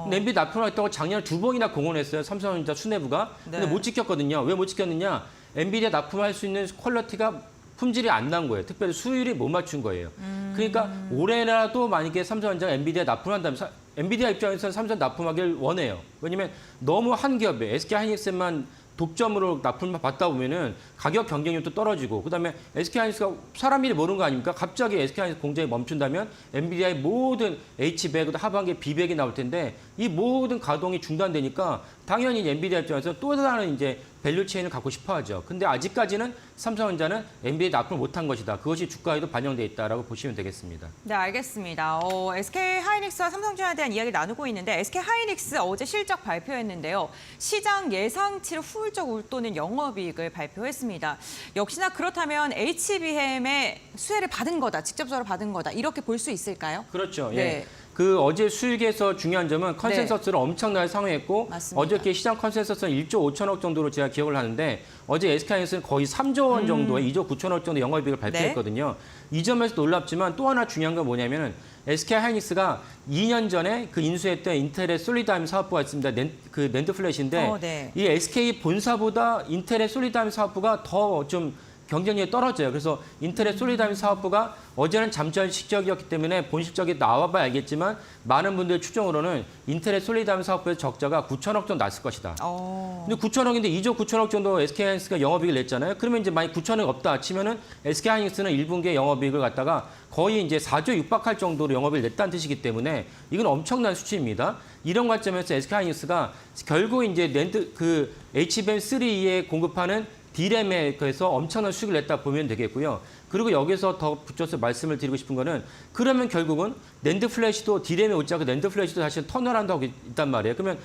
근데 엔비디아 납품하겠다고 작년에 2번이나 공언했어요. 삼성전자 수뇌부가. 근데 못 지켰거든요. 왜 못 지켰느냐? 엔비디아 납품할 수 있는 퀄리티가 품질이 안 난 거예요. 특별히 수율이 못 맞춘 거예요. 그러니까 올해라도 만약에 삼성전자가 엔비디아 납품한다면 엔비디아 입장에서는 삼성 납품하기를 원해요. 왜냐면 너무 한 기업에 SK 하이닉스만 독점으로 납품을 받다 보면은 가격 경쟁력도 떨어지고 그다음에 SK 하이닉스가 사람 일이 모르는 거 아닙니까? 갑자기 SK 하이닉스 공장이 멈춘다면 엔비디아의 모든 H100, 하반기 B100이 나올 텐데 이 모든 가동이 중단되니까 당연히 엔비디아 입장에서 또 다른 이제 밸류 체인을 갖고 싶어 하죠. 근데 아직까지는 삼성전자는 엔비디아 납품을 못한 것이다. 그것이 주가에도 반영돼 있다라고 보시면 되겠습니다. 네, 알겠습니다. SK 하이닉스와 삼성전자에 대한 이야기 나누고 있는데 SK 하이닉스 어제 실적 발표했는데요. 시장 예상치를 훌쩍 웃도는 영업이익을 발표했습니다. 역시나 그렇다면 HBM의 수혜를 받은 거다, 직접적으로 받은 거다 이렇게 볼 수 있을까요? 그렇죠. 네. 그 어제 수익에서 중요한 점은 컨센서스를 엄청나게 상회했고 맞습니다. 어저께 시장 컨센서스는 1조 5천억 정도로 제가 기억을 하는데 어제 SK하이닉스는 거의 3조 원 정도의 2조 9천억 정도 영업이익을 발표했거든요. 이 점에서 놀랍지만 또 하나 중요한 건 뭐냐면은 SK하이닉스가 2년 전에 그 인수했던 인텔의 솔리드암 사업부가 있습니다. 그 낸드 플래시인데 이 SK 본사보다 인텔의 솔리드암 사업부가 더 좀 경쟁력이 떨어져요. 그래서 인텔의 솔리드암 사업부가 어제는 잠깐 실적이었기 때문에 본 실적이 나와봐야 알겠지만 많은 분들 추정으로는 인텔의 솔리드암 사업부의 적자가 9천억 정도 났을 것이다. 근데 9천억인데 2조 9천억 정도 SK하이닉스가 영업이익을 냈잖아요. 그러면 이제 만약 9천억 없다 치면은 SK하이닉스는 1분기에 영업이익을 갖다가 거의 이제 4조 육박할 정도로 영업이익을 냈다는 뜻이기 때문에 이건 엄청난 수치입니다. 이런 관점에서 SK하이닉스가 결국 이제 그 HBM3에 공급하는 D램에 그래서 엄청난 수익을 냈다 보면 되겠고요. 그리고 여기서 더 붙여서 말씀을 드리고 싶은 거는 그러면 결국은 낸드 플래시도 D램에 오지 않고 낸드 플래시도 사실 턴어라운드 하고 있단 말이에요. 그러면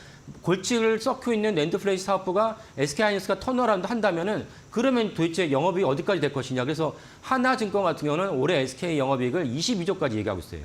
골치를 썩혀 있는 낸드 플래시 사업부가 SK하이닉스가 턴어라운드 한다면은 그러면 도대체 영업이익이 어디까지 될 것이냐. 그래서 하나증권 같은 경우는 올해 SK 영업이익을 22조까지 얘기하고 있어요.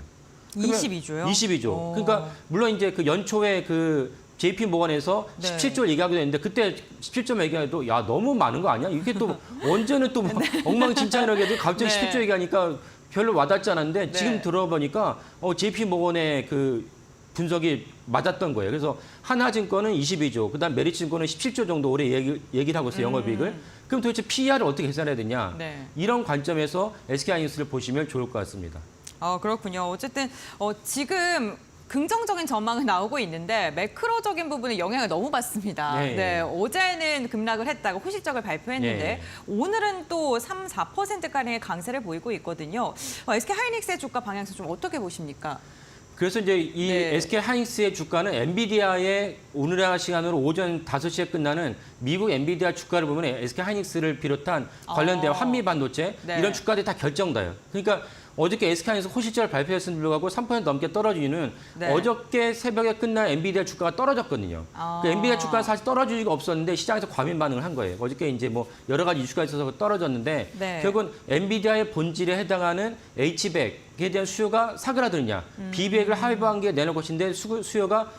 22조요? 22조. 그러니까 물론 이제 그 연초에 그 JP 모건에서 17조를 얘기하기도 했는데 그때 17조 얘기해도 야 너무 많은 거 아니야? 이게 또 언제는 또 엉망진창이라고 해도 갑자기 17조 얘기하니까 별로 와닿지 않았는데 지금 들어보니까 JP 모건의 그 분석이 맞았던 거예요. 그래서 하나증권은 22조, 그다음 메리츠증권은 17조 정도 올해 얘기를 하고 있어요. 영업이익을. 그럼 도대체 PER을 어떻게 계산해야 되냐? 이런 관점에서 SK하이닉스를 보시면 좋을 것 같습니다. 그렇군요. 어쨌든 지금 긍정적인 전망은 나오고 있는데 매크로적인 부분에 영향을 너무 받습니다. 어제는 급락을 했다가 후실적을 발표했는데 오늘은 또 3, 4%가량의 강세를 보이고 있거든요. SK 하이닉스의 주가 방향성 좀 어떻게 보십니까? 그래서 이제 이 네. SK 하이닉스의 주가는 엔비디아의 오늘 시간으로 오전 5시에 끝나는 미국 엔비디아 주가를 보면 SK 하이닉스를 비롯한 관련된 한미 반도체 네. 이런 주가들이 다 결정돼요. 그러니까 어저께 SK 하이닉스 호실적을 발표했음에도 불구하고 3% 넘게 떨어지는 네. 어저께 새벽에 끝난 엔비디아 주가가 떨어졌거든요. 그 엔비디아 주가가 사실 떨어질 리가 없었는데 시장에서 과민 반응을 한 거예요. 어저께 이제 뭐 여러 가지 이슈가 있어서 떨어졌는데 네. 결국은 엔비디아의 본질에 해당하는 H백에 대한 수요가 사그라드느냐, B백을 하이브한 게 내놓은 것인데 수요가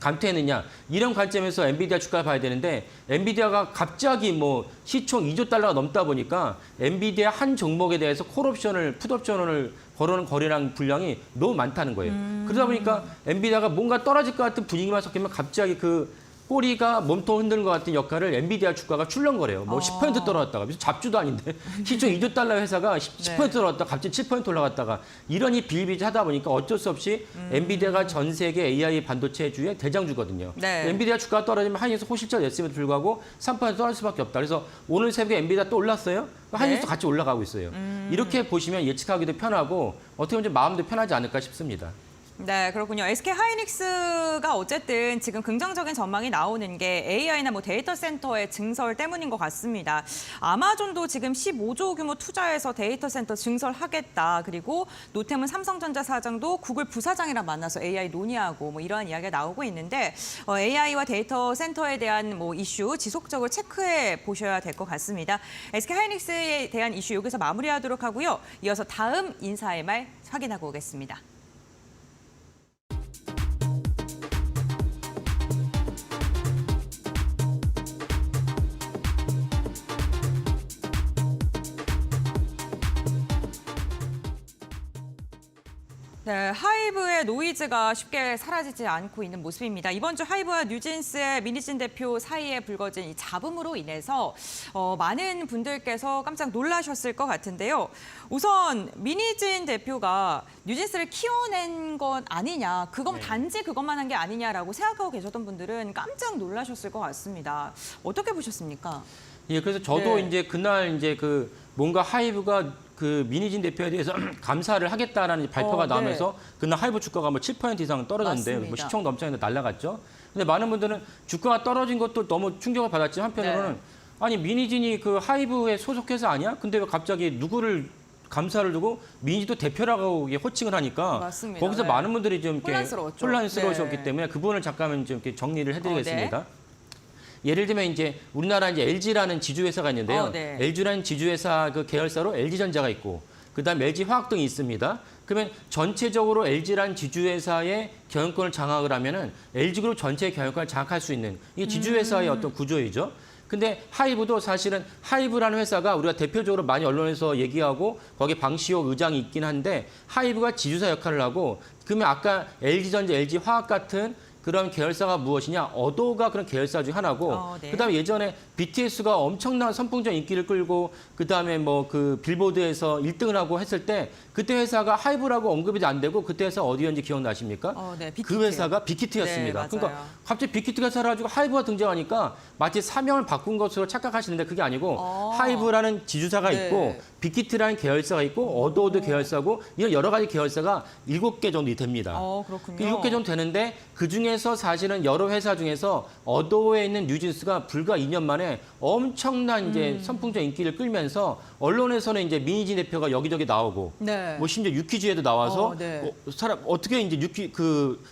감퇴했느냐 이런 관점에서 엔비디아 주가를 봐야 되는데 엔비디아가 갑자기 뭐 시총 2조 달러가 넘다 보니까 엔비디아 한 종목에 대해서 콜옵션을 풋옵션을 거르는 거래량 분량이 너무 많다는 거예요. 그러다 보니까 엔비디아가 뭔가 떨어질 것 같은 분위기만 섞이면 갑자기 그 꼬리가 몸통 흔드는 것 같은 역할을 엔비디아 주가가 출렁거려요. 뭐 10% 떨어졌다가 무슨 잡주도 아닌데 시총 2조 달러 회사가 10% 떨어졌다가 갑자기 7% 올라갔다가 이러니 비일비재하다 보니까 어쩔 수 없이 엔비디아가 전 세계 AI 반도체주의 대장주거든요. 네. 엔비디아 주가가 떨어지면 하이닉스 호실적 냈음에도 불구하고 3% 떨어질 수밖에 없다. 그래서 오늘 새벽에 엔비디아 또 올랐어요. 하이닉스도 같이 올라가고 있어요. 이렇게 보시면 예측하기도 편하고 어떻게 보면 좀 마음도 편하지 않을까 싶습니다. 네, 그렇군요. SK 하이닉스가 어쨌든 지금 긍정적인 전망이 나오는 게 AI나 뭐 데이터 센터의 증설 때문인 것 같습니다. 아마존도 지금 15조 규모 투자해서 데이터 센터 증설하겠다. 그리고 노태문 삼성전자 사장도 구글 부사장이랑 만나서 AI 논의하고 뭐 이러한 이야기가 나오고 있는데 AI와 데이터 센터에 대한 뭐 이슈 지속적으로 체크해 보셔야 될 것 같습니다. SK 하이닉스에 대한 이슈 여기서 마무리하도록 하고요. 이어서 다음 인사의 말 확인하고 오겠습니다. 네, 하이브의 노이즈가 쉽게 사라지지 않고 있는 모습입니다. 이번 주 하이브와 뉴진스의 민희진 대표 사이에 불거진 이 잡음으로 인해서 많은 분들께서 깜짝 놀라셨을 것 같은데요. 우선 민희진 대표가 뉴진스를 키워낸 건 아니냐, 그건 단지 그것만 한 게 아니냐라고 생각하고 계셨던 분들은 깜짝 놀라셨을 것 같습니다. 어떻게 보셨습니까? 예, 그래서 저도 네. 이제 그날 이제 그 뭔가 하이브가 그 민희진 대표에 대해서 감사를 하겠다라는 발표가 네. 나오면서 그날 하이브 주가가 뭐 7% 이상 떨어졌는데 뭐 맞습니다. 시총도 엄청 날라갔죠. 근데 많은 분들은 주가가 떨어진 것도 너무 충격을 받았지 한편으로는 네. 아니 민희진이 그 하이브에 소속해서 아니야? 근데 왜 갑자기 누구를 감사를 두고 민희진도 대표라고 호칭을 하니까 맞습니다. 거기서 네. 많은 분들이 좀 이렇게 혼란스러웠죠. 혼란스러우셨기 네. 때문에 그 부분을 잠깐만 좀 이렇게 정리를 해드리겠습니다. 네. 예를 들면 이제 우리나라 이제 LG라는 지주회사가 있는데요. 네. LG라는 지주회사 그 계열사로 LG전자가 있고 그다음 LG화학 등이 있습니다. 그러면 전체적으로 LG라는 지주회사의 경영권을 장악을 하면은 LG그룹 전체의 경영권을 장악할 수 있는 이게 지주회사의 어떤 구조이죠. 근데 하이브도 사실은 하이브라는 회사가 우리가 대표적으로 많이 언론에서 얘기하고 거기 방시호 의장이 있긴 한데 하이브가 지주사 역할을 하고 그러면 아까 LG전자, LG화학 같은 그런 계열사가 무엇이냐? 어도가 그런 계열사 중 하나고 네. 그다음에 예전에 BTS가 엄청난 선풍적 인기를 끌고 그다음에 뭐 그 빌보드에서 1등을 하고 했을 때 그때 회사가 하이브라고 언급이 안 되고 그때 회사 어디였는지 기억나십니까? 네, 그 회사가 빅히트였습니다. 네, 그러니까 맞아요. 갑자기 빅히트가 사라지고 하이브가 등장하니까 마치 사명을 바꾼 것으로 착각하시는데 그게 아니고 하이브라는 지주사가 네. 있고 빅히트라는 계열사가 있고 어도도 계열사고 이런 여러 가지 계열사가 7개 정도 됩니다. 그렇군요. 7개 정도 되는데 그중에서 사실은 여러 회사 중에서 어도에 있는 뉴진스가 불과 2년 만에 엄청난 이제 선풍적 인기를 끌면서 언론에서는 이제 민희진 대표가 여기저기 나오고 네. 뭐 심지어 유퀴즈에도 나와서 네. 사람 어떻게 이제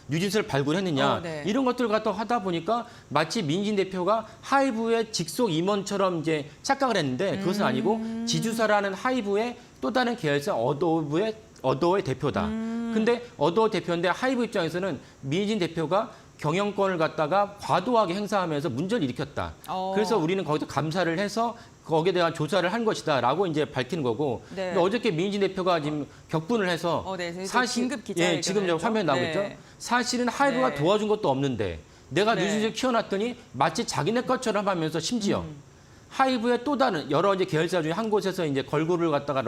뉴진스를 발굴했느냐 네. 이런 것들을 갖다 하다 보니까 마치 민희진 대표가 하이브의 직속 임원처럼 이제 착각을 했는데 그것은 아니고 지주사라는 하이브의 또 다른 계열사 어도의 대표다. 근데 어도 대표인데 하이브 입장에서는 민희진 대표가 경영권을 갖다가 과도하게 행사하면서 문제를 일으켰다. 그래서 우리는 거기서 감사를 해서 거기에 대한 조사를 한 것이다라고 이제 밝히는 거고. 네. 근데 어저께 민희진 대표가 지금 격분을 해서 네. 사실 긴급 기자회견을 지금 저 했죠. 화면에 나오고 네. 있죠. 사실은 하이브가 네. 도와준 것도 없는데 내가 네. 뉴진스를 키워놨더니 마치 자기네 것처럼 하면서 심지어 하이브의 또 다른 여러 이제 계열사 중에 한 곳에서 이제 걸그룹을 갖다가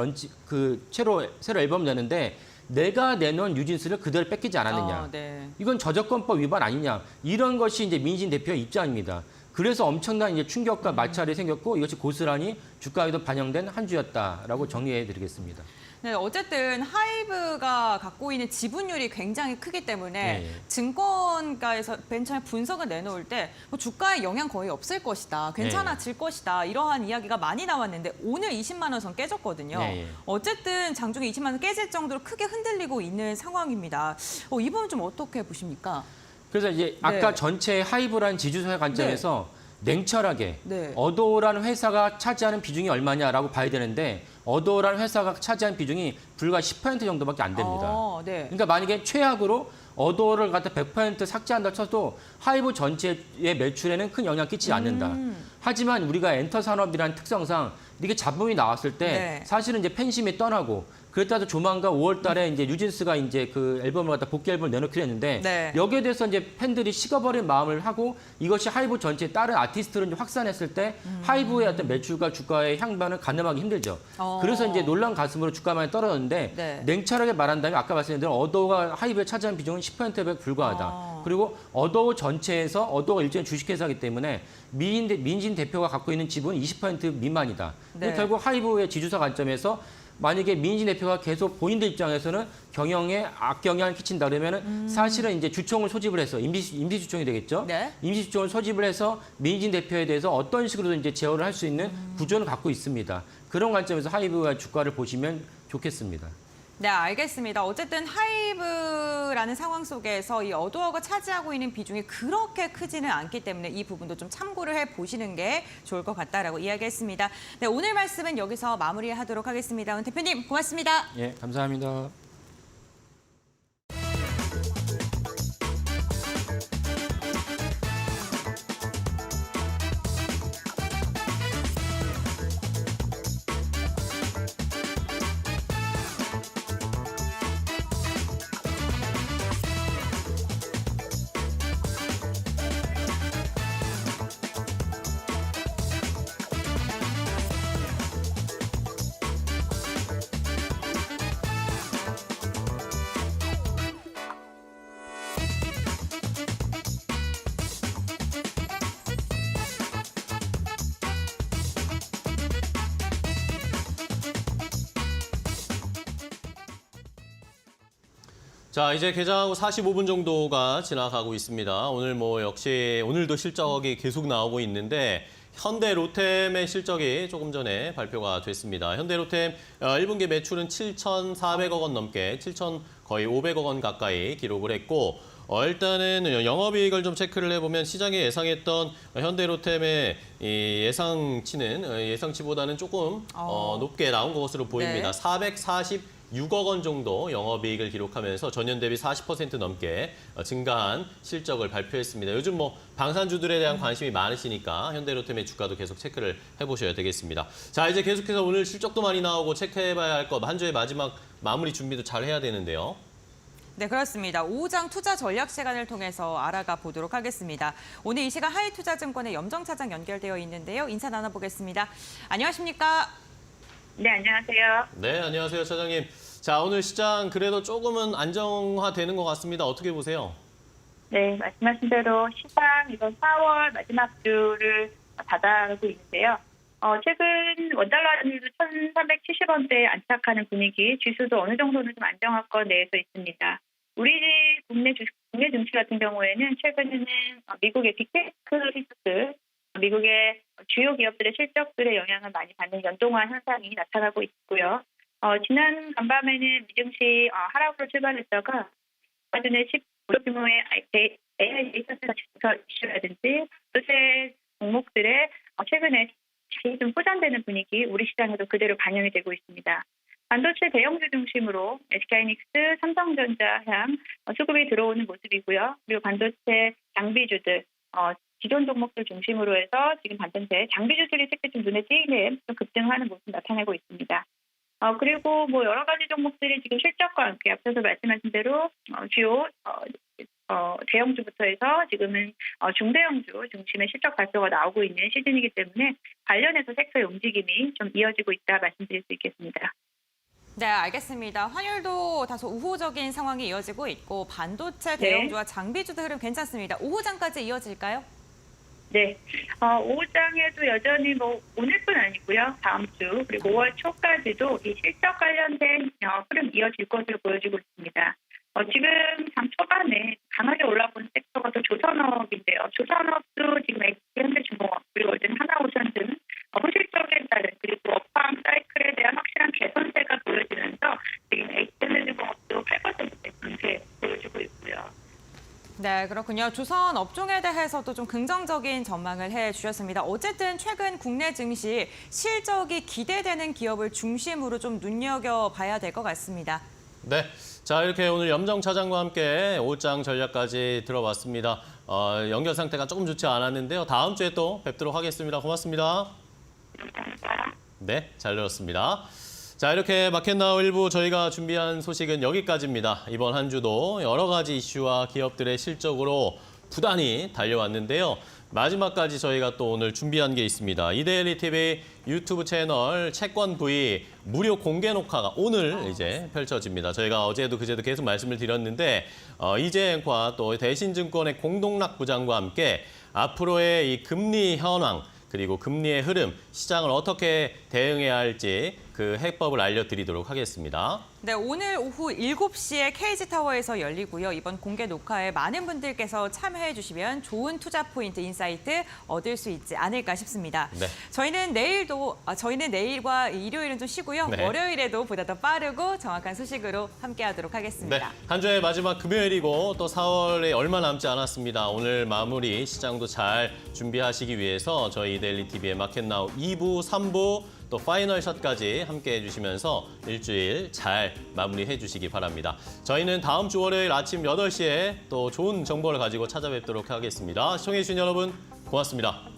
새로 앨범 내는데 내가 내놓은 뉴진스를 그대로 뺏기지 않았느냐. 네. 이건 저작권법 위반 아니냐. 이런 것이 이제 민희진 대표의 입장입니다. 그래서 엄청난 이제 충격과 마찰이 생겼고 이것이 고스란히 주가에도 반영된 한 주였다라고 정리해 드리겠습니다. 네, 어쨌든 하이브가 갖고 있는 지분율이 굉장히 크기 때문에 네. 증권가에서 맨 처음에 분석을 내놓을 때 뭐 주가에 영향 거의 없을 것이다, 괜찮아질 것이다 이러한 이야기가 많이 나왔는데 오늘 20만 원 선 깨졌거든요. 네. 어쨌든 장중에 20만 원 깨질 정도로 크게 흔들리고 있는 상황입니다. 이 부분 좀 어떻게 보십니까? 그래서 이제 아까 네. 전체 하이브란 지주사의 관점에서 냉철하게 네. 어도어라는 회사가 차지하는 비중이 얼마냐라고 봐야 되는데 어도어라는 회사가 차지하는 비중이 불과 10% 정도밖에 안 됩니다. 네. 그러니까 만약에 최악으로 어도어를 갖다 100% 삭제한다 쳐도 하이브 전체의 매출에는 큰 영향 끼치지 않는다. 하지만 우리가 엔터 산업이라는 특성상 이게 잡음이 나왔을 때 네. 사실은 이제 팬심이 떠나고 그랬다도 조만간 5월 달에 이제 뉴진스가 이제 그 앨범을 갖다 복귀 앨범을 내놓기로 했는데 네. 여기에 대해서 이제 팬들이 식어버린 마음을 하고 이것이 하이브 전체에 다른 아티스트를 이제 확산했을 때 하이브의 어떤 매출과 주가의 향방을 가늠하기 힘들죠. 그래서 이제 놀란 가슴으로 주가만 떨어졌는데 네. 냉철하게 말한다면 아까 말씀드린 대로 어도어가 하이브에 차지하는 비중은 10%에 불과하다. 그리고 어도어 전체에서 어도어가 일종의 주식회사이기 때문에 민진 대표가 갖고 있는 지분은 20% 미만이다. 네. 결국 하이브의 지주사 관점에서 만약에 민진 대표가 계속 본인들 입장에서는 경영에 악영향을 끼친다 그러면은 사실은 이제 주총을 소집을 해서 임시 주총이 되겠죠. 네. 임시 주총을 소집을 해서 민진 대표에 대해서 어떤 식으로든 이제 제어를 할 수 있는 구조를 갖고 있습니다. 그런 관점에서 하이브와 주가를 보시면 좋겠습니다. 네, 알겠습니다. 어쨌든 하이브라는 상황 속에서 이 어도어가 차지하고 있는 비중이 그렇게 크지는 않기 때문에 이 부분도 좀 참고를 해보시는 게 좋을 것 같다라고 이야기했습니다. 네, 오늘 말씀은 여기서 마무리하도록 하겠습니다. 대표님, 고맙습니다. 예, 감사합니다. 자, 이제 개장하고 45분 정도가 지나가고 있습니다. 오늘 뭐 역시 오늘도 실적이 계속 나오고 있는데 현대 로템의 실적이 조금 전에 발표가 됐습니다. 현대 로템 1분기 매출은 7,400억 원 넘게 7,000 거의 500억 원 가까이 기록을 했고 일단은 영업이익을 좀 체크를 해보면 시장이 예상했던 현대로템의 이 예상치보다는 조금 높게 나온 것으로 보입니다. 네. 446억 원 정도 영업이익을 기록하면서 전년 대비 40% 넘게 증가한 실적을 발표했습니다. 요즘 뭐 방산주들에 대한 관심이 많으시니까 현대로템의 주가도 계속 체크를 해보셔야 되겠습니다. 자, 이제 계속해서 오늘 실적도 많이 나오고 체크해봐야 할 것, 한 주의 마지막 마무리 준비도 잘 해야 되는데요. 네, 그렇습니다. 오후장 투자 전략 시간을 통해서 알아가 보도록 하겠습니다. 오늘 이 시간 하이투자증권의 염정 차장 연결되어 있는데요. 인사 나눠보겠습니다. 안녕하십니까? 네, 안녕하세요. 네, 안녕하세요, 차장님. 자, 오늘 시장 그래도 조금은 안정화되는 것 같습니다. 어떻게 보세요? 네, 말씀하신 대로 시장 이번 4월 마지막 주를 다다르고 있는데요. 최근 원달러 환율도 1,370원대에 안착하는 분위기, 지수도 어느 정도는 좀 안정화권 내에서 있습니다. 우리 국내 증시 같은 경우에는 최근에는 미국의 빅테크 리스크, 미국의 주요 기업들의 실적들의 영향을 많이 받는 연동화 현상이 나타나고 있고요. 지난 간밤에는 미증시 하락으로 출발했다가 전에 10% 규모의 AI 데이터 센터 이슈라든지 도체 종목들의 최근에 좀 호전되는 분위기 우리 시장에도 그대로 반영이 되고 있습니다. 반도체 대형주 중심으로 SK하이닉스, 삼성전자 향 수급이 들어오는 모습이고요. 그리고 반도체 장비주들, 기존 종목들 중심으로 해서 지금 반도체 장비주들이 특히 좀 눈에 띄는 좀 급등하는 모습 나타내고 있습니다. 그리고 뭐 여러 가지 종목들이 지금 실적과 함께 앞서서 말씀하신 대로 주요 대형주부터 해서 지금은 중대형주 중심의 실적 발표가 나오고 있는 시즌이기 때문에 관련해서 섹터의 움직임이 좀 이어지고 있다 말씀드릴 수 있겠습니다. 네, 알겠습니다. 환율도 다소 우호적인 상황이 이어지고 있고 반도체 대형주와 장비주도 흐름 괜찮습니다. 오후장까지 이어질까요? 네, 5장에도 여전히 뭐 오늘뿐 아니고요. 다음 주 그리고 5월 초까지도 이 실적 관련된 흐름 이어질 것으로 보여지고 있습니다. 지금 장 초반에 강하게 올라온 섹터가 또 조선업인데요. 조선업도 지금 현대중공업 그리고 어제는 하나오션 등 호실적에 따른 그리고 업황 사이클에 대한 확실한 개선세가 보여지면서 지금 현대중공업도 8%대 강세 보여지고 있고요. 네, 그렇군요. 조선 업종에 대해서도 좀 긍정적인 전망을 해주셨습니다. 어쨌든 최근 국내 증시 실적이 기대되는 기업을 중심으로 좀 눈여겨봐야 될 것 같습니다. 네, 자 이렇게 오늘 염정 차장과 함께 옷장 전략까지 들어봤습니다. 연결 상태가 조금 좋지 않았는데요. 다음 주에 또 뵙도록 하겠습니다. 고맙습니다. 네, 잘 들었습니다. 자, 이렇게 마켓나우 1부 저희가 준비한 소식은 여기까지입니다. 이번 한 주도 여러 가지 이슈와 기업들의 실적으로 부단히 달려왔는데요. 마지막까지 저희가 또 오늘 준비한 게 있습니다. 이데일리 TV 유튜브 채널 채권 V 무료 공개 녹화가 오늘 이제 펼쳐집니다. 저희가 어제도 그제도 계속 말씀을 드렸는데 이재행과 또 대신증권의 공동락 부장과 함께 앞으로의 이 금리 현황 그리고 금리의 흐름, 시장을 어떻게 대응해야 할지 그 해법을 알려드리도록 하겠습니다. 네, 오늘 오후 7시에 KG타워에서 열리고요. 이번 공개 녹화에 많은 분들께서 참여해 주시면 좋은 투자 포인트, 인사이트 얻을 수 있지 않을까 싶습니다. 네. 저희는 내일과 일요일은 좀 쉬고요. 네. 월요일에도 보다 더 빠르고 정확한 소식으로 함께하도록 하겠습니다. 네, 한 주의 마지막 금요일이고 또 4월에 얼마 남지 않았습니다. 오늘 마무리 시장도 잘 준비하시기 위해서 저희 이데일리 TV의 마켓나우 2부, 3부 또 파이널 샷까지 함께해 주시면서 일주일 잘 마무리해 주시기 바랍니다. 저희는 다음 주 월요일 아침 8시에 또 좋은 정보를 가지고 찾아뵙도록 하겠습니다. 시청해 주신 여러분 고맙습니다.